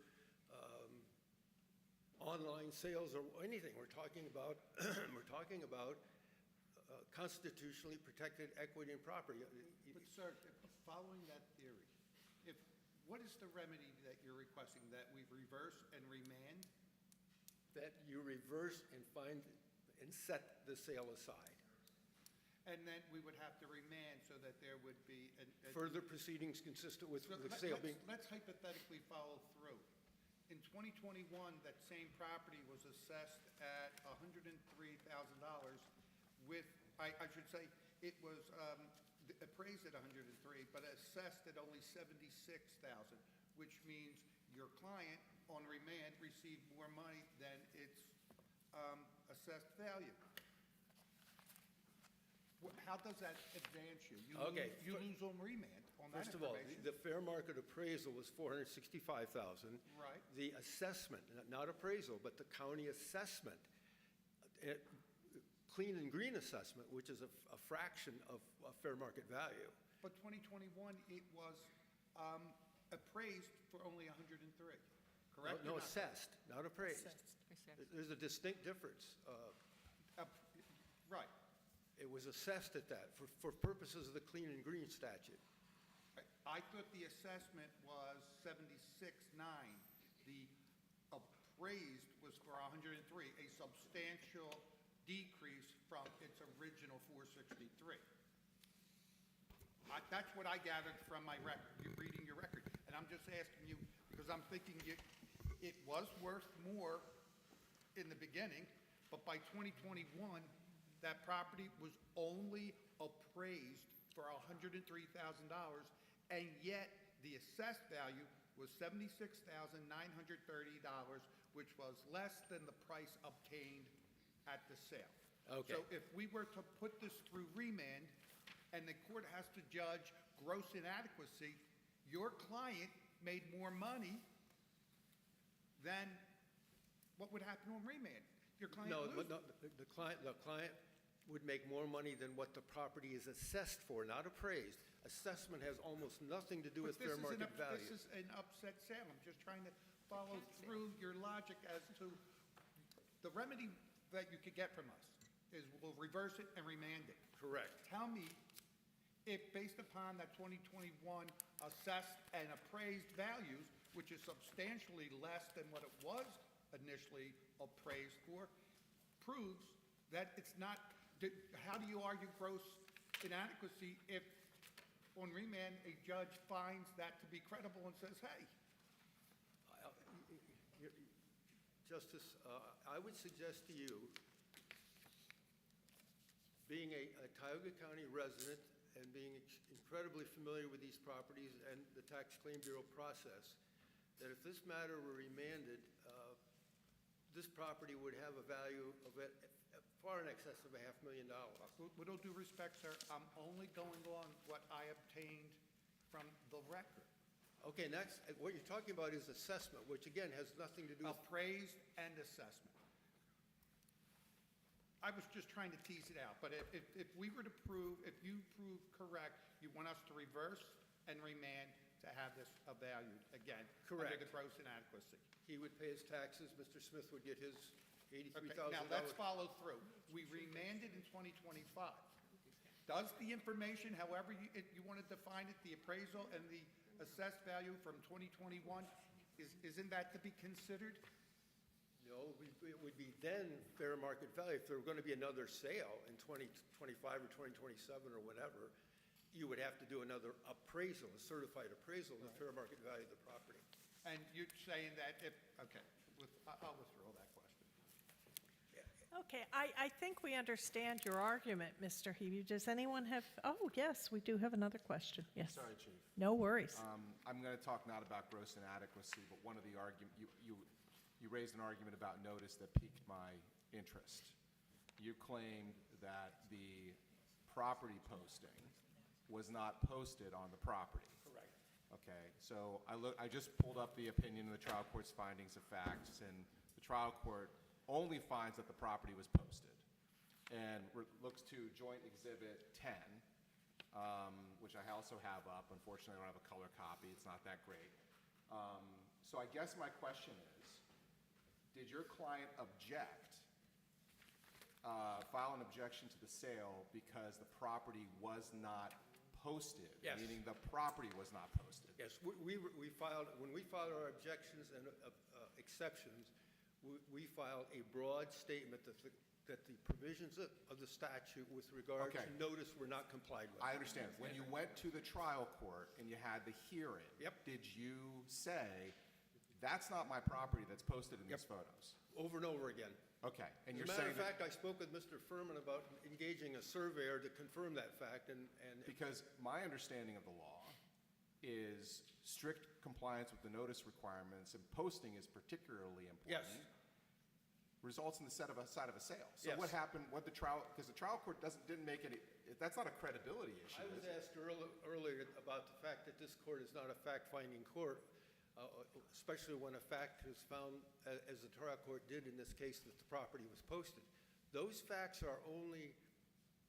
online sales or anything. We're talking about constitutionally protected equity and property.
But sir, following that theory, what is the remedy that you're requesting? That we reverse and remand?
That you reverse and set the sale aside.
And then we would have to remand so that there would be
Further proceedings consistent with
So
the sale being.
let's hypothetically follow through. In 2021, that same property was assessed at $103,000 with, I should say, it was appraised at 103, but assessed at only 76,000, which means your client on remand received more money than its assessed value. How does that advance you? You lose on remand on that
First of all,
information.
the fair market appraisal was $465,000.
Right.
The assessment, not appraisal, but the county assessment, clean and green assessment, which is a fraction of fair market value.
But 2021, it was appraised for only 103, correct?
No,
or not?
assessed, not appraised.
Assessed.
There's a distinct difference.
Right.
It was assessed at that for purposes of the clean and green statute.
I thought the assessment was 76.9. The appraised was for 103, a substantial decrease from its original 463. That's what I gathered from my record. You're reading your record. And I'm just asking you, because I'm thinking it was worth more in the beginning, but by 2021, that property was only appraised for $103,000, and yet the assessed value was $76,930, which was less than the price obtained at the sale.
Okay.
So if we were to put this through remand, and the court has to judge gross inadequacy, your client made more money than what would happen on remand. Your client loses.
No, the client would make more money than what the property is assessed for, not appraised. Assessment has almost nothing to do with fair market value.
This is an upset sale. I'm just trying to follow through your logic as to the remedy that you could get from us is we'll reverse it and remand it.
Correct.
Tell me if, based upon that 2021 assessed and appraised values, which is substantially less than what it was initially appraised for, proves that it's not How do you argue gross inadequacy if on remand a judge finds that to be credible and says, hey?
Justice, I would suggest to you, being a Tioga County resident and being incredibly familiar with these properties and the Tax Claim Bureau process, that if this matter were remanded, this property would have a value of far in excess of $500,000.
With all due respect, sir, I'm only going on what I obtained from the record.
Okay, next, what you're talking about is assessment, which again has nothing to do with...
Appraised and assessment. I was just trying to tease it out, but if we were to prove, if you prove correct, you want us to reverse and remand to have this evaluated again.
Correct.
Under the gross inadequacy.
He would pay his taxes, Mr. Smith would get his $83,000.
Okay, now let's follow through. We remanded in 2025. Does the information, however you want to define it, the appraisal and the assessed value from 2021, isn't that to be considered?
No, it would be then fair market value. If there were going to be another sale in 2025 or 2027 or whatever, you would have to do another appraisal, a certified appraisal of the fair market value of the property.
And you're saying that if, okay, I'll withdraw that question.
Okay, I think we understand your argument, Mr. Hebe. Does anyone have, oh, yes, we do have another question. Yes.
Sorry, Chief.
No worries.
I'm going to talk not about gross inadequacy, but one of the argument, you raised an argument about notice that piqued my interest. You claimed that the property posting was not posted on the property.
Correct.
Okay, so I just pulled up the opinion of the trial court's findings of facts, and the trial court only finds that the property was posted, and looks to Joint Exhibit 10, which I also have up. Unfortunately, I don't have a color copy. It's not that great. So I guess my question is, did your client file an objection to the sale because the property was not posted?
Yes.
Meaning the property was not posted?
Yes, when we filed our objections and exceptions, we filed a broad statement that the provisions of the statute with regard to notice were not complied with.
I understand. When you went to the trial court and you had the hearing,
Yep.
did you say, that's not my property that's posted in these photos?
Over and over again.
Okay, and
As
you're
a matter
saying
of
that
fact, I spoke with Mr. Furman about engaging a surveyor to confirm that fact, and
because my understanding of the law is strict compliance with the notice requirements, and posting is particularly important.
Yes.
Results in the side of a sale. So
Yes.
what happened, because the trial court didn't make any, that's not a credibility issue,
I was
is it?
asked earlier about the fact that this court is not a fact-finding court, especially when a fact is found, as the trial court did in this case, that the property was posted. Those facts are only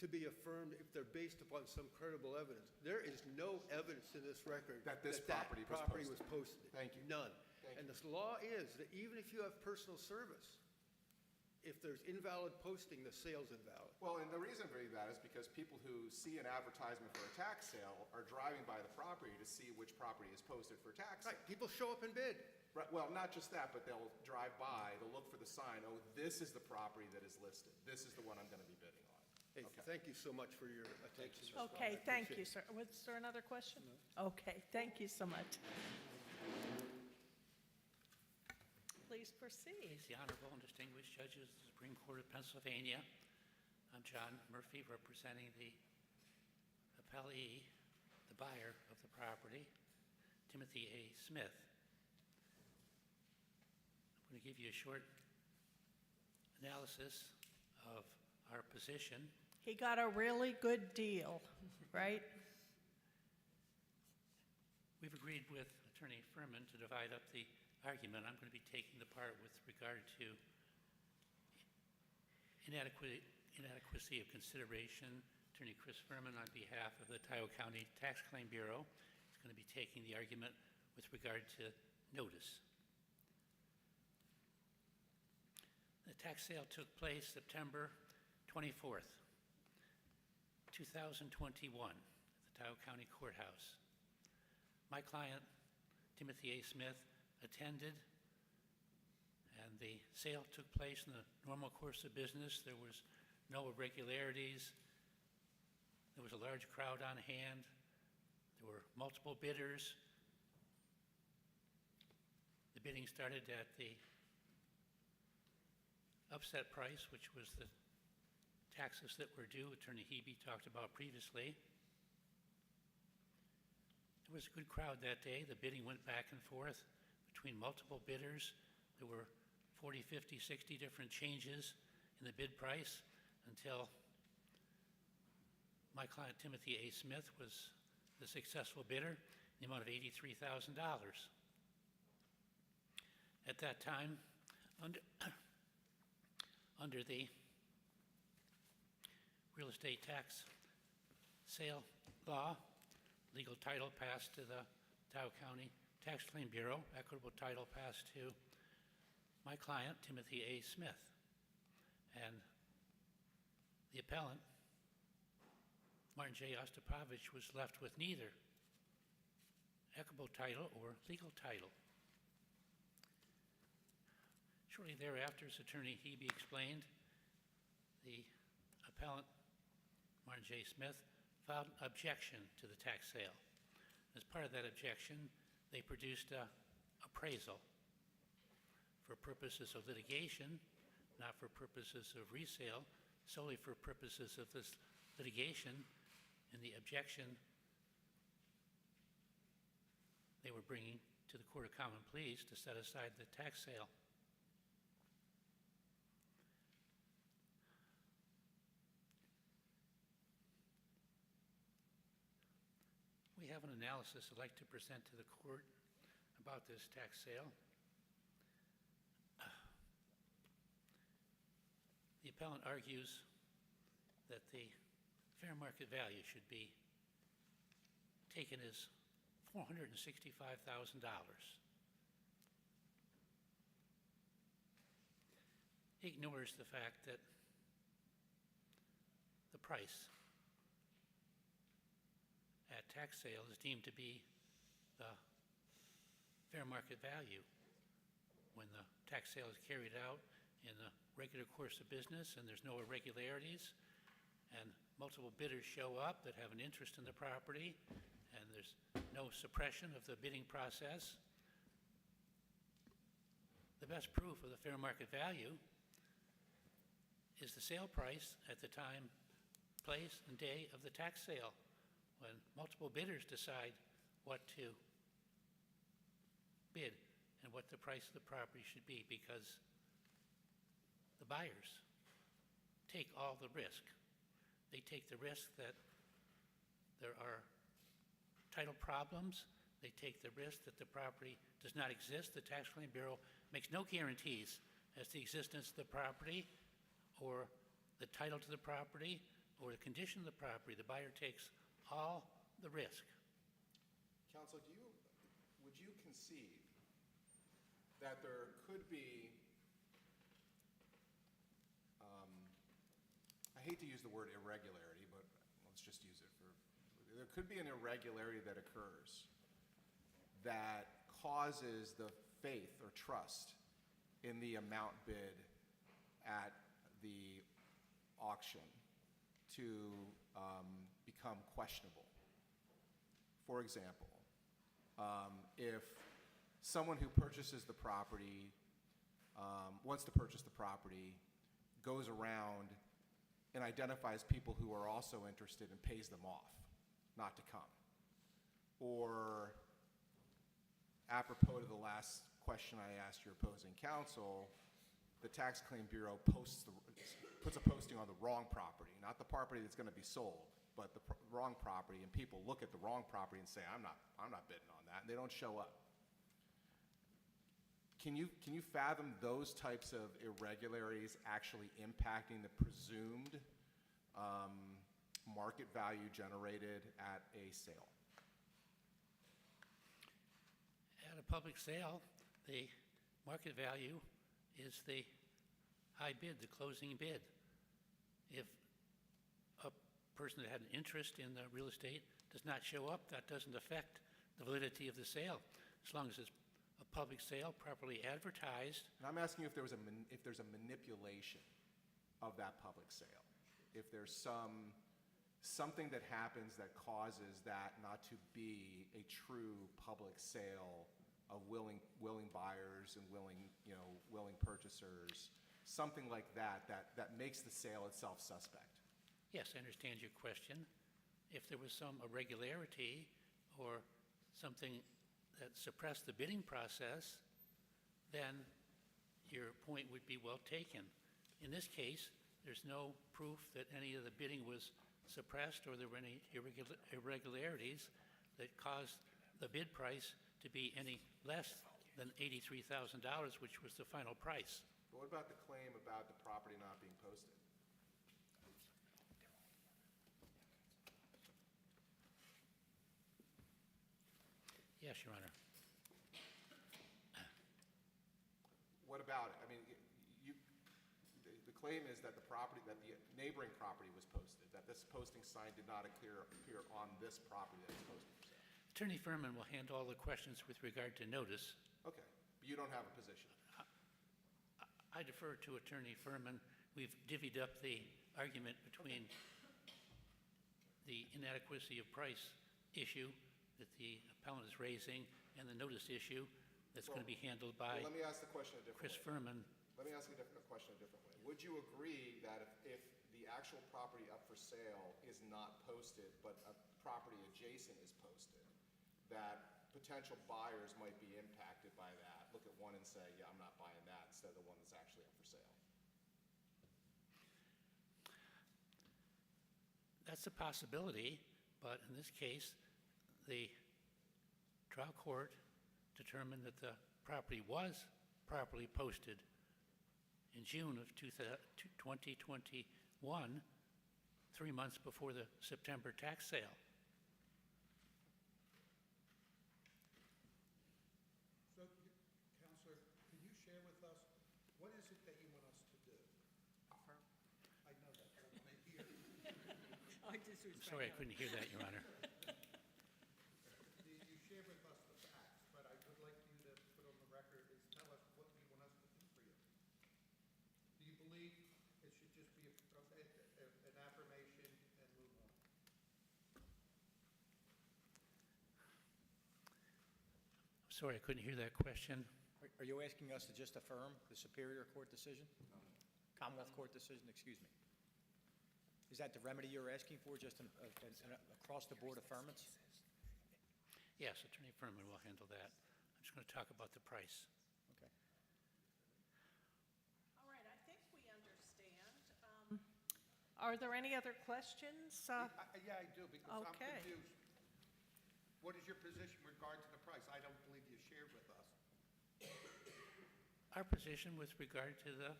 to be affirmed if they're based upon some credible evidence. There is no evidence in this record
That this
that
property was
was posted.
Thank you.
None.
Thank
And
you.
this law is that even if you have personal service, if there's invalid posting, the sale's invalid.
Well, and the reason for that is because people who see an advertisement for a tax sale are driving by the property to see which property is posted for tax sale.
Right, people show up and bid.
Right, well, not just that, but they'll drive by, they'll look for the sign, oh, this is the property that is listed. This is the one I'm going to be bidding on.
Hey,
Okay.
thank you so much for your attention.
Okay,
I
thank
appreciate
you, sir. Was there another question? Okay, thank you so much. Please proceed.
The Honorable and distinguished judges of the Supreme Court of Pennsylvania. I'm John Murphy, representing the appellee, the buyer of the property, Timothy A. Smith. I'm going to give you a short analysis of our position.
He got a really good deal, right?
We've agreed with Attorney Furman to divide up the argument. I'm going to be taking the part with regard to inadequacy of consideration. Attorney Chris Furman, on behalf of the Tioga County Tax Claim Bureau, is going to be taking the argument with regard to notice. The tax sale took place September 24th, 2021, at the Tioga County Courthouse. My client, Timothy A. Smith, attended, and the sale took place in the normal course of business. There was no irregularities. There was a large crowd on hand. There were multiple bidders. The bidding started at the upset price, which was the taxes that were due, Attorney Hebe talked about previously. There was a good crowd that day. The bidding went back and forth between multiple bidders. There were 40, 50, 60 different changes in the bid price until my client, Timothy A. Smith, was the successful bidder in the amount of $83,000. At that time, under the real estate tax sale law, legal title passed to the Tioga County Tax Claim Bureau, equitable title passed to my client, Timothy A. Smith. And the appellant, Martin J. Ostapowicz, was left with neither equitable title or legal title. Shortly thereafter, as Attorney Hebe explained, the appellant, Martin J. Smith, filed an objection to the tax sale. As part of that objection, they produced an appraisal for purposes of litigation, not for purposes of resale, solely for purposes of this litigation. And the objection they were bringing to the Court of Common Pleas to set aside the tax sale. We have an analysis I'd like to present to the court about this tax sale. The appellant argues that the fair market value should be taken as $465,000. He ignores the fact that the price at tax sale is deemed to be the fair market value when the tax sale is carried out in the regular course of business and there's no irregularities and multiple bidders show up that have an interest in the property and there's no suppression of the bidding process. The best proof of the fair market value is the sale price at the time, place, and day of the tax sale, when multiple bidders decide what to bid and what the price of the property should be, because the buyers take all the risk. They take the risk that there are title problems. They take the risk that the property does not exist. The Tax Claim Bureau makes no guarantees as to the existence of the property or the title to the property or the condition of the property. The buyer takes all the risk.
Counsel, would you concede that there could be, I hate to use the word irregularity, but let's just use it there could be an irregularity that occurs that causes the faith or trust in the amount bid at the auction to become questionable. For example, if someone who purchases the property, wants to purchase the property, goes around and identifies people who are also interested and pays them off not to come. Or, apropos to the last question I asked your opposing counsel, the Tax Claim Bureau puts a posting on the wrong property, not the property that's going to be sold, but the wrong property, and people look at the wrong property and say, I'm not bidding on that, and they don't show up. Can you fathom those types of irregularities actually impacting the presumed market value generated at a sale?
At a public sale, the market value is the high bid, the closing bid. If a person that had an interest in the real estate does not show up, that doesn't affect the validity of the sale, as long as it's a public sale, properly advertised.
And I'm asking you if there's a manipulation of that public sale. if there's something that happens that causes that not to be a true public sale of willing buyers and willing purchasers, something like that makes the sale itself suspect.
Yes, I understand your question. If there was some irregularity or something that suppressed the bidding process, then your point would be well taken. In this case, there's no proof that any of the bidding was suppressed or there were any irregularities that caused the bid price to be any less than $83,000, which was the final price.
But what about the claim about the property not being posted?
Yes, Your Honor.
What about it? I mean, the claim is that the neighboring property was posted, that this posting sign did not appear on this property that was posted for sale.
Attorney Furman will handle all the questions with regard to notice.
Okay, but you don't have a position.
I defer to Attorney Furman. We've divvied up the argument between the inadequacy of price issue that the appellant is raising and the notice issue that's going to be handled by
Let me ask the question a different
Chris
way.
Furman.
Let me ask you a question a different way. Would you agree that if the actual property up for sale is not posted, but a property adjacent is posted, that potential buyers might be impacted by that? Look at one and say, yeah, I'm not buying that, instead of the one that's actually up for sale.
That's a possibility, but in this case, the trial court determined that the property was properly posted in June of 2021, 3 months before the September tax sale.
So, Counselor, can you share with us, what is it that you want us to do? I know that, but I want to hear.
Sorry, I couldn't hear that, Your Honor.
You shared with us the facts, but I would like you to put on the record is tell us what you want us to do for you. Do you believe it should just be an affirmation and move on?
Sorry, I couldn't hear that question.
Are you asking us to just affirm the Superior Court decision? Commonwealth Court decision, excuse me. Is that the remedy you're asking for, just an across-the-board affirmance?
Yes, Attorney Furman will handle that. I'm just going to talk about the price.
Okay.
All right, I think we understand. Are there any other questions?
Yeah, I do, because I'm
Okay.
confused. What is your position with regard to the price? I don't believe you shared with us.
Our position with regard to the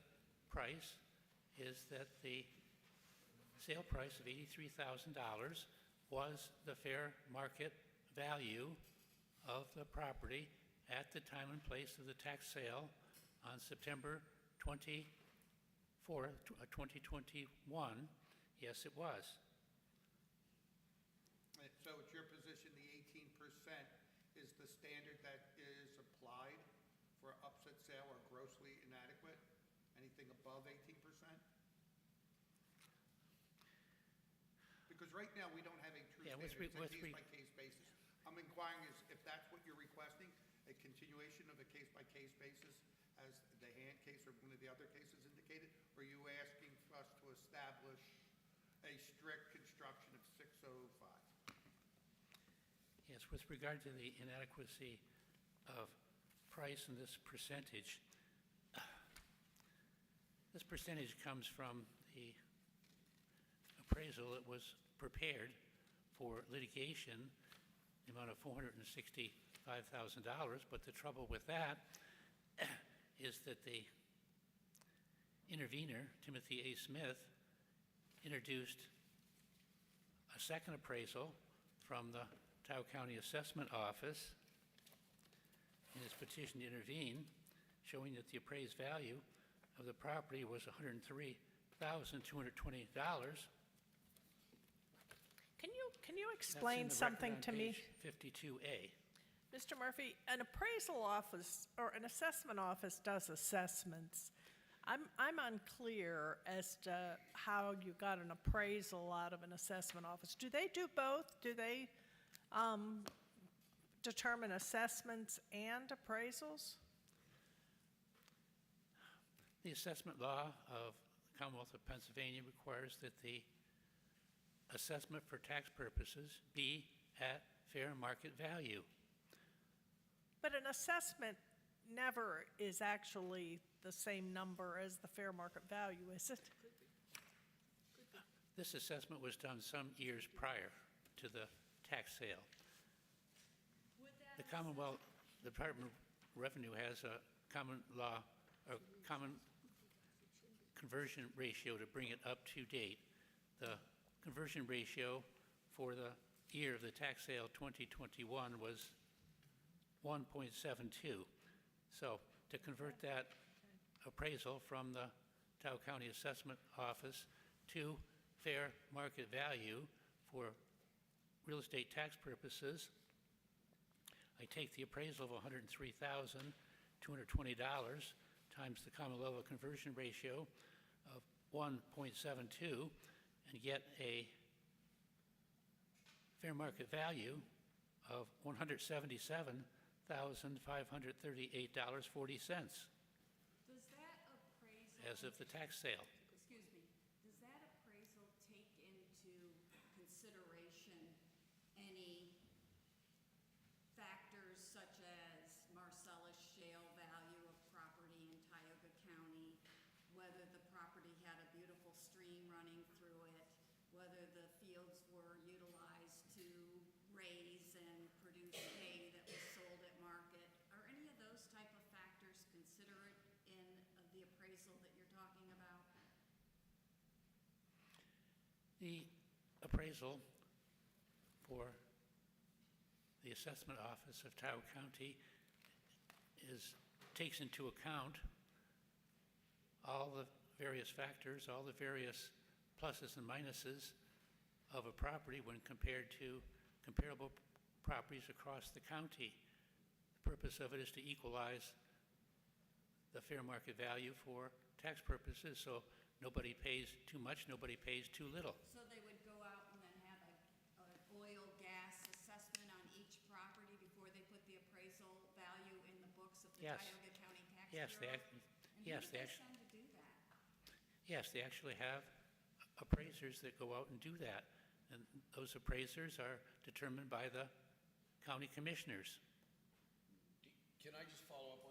price is that the sale price of $83,000 was the fair market value of the property at the time and place of the tax sale on September 24th, 2021. Yes, it was.
So it's your position the 18% is the standard that is applied for upset sale or grossly inadequate? Anything above 18%? Because right now, we don't have a true
Yeah,
standard. It's a case-by-case basis. I'm inquiring if that's what you're requesting, a continuation of a case-by-case basis as the Hand case or one of the other cases indicated? Or are you asking for us to establish a strict construction of 605?
Yes, with regard to the inadequacy of price and this percentage comes from the appraisal that was prepared for litigation, the amount of $465,000, but the trouble with that is that the intervener, Timothy A. Smith, introduced a second appraisal from the Tioga County Assessment Office in his petition to intervene, showing that the appraised value of the property was $103,220.
Can you explain something to me?
52A.
Mr. Murphy, an appraisal office or an assessment office does assessments. I'm unclear as to how you got an appraisal out of an assessment office. Do they do both? Do they determine assessments and appraisals?
The assessment law of the Commonwealth of Pennsylvania requires that the assessment for tax purposes be at fair market value.
But an assessment never is actually the same number as the fair market value, is it?
This assessment was done some years prior to the tax sale. The Commonwealth Department of Revenue has a common law, or common conversion ratio to bring it up to date. The conversion ratio for the year of the tax sale 2021 was 1.72. So to convert that appraisal from the Tioga County Assessment Office to fair market value for real estate tax purposes, I take the appraisal of $103,220 times the common level conversion ratio of 1.72 and get a fair market value of $177,538.40.
Does that appraisal,
as of the tax sale.
excuse me, does that appraisal take into consideration any factors such as Marcellus shale value of property in Tioga County, whether the property had a beautiful stream running through it, whether the fields were utilized to raise and produce hay that was sold at market? Are any of those type of factors considered in the appraisal that you're talking about?
The appraisal for the assessment office of Tioga County takes into account all the various factors, all the various pluses and minuses of a property when compared to comparable properties across the county. The purpose of it is to equalize the fair market value for tax purposes, so nobody pays too much, nobody pays too little.
So they would go out and then have an oil, gas assessment on each property before they put the appraisal value in the books of the
Yes.
Tioga County Tax
Yes, they
Bureau?
act-
And
yes,
who
they
do they
act-
send to do that?
Yes, they actually have appraisers that go out and do that. And those appraisers are determined by the county commissioners.
Can I just follow up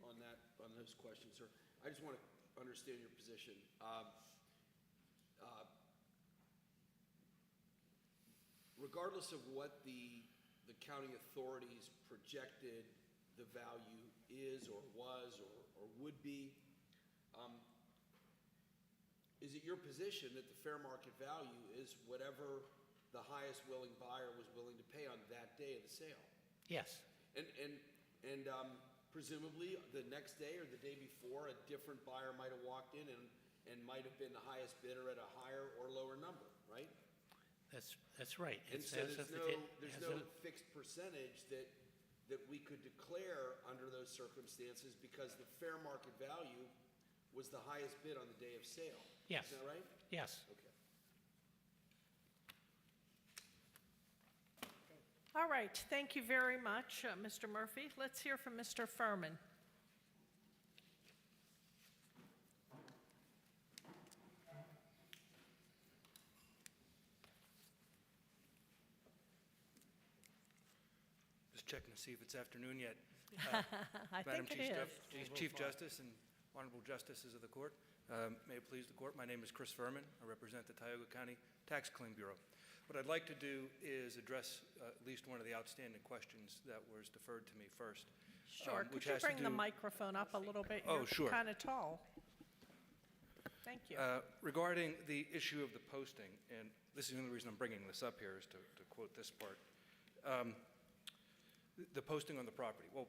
on that, on those questions, sir? I just want to understand your position. Regardless of what the county authorities projected the value is or was or would be, is it your position that the fair market value is whatever the highest willing buyer was willing to pay on that day of the sale?
Yes,
And presumably, the next day or the day before, a different buyer might have walked in and might have been the highest bidder at a higher or lower number, right?
that's right.
And
It's
so
as of
there's
as
no
of-
fixed percentage that we could declare under those circumstances because the fair market value was the highest bid on the day of sale.
Yes.
Is that right?
Yes.
Okay.
All right, thank you very much, Mr. Murphy. Let's hear from Mr. Furman.
Just checking to see if it's afternoon yet.
I think it is.
Chief Justice and Honorable Justices of the Court, may it please the Court, my name is Chris Furman. I represent the Tioga County Tax Claim Bureau. What I'd like to do is address at least one of the outstanding questions that was deferred to me first.
Sure,
which
could you
has to
bring the
do-
microphone up a little bit?
Oh, sure.
You're kind of tall. Thank you.
Regarding the issue of the posting, and this is the only reason I'm bringing this up here is to quote this part. The posting on the property. Well,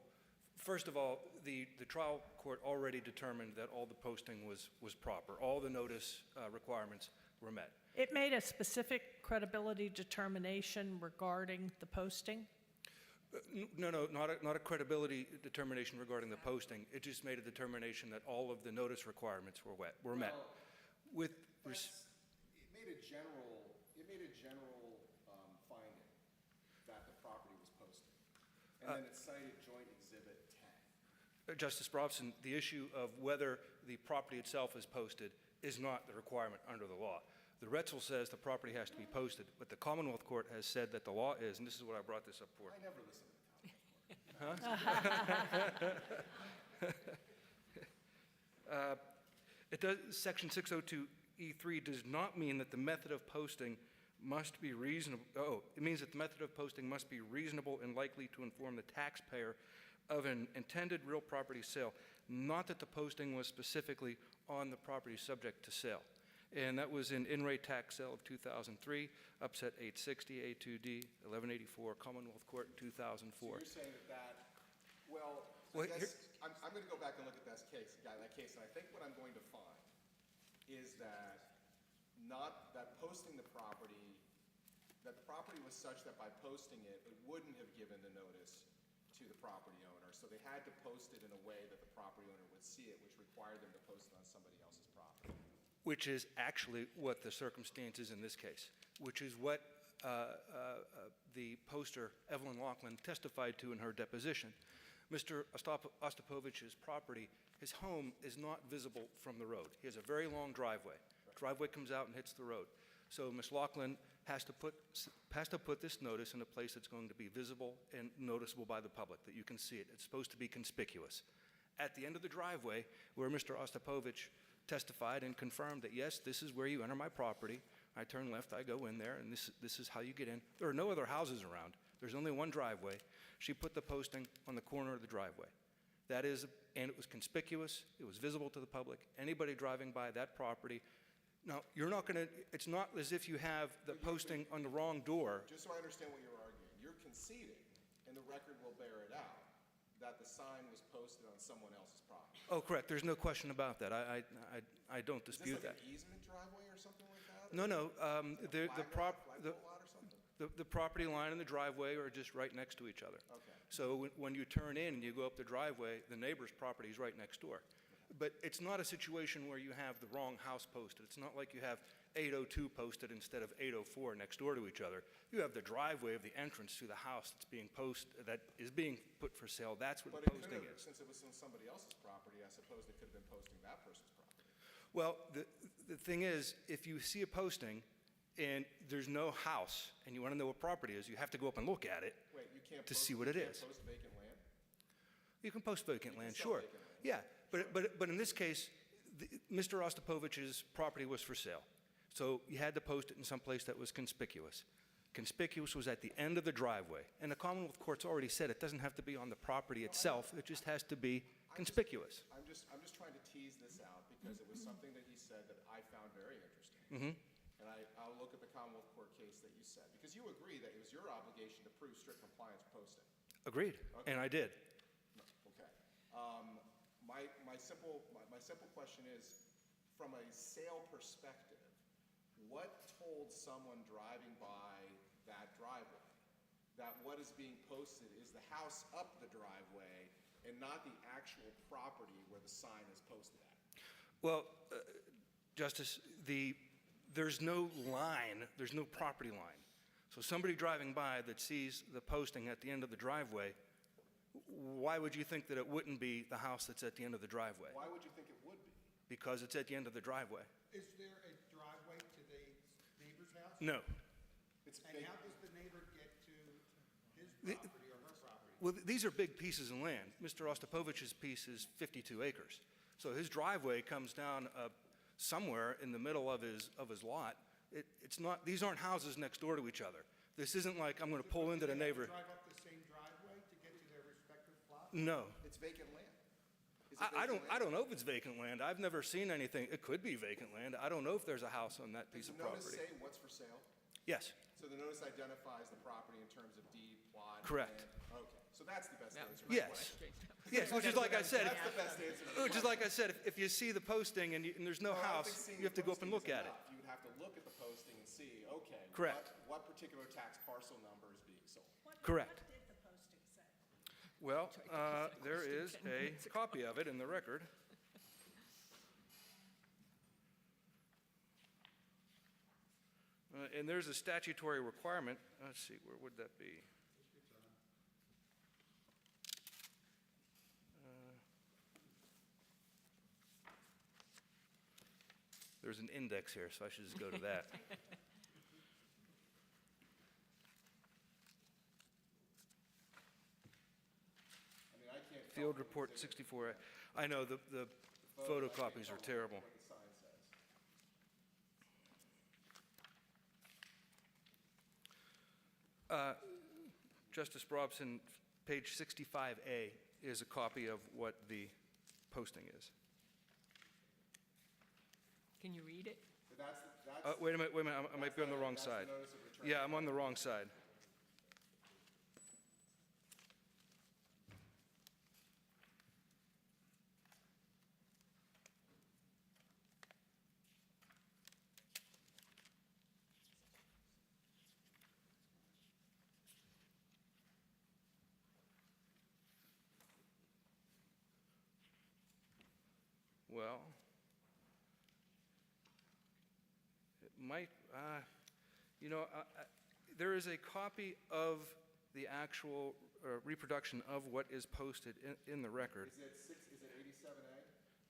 first of all, the trial court already determined that all the posting was proper. All the notice requirements were met.
It made a specific credibility determination regarding the posting?
No, not a credibility determination regarding the posting. It just made a determination that all of the notice requirements were met. With,
It made a general finding that the property was posted. And then it cited Joint Exhibit 10.
Justice Brobson, the issue of whether the property itself is posted is not the requirement under the law. The Retzel says the property has to be posted, but the Commonwealth Court has said that the law is, and this is what I brought this up for.
I never listened to Thomas.
It does, Section 602E3 does not mean that the method of posting must be reasonable. It means that the method of posting must be reasonable and likely to inform the taxpayer of an intended real property sale, not that the posting was specifically on the property subject to sale. And that was in In-Rate Tax Sale of 2003, Upset 860, A2D, 1184, Commonwealth Court, 2004.
So you're saying well,
Well,
I guess I'm going to go back and look at that case, and I think what I'm going to find is that posting the property, that the property was such that by posting it, it wouldn't have given the notice to the property owner. So they had to post it in a way that the property owner would see it, which required them to post it on somebody else's property.
Which is actually what the circumstance is in this case, which is what the poster, Evelyn Laughlin, testified to in her deposition. Mr. Ostapowicz's property, his home is not visible from the road. He has a very long driveway. Driveway comes out and hits the road. So Ms. Laughlin has to put this notice in a place that's going to be visible and noticeable by the public, that you can see it. It's supposed to be conspicuous. At the end of the driveway, where Mr. Ostapowicz testified and confirmed that, yes, this is where you enter my property. I turn left, I go in there, and this is how you get in. There are no other houses around. There's only one driveway. She put the posting on the corner of the driveway. That is, and it was conspicuous. It was visible to the public. Anybody driving by that property. Now, you're not going to, it's not as if you have the posting on the wrong door.
Just so I understand what you're arguing, you're conceding, and the record will bear it out, that the sign was posted on someone else's property.
Oh, correct. There's no question about that. I don't dispute that.
Is this like an easement driveway or something like that?
No.
Flagpole lot or something?
The property line and the driveway are just right next to each other.
Okay.
So when you turn in and you go up the driveway, the neighbor's property is right next door. But it's not a situation where you have the wrong house posted. It's not like you have 802 posted instead of 804 next door to each other. You have the driveway of the entrance to the house that is being put for sale. That's what the posting is.
Since it was on somebody else's property, I suppose they could have been posting that person's property.
Well, the thing is, if you see a posting and there's no house and you want to know what property is, you have to go up and look at it.
Wait, you can't
to see what it is.
post vacant land?
You can post vacant land,
sell
sure.
vacant land.
Yeah, but in this case, Mr. Ostapowicz's property was for sale. So you had to post it in some place that was conspicuous. Conspicuous was at the end of the driveway. And the Commonwealth Court's already said it doesn't have to be on the property itself. It just has to be conspicuous.
I'm just trying to tease this out because it was something that he said that I found very interesting.
Mm-hmm.
And I'll look at the Commonwealth Court case that you said, because you agree that it was your obligation to prove strict compliance posting.
Agreed,
Okay.
and I did.
Okay. My simple question is, from a sale perspective, what told someone driving by that driveway that what is being posted is the house up the driveway and not the actual property where the sign is posted at?
Well, Justice, there's no line, there's no property line. So somebody driving by that sees the posting at the end of the driveway, why would you think that it wouldn't be the house that's at the end of the driveway?
Why would you think it would be?
Because it's at the end of the driveway.
Is there a driveway to the neighbor's house?
No.
It's
And how does the neighbor get to his property or her property?
Well, these are big pieces of land. Mr. Ostapowicz's piece is 52 acres. So his driveway comes down somewhere in the middle of his lot. It's not, these aren't houses next door to each other. This isn't like I'm going to pull into the neighbor.
Do they have to drive up the same driveway to get to their respective plots?
No.
It's vacant land. Is it
I
vacant land?
don't know if it's vacant land. I've never seen anything. It could be vacant land. I don't know if there's a house on that piece of
Does the notice
property.
say what's for sale?
Yes,
So the notice identifies the property in terms of deed, plot?
Correct.
land? Okay, so that's the best answer.
yes. Yes, which is like I said,
That's the best answer. to the
which is like I said, if you see the posting and there's no
Well, I don't
house,
think seeing
you have to
the
go up and
posting
look
is
at it.
enough. You would have to look at the posting and see, okay,
Correct.
what particular tax parcel number is being sold?
Correct.
What did the posting
Well,
Tried to ask that
there
question
is
10
a
minutes ago.
copy of it in the record. And there's a statutory requirement. Let's see, where would that be? There's an index here, so I should just go to that.
I mean, I can't.
Field Report 64. I know, the photocopies are terrible.
What the sign says.
Justice Robson, page 65A is a copy of what the posting is.
Can you read it?
But that's,
Wait a minute, I might be on the wrong side.
notice of return.
Yeah, I'm on the wrong side. Well, it might, there is a copy of the actual reproduction of what is posted in the record.
Is it 87A?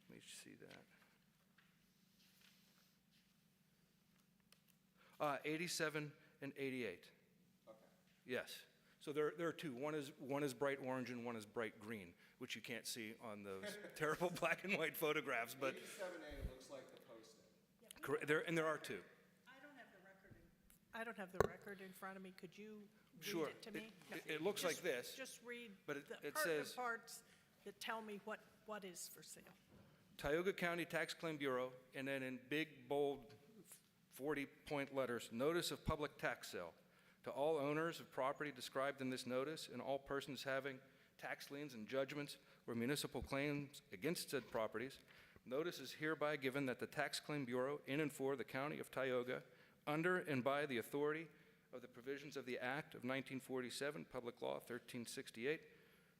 Let me see that. 87 and 88.
Okay.
Yes. So there are two. One is bright orange and one is bright green, which you can't see on those terrible black and white photographs. But
87A looks like the posting.
and there are two.
I don't have the record in front of me. Could you
Sure.
read it to me?
It looks like this.
Just read
But
the
it
pertinent
says-
parts that tell me what is for sale.
Tioga County Tax Claim Bureau, and then in big, bold, 40-point letters, notice of public tax sale. To all owners of property described in this notice and all persons having tax liens and judgments or municipal claims against said properties, notice is hereby given that the Tax Claim Bureau in and for the County of Tioga, under and by the authority of the provisions of the Act of 1947, Public Law 1368,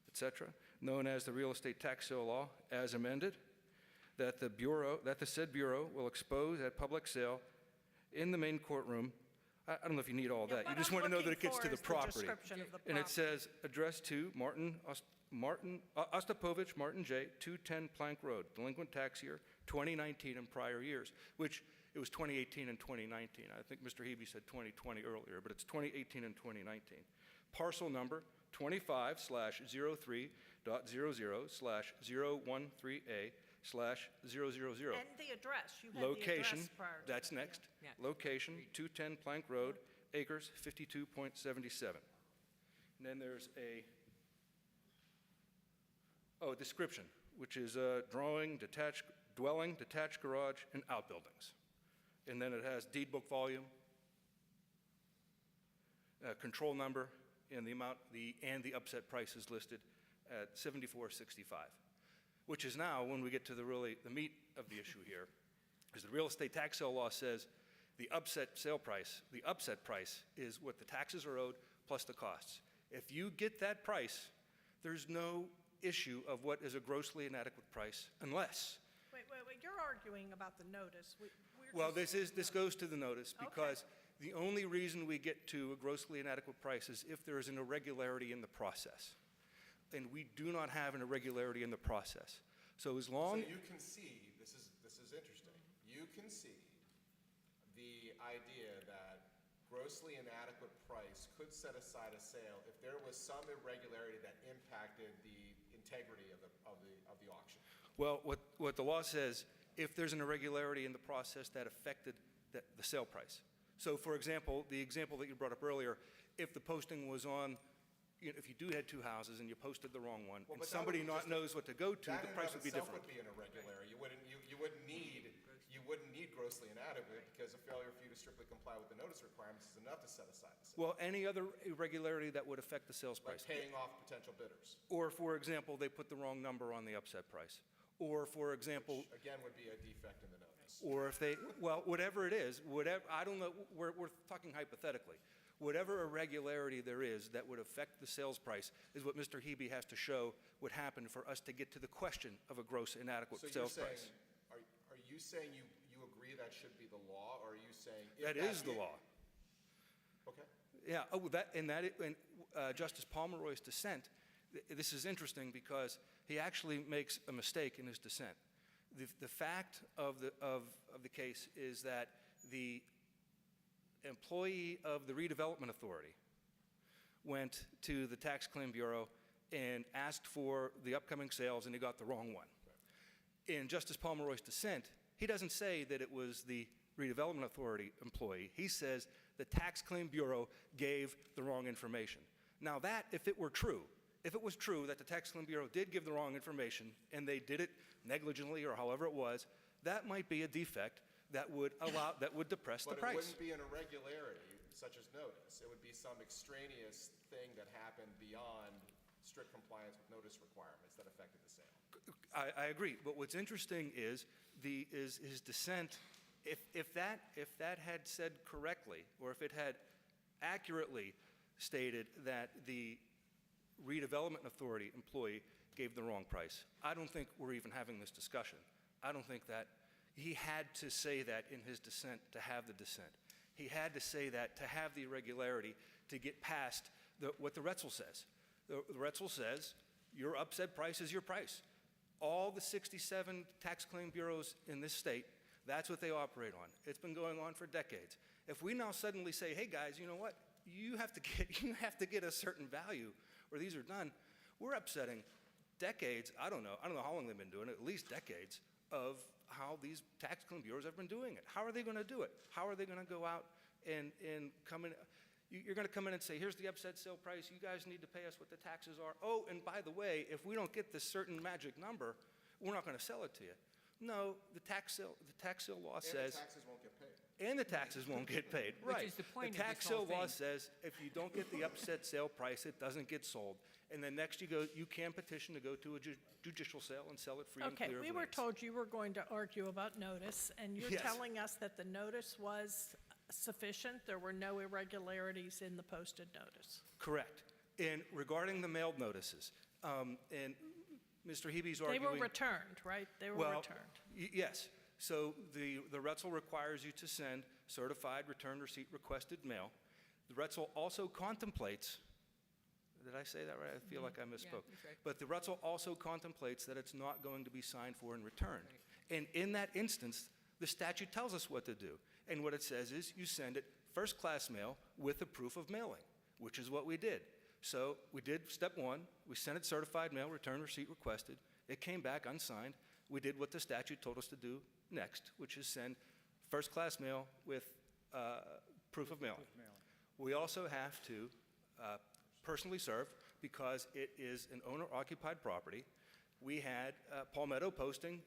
etc., known as the Real Estate Tax Sale Law, as amended, that the said bureau will expose at public sale in the main courtowroom. I don't know if you need all
Yeah,
that. You
what
just
I'm
want to know that
looking
it gets
for
to the
is the
property.
description of the
And it
property.
says, addressed to Ostapowicz, Martin J., 210 Plank Road, delinquent tax year 2019 and prior years, which it was 2018 and 2019. I think Mr. Hebe said 2020 earlier, but it's 2018 and 2019. Parcel number 25/03.00/013A/000.
And the address. You had
Location,
the address prior to
that's
that.
next.
Yeah.
Location, 210 Plank Road, acres, 52.77. And then there's a description, which is drawing, dwelling, detached garage, and outbuildings. And then it has deed book volume, control number, and the amount, and the upset price is listed at $74.65, which is now, when we get to the meat of the issue here, is the real estate tax sale law says the upset price is what the taxes are owed plus the costs. If you get that price, there's no issue of what is a grossly inadequate price unless.
Wait, you're arguing about the notice.
Well, this goes to the notice because the only reason we get to a grossly inadequate price is if there is an irregularity in the process. And we do not have an irregularity in the process. So as long.
So you concede, this is interesting, you concede the idea that grossly inadequate price could set aside a sale if there was some irregularity that impacted the integrity of the auction.
Well, what the law says, if there's an irregularity in the process that affected the sale price. So, for example, the example that you brought up earlier, if the posting was on, if you had two houses and you posted the wrong one, and somebody not knows what to go to, the price would be different.
That in and of itself would be an irregularity. You wouldn't need grossly inadequate because a failure for you to strictly comply with the notice requirements is enough to set aside the sale.
Well, any other irregularity that would affect the sales
Like
price.
paying off potential bidders.
Or, for example, they put the wrong number on the upset price. Or, for example,
Which, again, would be a defect in the notice.
or if they, well, whatever it is, I don't know, we're talking hypothetically. Whatever irregularity there is that would affect the sales price is what Mr. Hebe has to show would happen for us to get to the question of a gross inadequate
So you're
sales
saying,
price.
are you saying you agree that should be the law, or are you saying? if
That is the law.
Okay.
Yeah, Justice Pomeroy's dissent, this is interesting because he actually makes a mistake in his dissent. The fact of the case is that the employee of the Redevelopment Authority went to the Tax Claim Bureau and asked for the upcoming sales, and he got the wrong one. In Justice Pomeroy's dissent, he doesn't say that it was the Redevelopment Authority employee. He says the Tax Claim Bureau gave the wrong information. Now that, if it were true, if it was true that the Tax Claim Bureau did give the wrong information and they did it negligently or however it was, that might be a defect that would depress the price.
But it wouldn't be an irregularity such as notice. It would be some extraneous thing that happened beyond strict compliance with notice requirements that affected the sale.
I agree, but what's interesting is his dissent. If that had said correctly, or if it had accurately stated that the Redevelopment Authority employee gave the wrong price, I don't think we're even having this discussion. I don't think that he had to say that in his dissent to have the dissent. He had to say that to have the irregularity to get past what the Retzel says. The Retzel says your upset price is your price. All the 67 tax claim bureaus in this state, that's what they operate on. It's been going on for decades. If we now suddenly say, hey guys, you know what? You have to get a certain value or these are done, we're upsetting decades, I don't know how long they've been doing it, at least decades, of how these tax claim bureaus have been doing it. How are they going to do it? How are they going to go out and come in? You're going to come in and say, here's the upset sale price. You guys need to pay us what the taxes are. Oh, and by the way, if we don't get this certain magic number, we're not going to sell it to you. No, the tax sale law says.
And the taxes won't get paid.
And the taxes won't get paid, right.
Which is the point of
The
this
tax
whole
sale law
thing.
says if you don't get the upset sale price, it doesn't get sold. And then next you can petition to go to a judicial sale and sell it free and
Okay,
clear of
we were
liens.
told you were going to argue about notice, and you're
Yes.
telling us that the notice was sufficient? There were no irregularities in the posted notice?
Correct. And regarding the mailed notices, and Mr. Hebe's arguing.
They were returned, right? They were returned.
Yes. So the Retzel requires you to send certified return receipt requested mail. The Retzel also contemplates, did I say that right? I feel like I misspoke.
that's right.
But the Retzel also contemplates that it's not going to be signed for and returned. And in that instance, the statute tells us what to do. And what it says is you send it first-class mail with a proof of mailing, which is what we did. So we did step one. We sent it certified mail, return receipt requested. It came back unsigned. We did what the statute told us to do next, which is send first-class mail with proof of mailing. We also have to personally serve because it is an owner-occupied property. We had Palmetto Posting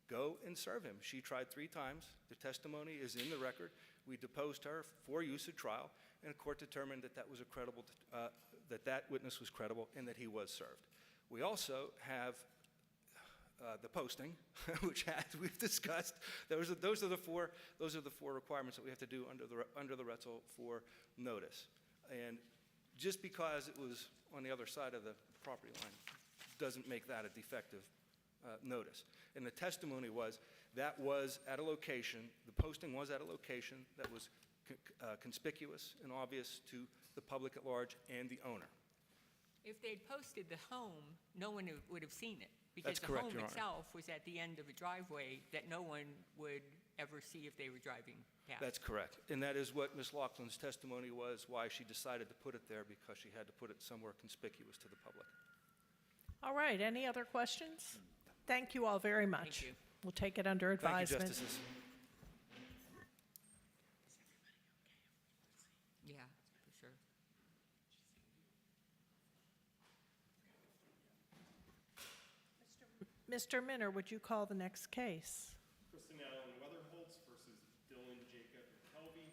go and serve him. She tried 3 times. The testimony is in the record. We deposed her for use at trial, and the court determined that that was a credible, that witness was credible and that he was served. We also have the posting, which, as we've discussed, those are the four requirements that we have to do under the Retzel for notice. And just because it was on the other side of the property line doesn't make that a defective notice. And the testimony was that was at a location, the posting was at a location that was conspicuous and obvious to the public at large and the owner.
If they'd posted the home, no one would have seen it. Because
That's
the
correct,
home
Your Honor.
itself was at the end of a driveway that no one would ever see if they were driving past.
That's correct. And that is what Ms. Laughlin's testimony was, why she decided to put it there, because she had to put it somewhere conspicuous to the public.
All right, any other questions? Thank you all very much.
you.
We'll take it under
Thank you,
advisement.
Justices.
Yeah, for sure.
Mr. Minner, would you call the next case?
Kristen Allen Weatherholtz versus Dylan Jacob McKelvey,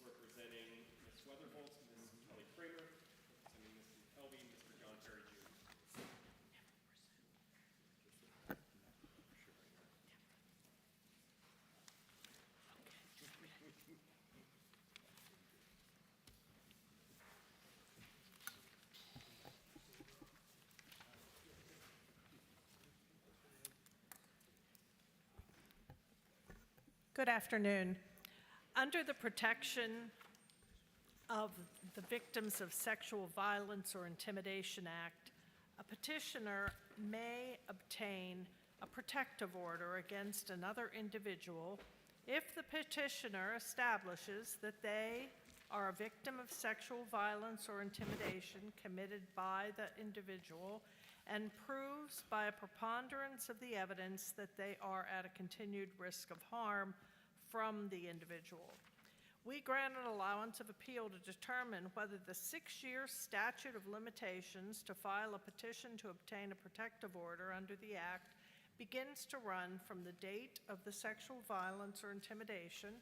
representing Ms. Weatherholtz, Ms. Kelly Kramer, representing Ms. McKelvey, Mr. John Terry Jr.
Good afternoon. Under the Protection of the Victims of Sexual Violence or Intimidation Act, a petitioner may obtain a protective order against another individual if the petitioner establishes that they are a victim of sexual violence or intimidation committed by the individual and proves by a preponderance of the evidence that they are at a continued risk of harm from the individual. We grant an allowance of appeal to determine whether the 6-year statute of limitations to file a petition to obtain a protective order under the Act begins to run from the date of the sexual violence or intimidation,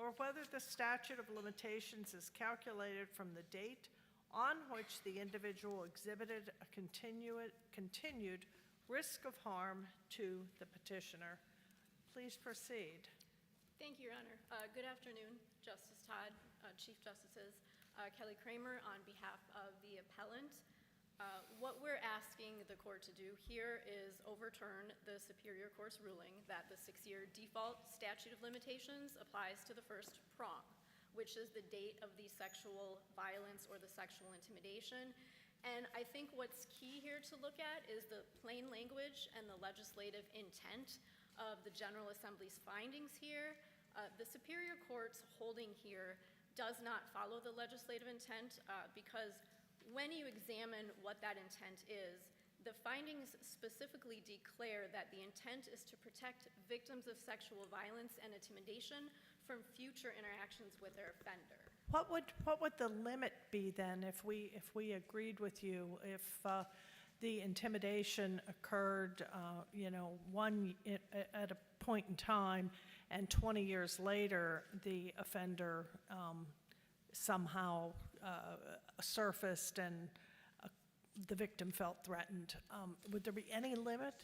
or whether the statute of limitations is calculated from the date on which the individual exhibited a continued risk of harm to the petitioner. Please proceed.
Thank you, Your Honor. Good afternoon, Justice Todd, Chief Justices. Kelly Kramer on behalf of the appellant. What we're asking the court to do here is overturn the Superior Court's ruling that the 6-year default statute of limitations applies to the first prong, which is the date of the sexual violence or the sexual intimidation. And I think what's key here to look at is the plain language and the legislative intent of the General Assembly's findings here. The Superior Court's holding here does not follow the legislative intent because when you examine what that intent is, the findings specifically declare that the intent is to protect victims of sexual violence and intimidation from future interactions with their offender.
What would the limit be then if we agreed with you, if the intimidation occurred, at a point in time, and 20 years later, the offender somehow surfaced and the victim felt threatened? Would there be any limit?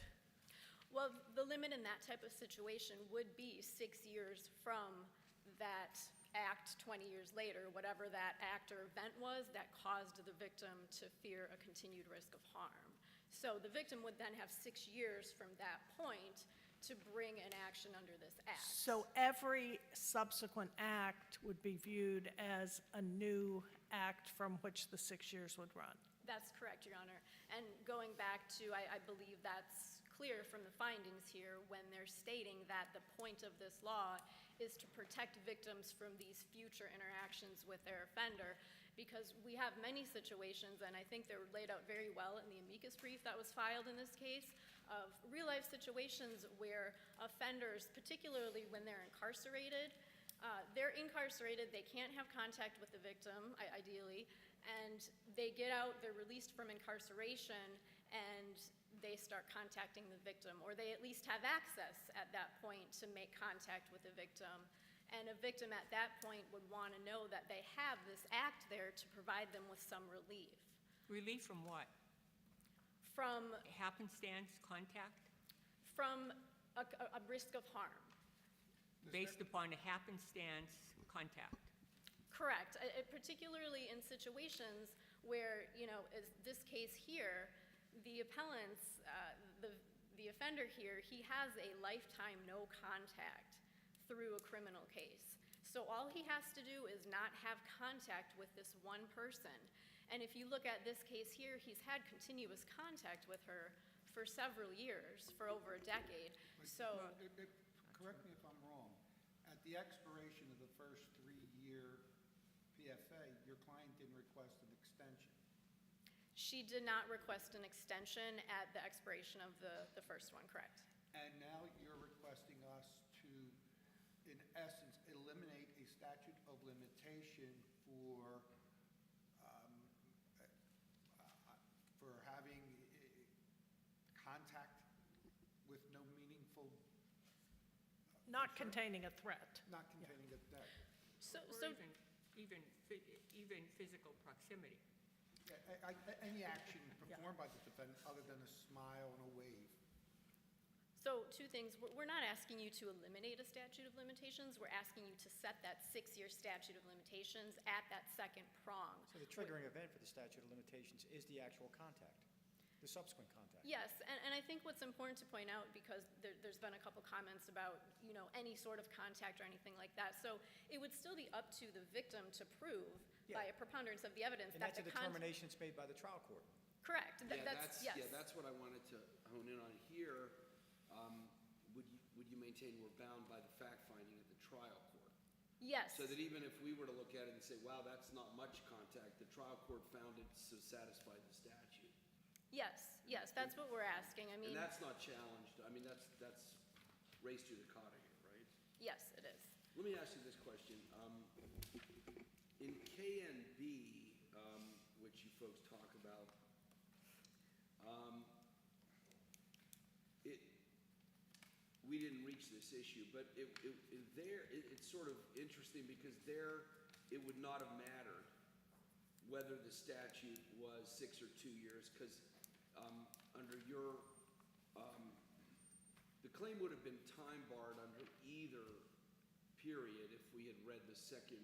Well, the limit in that type of situation would be 6 years from that act 20 years later, whatever that act or event was that caused the victim to fear a continued risk of harm. So the victim would then have 6 years from that point to bring an action under this act.
So every subsequent act would be viewed as a new act from which the 6 years would run?
That's correct, Your Honor. And going back to, I believe that's clear from the findings here when they're stating that the point of this law is to protect victims from these future interactions with their offender, because we have many situations, and I think they're laid out very well in the amicus brief that was filed in this case, of real-life situations where offenders, particularly when they're incarcerated, they can't have contact with the victim, ideally, and they get out, they're released from incarceration, and they start contacting the victim, or they at least have access at that point to make contact with the victim. And a victim at that point would want to know that they have this act there to provide them with some relief.
Relief from what?
From
Happenstance contact?
From a risk of harm.
Based upon a happenstance contact?
Correct. Particularly in situations where, as this case here, the appellants, the offender here, he has a lifetime no contact through a criminal case. So all he has to do is not have contact with this one person. And if you look at this case here, he's had continuous contact with her for several years, for over a decade. So,
Correct me if I'm wrong. At the expiration of the first 3-year PFA, your client didn't request an extension.
she did not request an extension at the expiration of the first one, correct?
And now you're requesting us to, in essence, eliminate a statute of limitation for having contact with no meaningful...
Not containing a threat.
Not containing a threat.
Even physical proximity.
Any action performed by the defendant other than a smile and a wave.
So two things. We're not asking you to eliminate a statute of limitations. We're asking you to set that 6-year statute of limitations at that second prong.
So the triggering event for the statute of limitations is the actual contact? the subsequent contact.
Yes, and I think what's important to point out, because there's been a couple comments about, any sort of contact or anything like that. So it would still be up to the victim to prove by a preponderance of the evidence
And
that
that's a
the
determination that's made by the trial court.
Correct. Yes.
Yeah, that's what I wanted to hone in on here. Would you maintain we're bound by the fact finding at the trial court?
Yes.
So that even if we were to look at it and say, wow, that's not much contact, the trial court found it to satisfy the statute.
Yes, that's what we're asking. I mean,
And that's not challenged. I mean, that's race judicata here, right?
yes, it is.
Let me ask you this question. In K and B, which you folks talk about, we didn't reach this issue, but it's sort of interesting because there, it would not have mattered whether the statute was 6 or 2 years, because under your, the claim would have been time barred under either period if we had read the second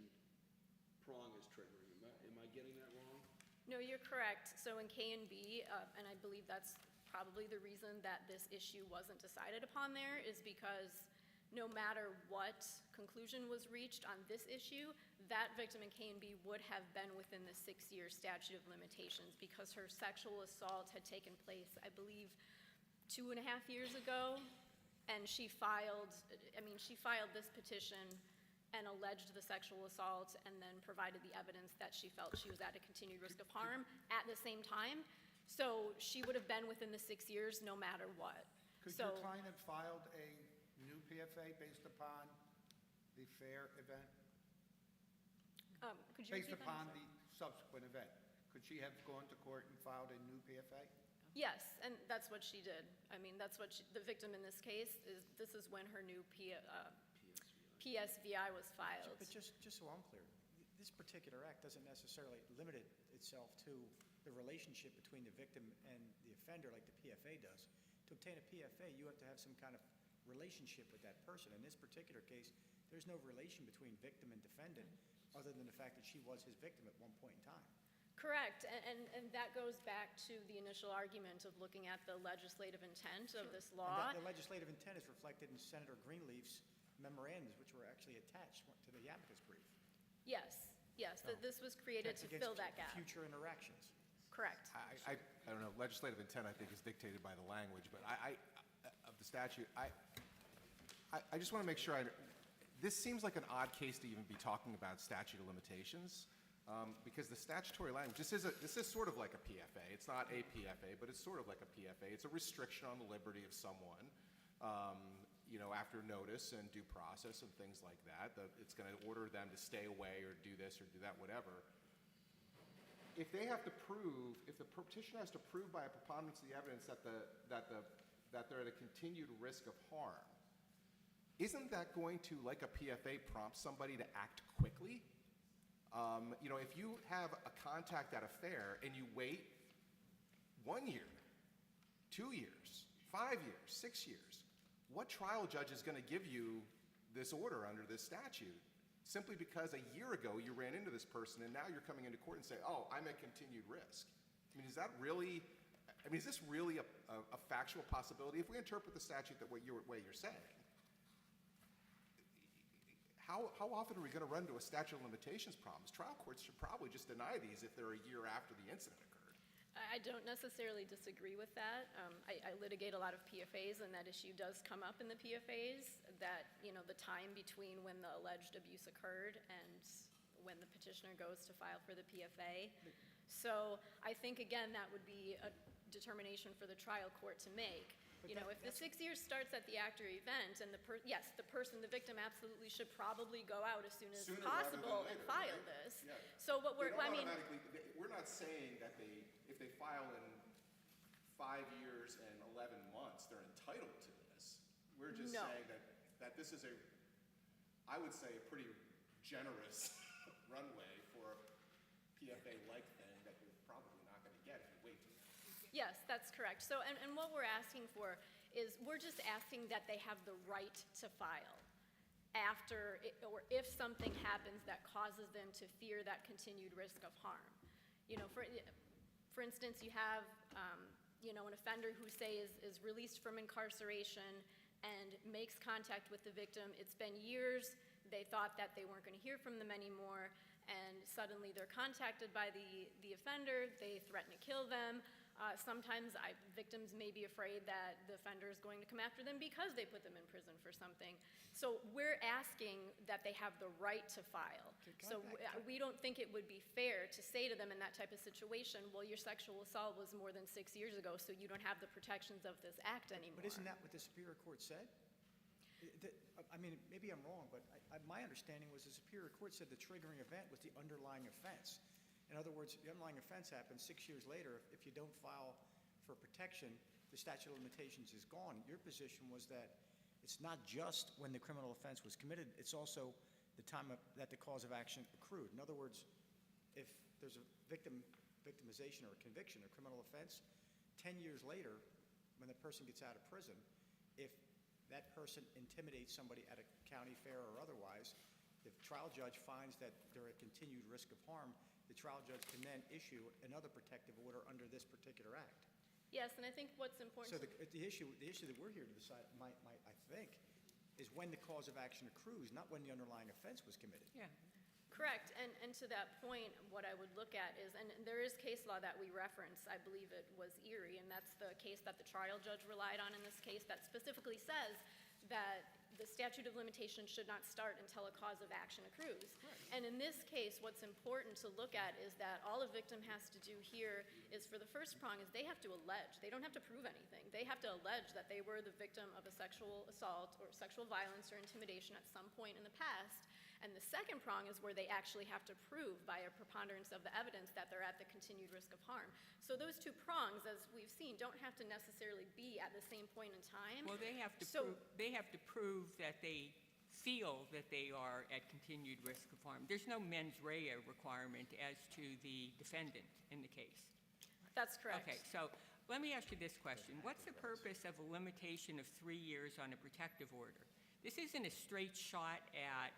prong as triggering. Am I getting that wrong?
No, you're correct. So in K and B, and I believe that's probably the reason that this issue wasn't decided upon there, is because no matter what conclusion was reached on this issue, that victim in K and B would have been within the 6-year statute of limitations because her sexual assault had taken place, I believe, 2.5 years ago, and she filed this petition and alleged the sexual assault and then provided the evidence that she felt she was at a continued risk of harm at the same time. So she would have been within the 6 years no matter what.
Could your client have filed a new PFA based upon the fair event?
Could you
Based
repeat that?
upon the subsequent event? Could she have gone to court and filed a new PFA?
Yes, and that's what she did. I mean, that's what the victim in this case this is when her new PSVI was filed.
But just so I'm clear, this particular act doesn't necessarily limit itself to the relationship between the victim and the offender like the PFA does. To obtain a PFA, you have to have some kind of relationship with that person. In this particular case, there's no relation between victim and defendant other than the fact that she was his victim at one point in time.
Correct, and that goes back to the initial argument of looking at the legislative intent of this law.
And the legislative intent is reflected in Senator Greenleaf's memorandums, which were actually attached to the amicus brief.
Yes, that this was created to fill that gap.
Future interactions.
Correct.
I don't know, legislative intent, I think, is dictated by the language, but of the statute, I just want to make sure this seems like an odd case to even be talking about statute of limitations, because the statutory language, this is sort of like a PFA. It's not a PFA, but it's sort of like a PFA. It's a restriction on the liberty of someone, after notice and due process and things like that. It's going to order them to stay away or do this or do that, whatever. If they have to prove, if the petitioner has to prove by a preponderance of the evidence that they're at a continued risk of harm, isn't that going to, like a PFA, prompt somebody to act quickly? If you have a contact at a fair and you wait 1 year, 2 years, 5 years, 6 years, what trial judge is going to give you this order under this statute? Simply because a year ago you ran into this person and now you're coming into court and say, oh, I'm at continued risk. I mean, is this really a factual possibility? If we interpret the statute the way you're saying, how often are we going to run into a statute of limitations problems? Trial courts should probably just deny these if they're a year after the incident occurred.
I don't necessarily disagree with that. I litigate a lot of PFAs, and that issue does come up in the PFAs, that, the time between when the alleged abuse occurred and when the petitioner goes to file for the PFA. So I think, again, that would be a determination for the trial court to make. If the 6 years starts at the after event, and the victim absolutely should probably go out as soon as possible and file this.
Yeah.
So what
we're not saying that if they file in 5 years and 11 months, they're entitled to this. We're just saying that this is I would say, a pretty generous runway for a PFA-like thing that you're probably not going to get if you wait too long.
Yes, that's correct. So, and what we're asking for is, we're just asking that they have the right to file after, or if something happens that causes them to fear that continued risk of harm. For instance, you have an offender who, say, is released from incarceration and makes contact with the victim. It's been years. They thought that they weren't going to hear from them anymore, and suddenly they're contacted by the offender. They threaten to kill them. Sometimes victims may be afraid that the offender is going to come after them because they put them in prison for something. So we're asking that they have the right to file. So we don't think it would be fair to say to them in that type of situation, well, your sexual assault was more than 6 years ago, so you don't have the protections of this act anymore.
But isn't that what the Superior Court said? I mean, maybe I'm wrong, but my understanding was the Superior Court said the triggering event was the underlying offense. In other words, the underlying offense happens 6 years later. If you don't file for protection, the statute of limitations is gone. Your position was that it's not just when the criminal offense was committed, it's also the time that the cause of action accrued. In other words, if there's a victimization or a conviction, a criminal offense, 10 years later, when the person gets out of prison, if that person intimidates somebody at a county fair or otherwise, the trial judge finds that they're at continued risk of harm, the trial judge can then issue another protective order under this particular act.
Yes, and I think what's important
So the issue that we're here to decide, I think, is when the cause of action accrues, not when the underlying offense was committed.
Yeah.
Correct, and to that point, what I would look at is, and there is case law that we reference, I believe it was Erie, and that's the case that the trial judge relied on in this case, that specifically says that the statute of limitations should not start until a cause of action accrues. And in this case, what's important to look at is that all a victim has to do here is, for the first prong, is they have to allege. They don't have to prove anything. They have to allege that they were the victim of a sexual assault or sexual violence or intimidation at some point in the past. And the second prong is where they actually have to prove by a preponderance of the evidence that they're at the continued risk of harm. So those two prongs, as we've seen, don't have to necessarily be at the same point in time.
Well, they have to prove that they feel that they are at continued risk of harm. There's no mens rea requirement as to the defendant in the case.
That's correct.
Okay, so let me ask you this question. What's the purpose of a limitation of 3 years on a protective order? This isn't a straight shot at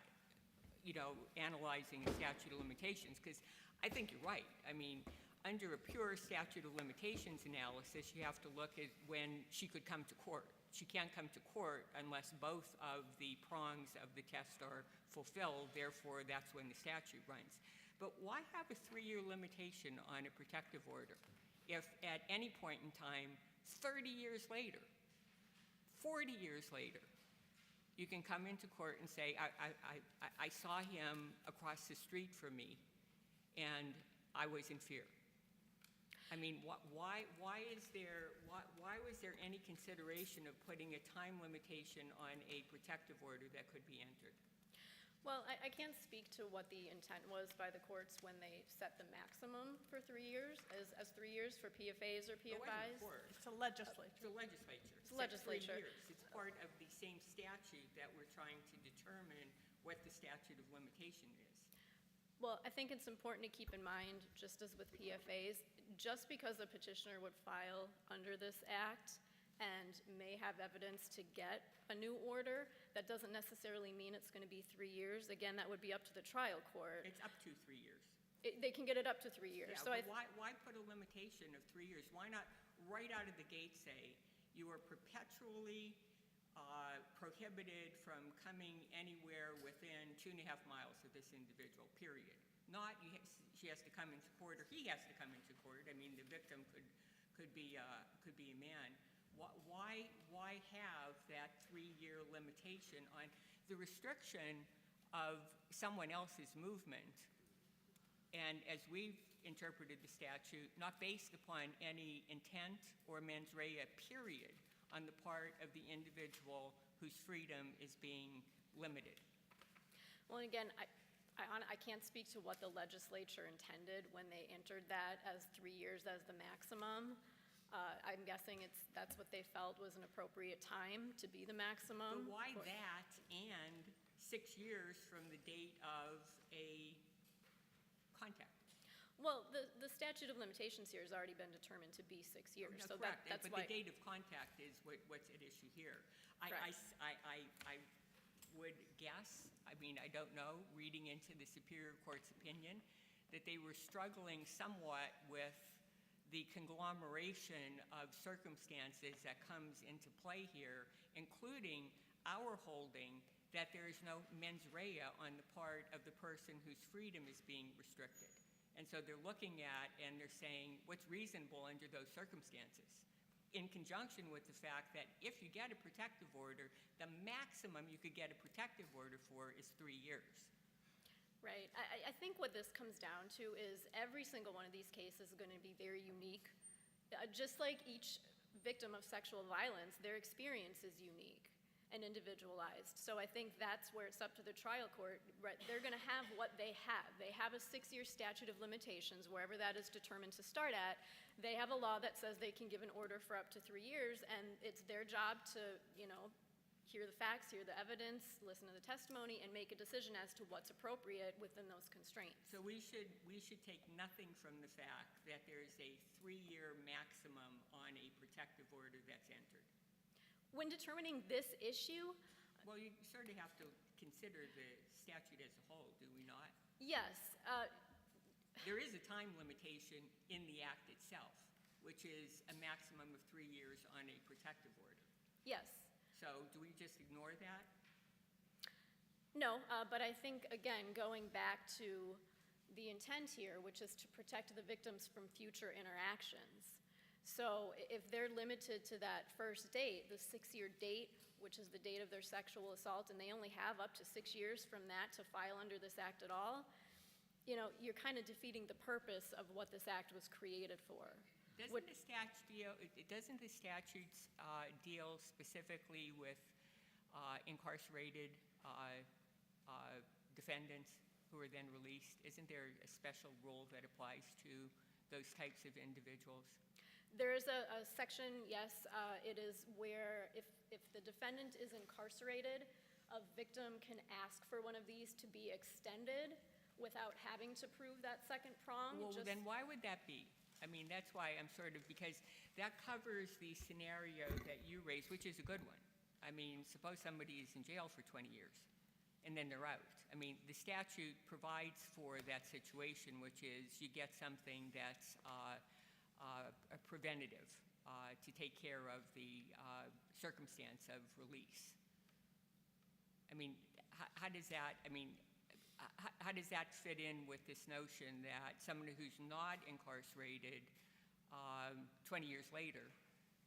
analyzing a statute of limitations, because I think you're right. I mean, under a pure statute of limitations analysis, you have to look at when she could come to court. She can't come to court unless both of the prongs of the test are fulfilled, therefore that's when the statute runs. But why have a 3-year limitation on a protective order if at any point in time, 30 years later, 40 years later, you can come into court and say, I saw him across the street from me, and I was in fear. I mean, why was there any consideration of putting a time limitation on a protective order that could be entered?
Well, I can't speak to what the intent was by the courts when they set the maximum for 3 years, as 3 years for PFAs or PFIs.
It's a legislature.
It's a legislature.
It's a legislature.
3 years. It's part of the same statute that we're trying to determine what the statute of limitation is.
Well, I think it's important to keep in mind, just as with PFAs, just because a petitioner would file under this act and may have evidence to get a new order, that doesn't necessarily mean it's going to be 3 years. Again, that would be up to the trial court.
It's up to 3 years.
They can get it up to 3 years.
Yeah,
So
but why put a limitation of 3 years? Why not right out of the gate say, you are perpetually prohibited from coming anywhere within 2.5 miles of this individual, period. Not she has to come into court or he has to come into court. I mean, the victim could be a man. Why have that 3-year limitation on the restriction of someone else's movement? And as we've interpreted the statute, not based upon any intent or mens rea, period, on the part of the individual whose freedom is being limited.
Well, and again, I can't speak to what the legislature intended when they entered that as 3 years as the maximum. I'm guessing that's what they felt was an appropriate time to be the maximum.
But why that and 6 years from the date of a contact?
Well, the statute of limitations here has already been determined to be 6 years.
No,
So
correct,
that's
but
why.
the date of contact is what's at issue here. I would guess, I mean, I don't know, reading into the Superior Court's opinion, that they were struggling somewhat with the conglomeration of circumstances that comes into play here, including our holding that there is no mens rea on the part of the person whose freedom is being restricted. And so they're looking at and they're saying what's reasonable under those circumstances, in conjunction with the fact that if you get a protective order, the maximum you could get a protective order for is 3 years.
Right. I think what this comes down to is every single one of these cases is going to be very unique. Just like each victim of sexual violence, their experience is unique and individualized. So I think that's where it's up to the trial court. Right? They're going to have what they have. They have a 6-year statute of limitations, wherever that is determined to start at. They have a law that says they can give an order for up to 3 years, and it's their job to, hear the facts, hear the evidence, listen to the testimony, and make a decision as to what's appropriate within those constraints.
So we should take nothing from the fact that there's a 3-year maximum on a protective order that's entered.
When determining this issue,
Well, you sort of have to consider the statute as a whole, do we not?
yes,
There is a time limitation in the act itself, which is a maximum of 3 years on a protective order.
yes.
So do we just ignore that?
No, but I think, again, going back to the intent here, which is to protect the victims from future interactions. So if they're limited to that first date, the 6-year date, which is the date of their sexual assault, and they only have up to 6 years from that to file under this act at all, you're kind of defeating the purpose of what this act was created for.
Doesn't the statutes deal specifically with incarcerated defendants who are then released? Isn't there a special rule that applies to those types of individuals?
There is a section, yes, it is where if the defendant is incarcerated, a victim can ask for one of these to be extended without having to prove that second prong.
Well, then why would that be? I mean, that's why I'm because that covers the scenario that you raised, which is a good one. I mean, suppose somebody is in jail for 20 years and then they're out. I mean, the statute provides for that situation, which is you get something that's a preventative to take care of the circumstance of release. I mean, how does that fit in with this notion that someone who's not incarcerated 20 years later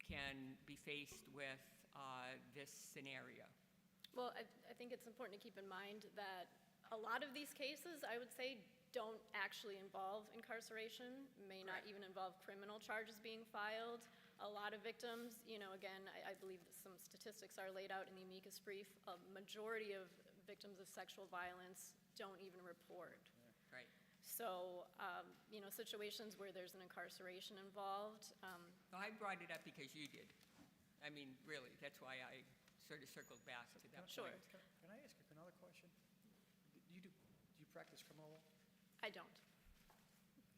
can be faced with this scenario?
Well, I think it's important to keep in mind that a lot of these cases, I would say, don't actually involve incarceration, may not even involve criminal charges being filed. A lot of victims, again, I believe that some statistics are laid out in the amicus brief, a majority of victims of sexual violence don't even report.
Right.
So, situations where there's an incarceration involved.
Well, I brought it up because you did. I mean, really, that's why I sort of circled back to that
Sure.
point.
Can I ask another question? Do you practice criminal law?
I don't.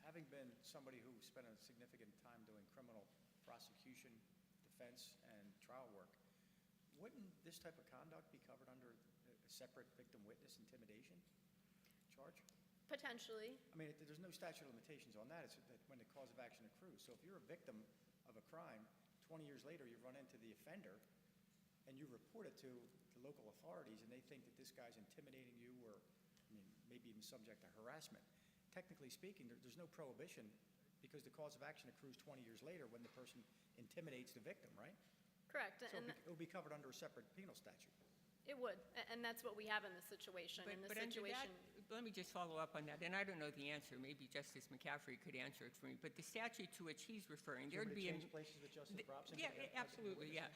Having been somebody who spent a significant time doing criminal prosecution, defense, and trial work, wouldn't this type of conduct be covered under a separate victim witness intimidation charge?
Potentially.
I mean, there's no statute of limitations on that. It's when the cause of action accrues. So if you're a victim of a crime, 20 years later you run into the offender and you report it to the local authorities and they think that this guy's intimidating you or, maybe even subject to harassment. Technically speaking, there's no prohibition because the cause of action accrues 20 years later when the person intimidates the victim, right?
Correct.
So it would be covered under a separate penal statute.
It would, and that's what we have in this situation.
But under that, let me just follow up on that, and I don't know the answer. Maybe Justice McCaffrey could answer it for me. But the statute to which he's referring, there would be
change places with Justice Robson?
Yeah, absolutely, yeah.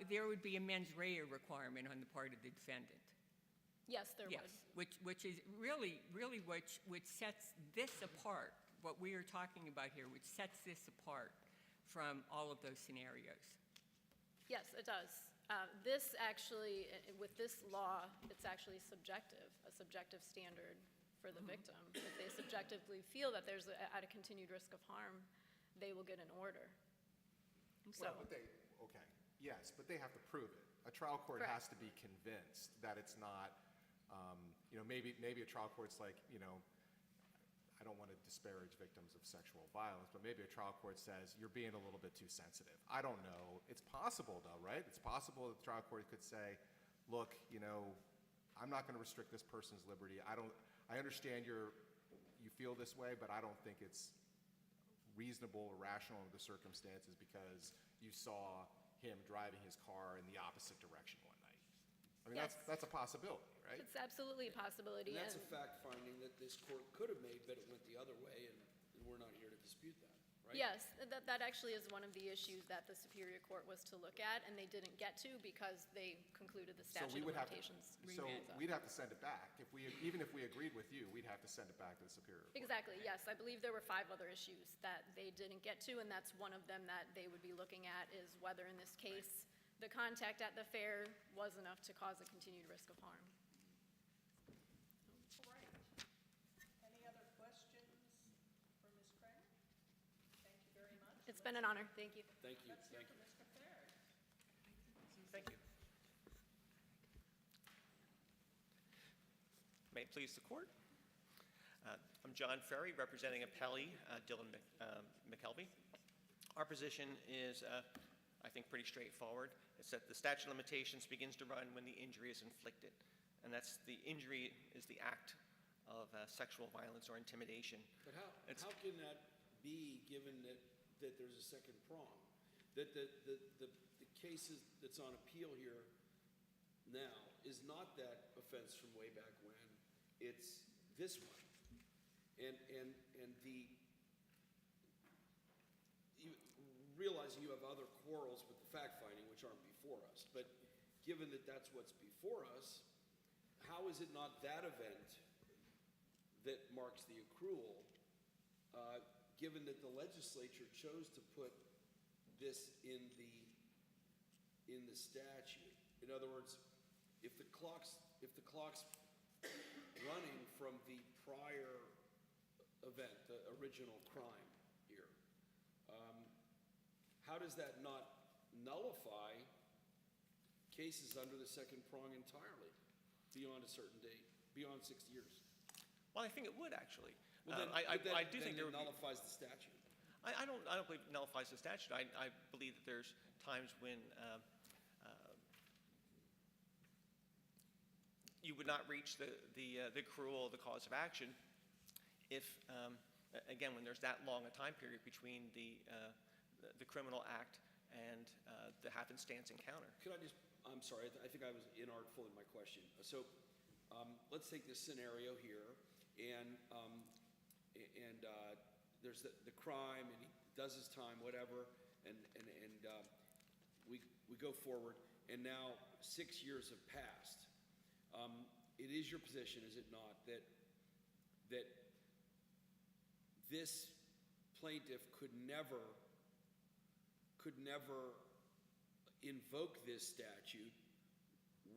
There would be a mens rea requirement on the part of the defendant.
Yes, there would.
Yes, which is really which sets this apart. What we are talking about here, which sets this apart from all of those scenarios.
Yes, it does. This actually, with this law, it's actually subjective, a subjective standard for the victim. If they subjectively feel that there's at a continued risk of harm, they will get an order. So,
Well, yes, but they have to prove it. A trial court has to be convinced that it's not, maybe a trial court's like, I don't want to disparage victims of sexual violence, but maybe a trial court says, you're being a little bit too sensitive. I don't know. It's possible, though, right? It's possible that the trial court could say, look, you know, I'm not going to restrict this person's liberty. I understand you feel this way, but I don't think it's reasonable or rational in the circumstances because you saw him driving his car in the opposite direction one night. I mean,
Yes.
that's a possibility, right?
It's absolutely a possibility.
And that's
and-
a fact finding that this court could have made, but it went the other way, and we're not here to dispute that, right?
Yes, that actually is one of the issues that the Superior Court was to look at, and they didn't get to because they concluded the
So
statute
we
of
would have to,
limitations.
so we'd have to send it back. Even if we agreed with you, we'd have to send it back to the Superior Court.
Exactly, yes. I believe there were 5 other issues that they didn't get to, and that's one of them that they would be looking at is whether in this case the contact at the fair was enough to cause a continued risk of harm.
Great. Any other questions for Ms. Kramer? Thank you very much.
It's been an honor. Thank you.
Thank you,
Let's hear
thank
from
you.
Mr. Ferry.
Thank you. May it please the court. I'm John Ferry, representing appellee Dylan McKelvey. Our position is, I think, pretty straightforward. It's that the statute of limitations begins to run when the injury is inflicted, and that's the injury is the act of sexual violence or intimidation.
But how can that be, given that there's a second prong? That the cases that's on appeal here now is not that offense from way back when, it's this one. And realizing you have other quarrels with the fact-finding, which aren't before us, but given that that's what's before us, how is it not that event that marks the accrual, given that the legislature chose to put this in the statute? In other words, if the clock's running from the prior event, the original crime here, how does that not nullify cases under the second prong entirely beyond a certain date, beyond 6 years?
Well, I think it would actually.
Well,
I do think there would be.
Nullifies the statute.
I don't believe it nullifies the statute. I believe that there's times when you would not reach the accrual of the cause of action if, again, when there's that long a time period between the criminal act and the happenstance encounter.
I'm sorry, I think I was inartful in my question. So let's take this scenario here, and there's the crime, and he does his time, whatever, and we go forward, and now 6 years have passed. It is your position, is it not, that this plaintiff could never invoke this statute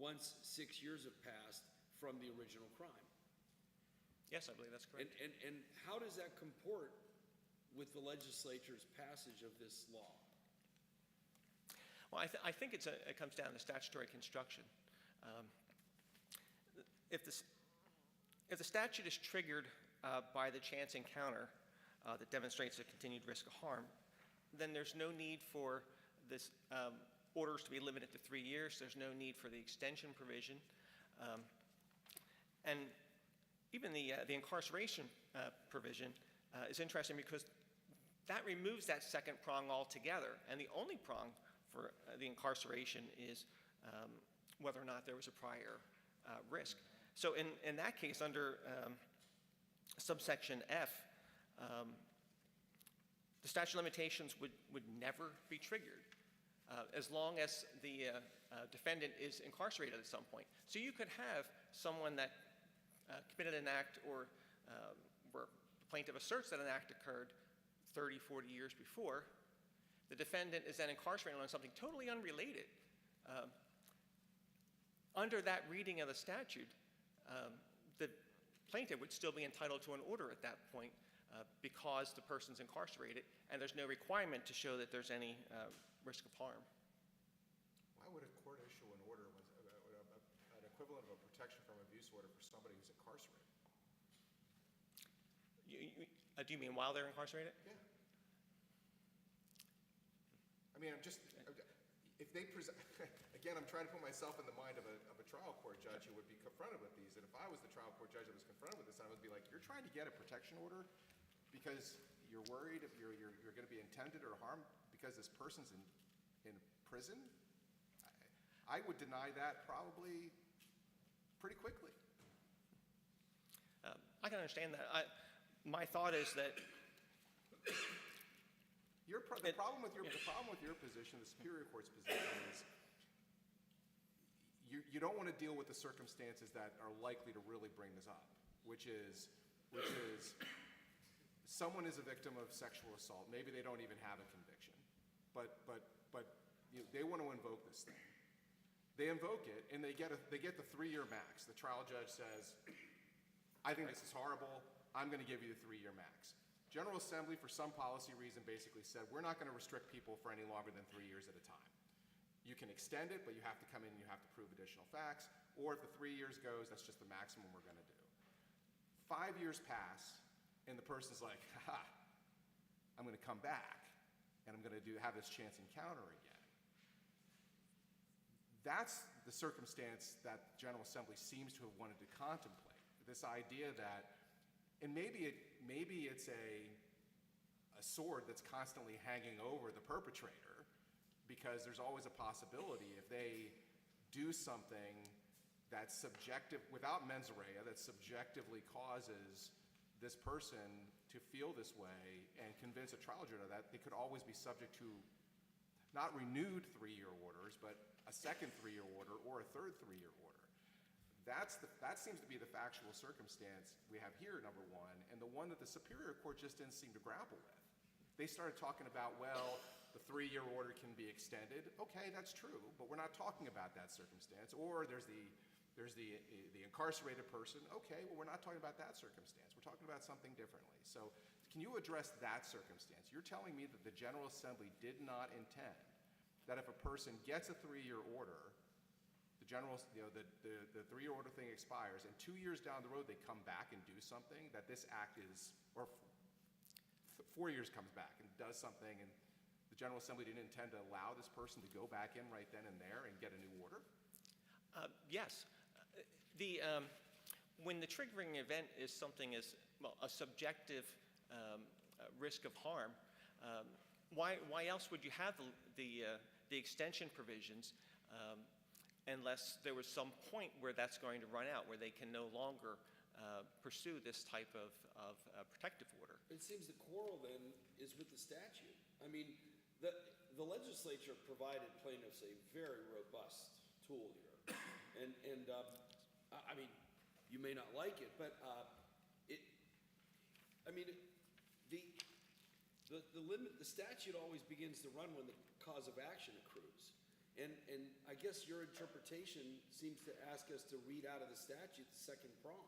once 6 years have passed from the original crime?
Yes, I believe that's correct.
And how does that comport with the legislature's passage of this law?
Well, I think it comes down to statutory construction. If the statute is triggered by the chance encounter that demonstrates a continued risk of harm, then there's no need for this orders to be limited to 3 years. There's no need for the extension provision. And even the incarceration provision is interesting because that removes that second prong altogether. And the only prong for the incarceration is whether or not there was a prior risk. So in that case, under subsection F, the statute of limitations would never be triggered as long as the defendant is incarcerated at some point. So you could have someone that committed an act or where the plaintiff asserts that an act occurred 30, 40 years before. The defendant is then incarcerated on something totally unrelated. Under that reading of the statute, the plaintiff would still be entitled to an order at that point because the person's incarcerated, and there's no requirement to show that there's any risk of harm.
Why would a court issue an order, an equivalent of a protection from abuse order for somebody who's incarcerated?
Do you mean while they're incarcerated?
Yeah. I mean, if they present, again, I'm trying to put myself in the mind of a trial court judge who would be confronted with these, and if I was the trial court judge that was confronted with this, I would be like, you're trying to get a protection order because you're worried if you're going to be intended or harmed because this person's in prison? I would deny that probably pretty quickly.
I can understand that. My thought is that
the problem with your position, the Superior Court's position, is you don't want to deal with the circumstances that are likely to really bring this up, which is someone is a victim of sexual assault. Maybe they don't even have a conviction, but they want to invoke this thing. They invoke it, and they get the 3-year max. The trial judge says, I think this is horrible. I'm going to give you the 3-year max. General Assembly, for some policy reason, basically said, we're not going to restrict people for any longer than 3 years at a time. You can extend it, but you have to come in and you have to prove additional facts. Or if the 3 years goes, that's just the maximum we're going to do. 5 years pass, and the person's like, ha, I'm going to come back, and I'm going to have this chance encounter again. That's the circumstance that the General Assembly seems to have wanted to contemplate. This idea that, and maybe it's a sword that's constantly hanging over the perpetrator, because there's always a possibility if they do something that's subjective, without mens rea, that subjectively causes this person to feel this way and convince a trial judge of that, they could always be subject to not renewed 3-year orders, but a second 3-year order or a third 3-year order. That seems to be the factual circumstance we have here, number one, and the one that the Superior Court just didn't seem to grapple with. They started talking about, well, the 3-year order can be extended. Okay, that's true, but we're not talking about that circumstance. Or there's the incarcerated person. Okay, well, we're not talking about that circumstance. We're talking about something differently. So can you address that circumstance? You're telling me that the General Assembly did not intend that if a person gets a 3-year order, the 3-year order thing expires, and 2 years down the road they come back and do something, that this act is, or 4 years comes back and does something, and the General Assembly didn't intend to allow this person to go back in right then and there and get a new order?
Yes. When the triggering event is something as, well, a subjective risk of harm, why else would you have the extension provisions unless there was some point where that's going to run out, where they can no longer pursue this type of protective order?
It seems the quarrel then is with the statute. I mean, the legislature provided plaintiffs a very robust tool here. And I mean, you may not like it, but the statute always begins to run when the cause of action accrues. And I guess your interpretation seems to ask us to read out of the statute the second prong.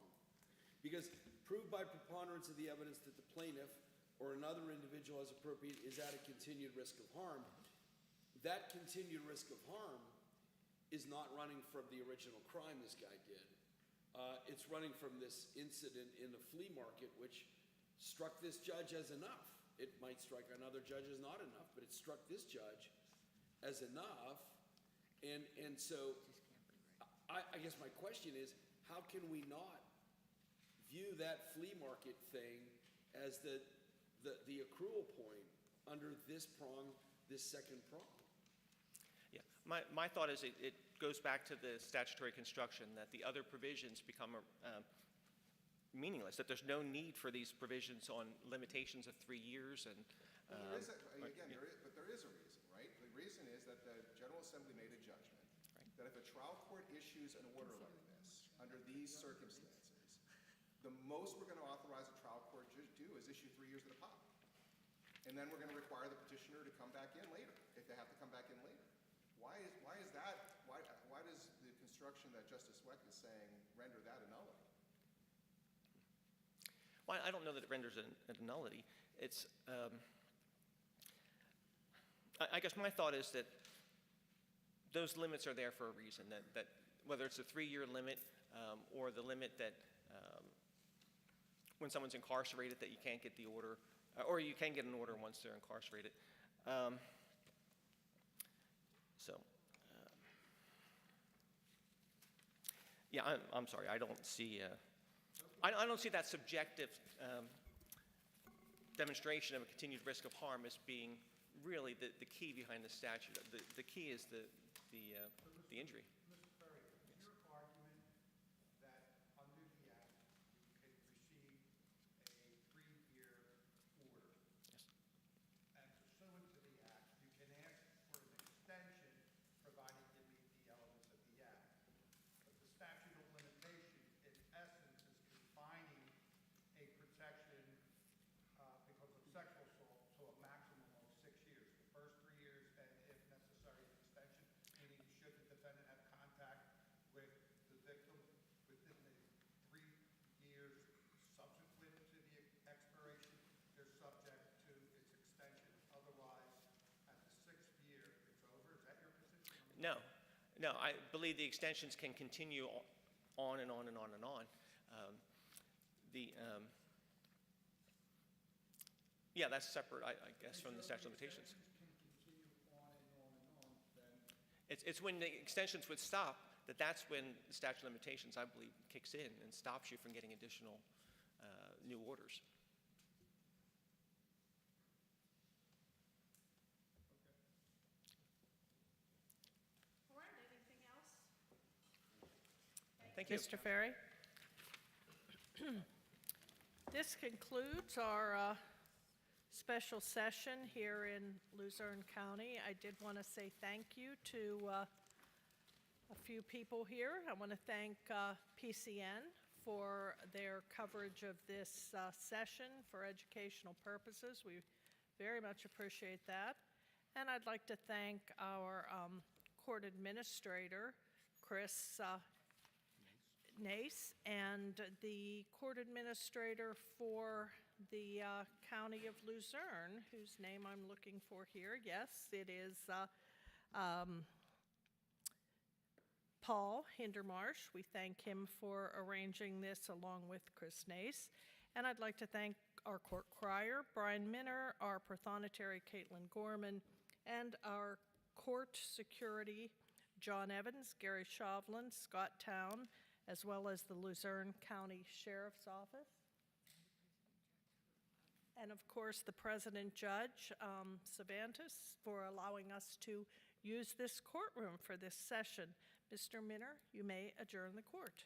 Because proved by preponderance of the evidence that the plaintiff or another individual as appropriate is at a continued risk of harm, that continued risk of harm is not running from the original crime this guy did. It's running from this incident in the flea market, which struck this judge as enough. It might strike another judge as not enough, but it struck this judge as enough. And so I guess my question is, how can we not view that flea market thing as the accrual point under this prong, this second prong?
Yeah, my thought is it goes back to the statutory construction, that the other provisions become meaningless, that there's no need for these provisions on limitations of 3 years. And
there is a reason, right? The reason is that the General Assembly made a judgment that if a trial court issues an order like this, under these circumstances, the most we're going to authorize a trial court to do is issue 3 years at a pop. And then we're going to require the petitioner to come back in later, if they have to come back in later. Why is that? Why does the construction that Justice Weck is saying render that a nullity?
Well, I don't know that it renders it a nullity. It's, I guess my thought is that those limits are there for a reason, that whether it's a 3-year limit or the limit that when someone's incarcerated that you can't get the order, or you can get an order once they're incarcerated. Yeah, I'm sorry, I don't see, I don't see that subjective demonstration of a continued risk of harm as being really the key behind the statute. The key is the injury.
Mr. Ferry, is your argument that under the Act, you could receive a 3-year order?
Yes.
And pursuant to the Act, you can ask for an extension provided you meet the elements of the Act. But the statute of limitation, in essence, is confining a protection because of sexual assault to a maximum of 6 years. The first 3 years, and if necessary, an extension, meaning should the defendant have contact with the victim within the 3 years subsequent to the expiration, they're subject to its extension. Otherwise, at the 6th year, it's over. Is that your position?
No, I believe the extensions can continue on and on and on and on. Yeah, that's separate, I guess, from the statute of limitations. It's when the extensions would stop, that's when the statute of limitations, I believe, kicks in and stops you from getting additional new orders.
All right, anything else?
Thank you.
Mr. Ferry? This concludes our special session here in Luzerne County. I did want to say thank you to a few people here. I want to thank PCN for their coverage of this session for educational purposes. We very much appreciate that. And I'd like to thank our court administrator, Chris Nace, and the court administrator for the County of Luzerne, whose name I'm looking for here. Yes, it is Paul Hindermarsh. We thank him for arranging this along with Chris Nace. And I'd like to thank our court crier, Brian Minner, our prothonotary, Caitlin Gorman, and our court security, John Evans, Gary Shovlin, Scott Town, as well as the Luzerne County Sheriff's Office. And of course, the President Judge, Cervantes, for allowing us to use this courtroom for this session. Mr. Minner, you may adjourn the court.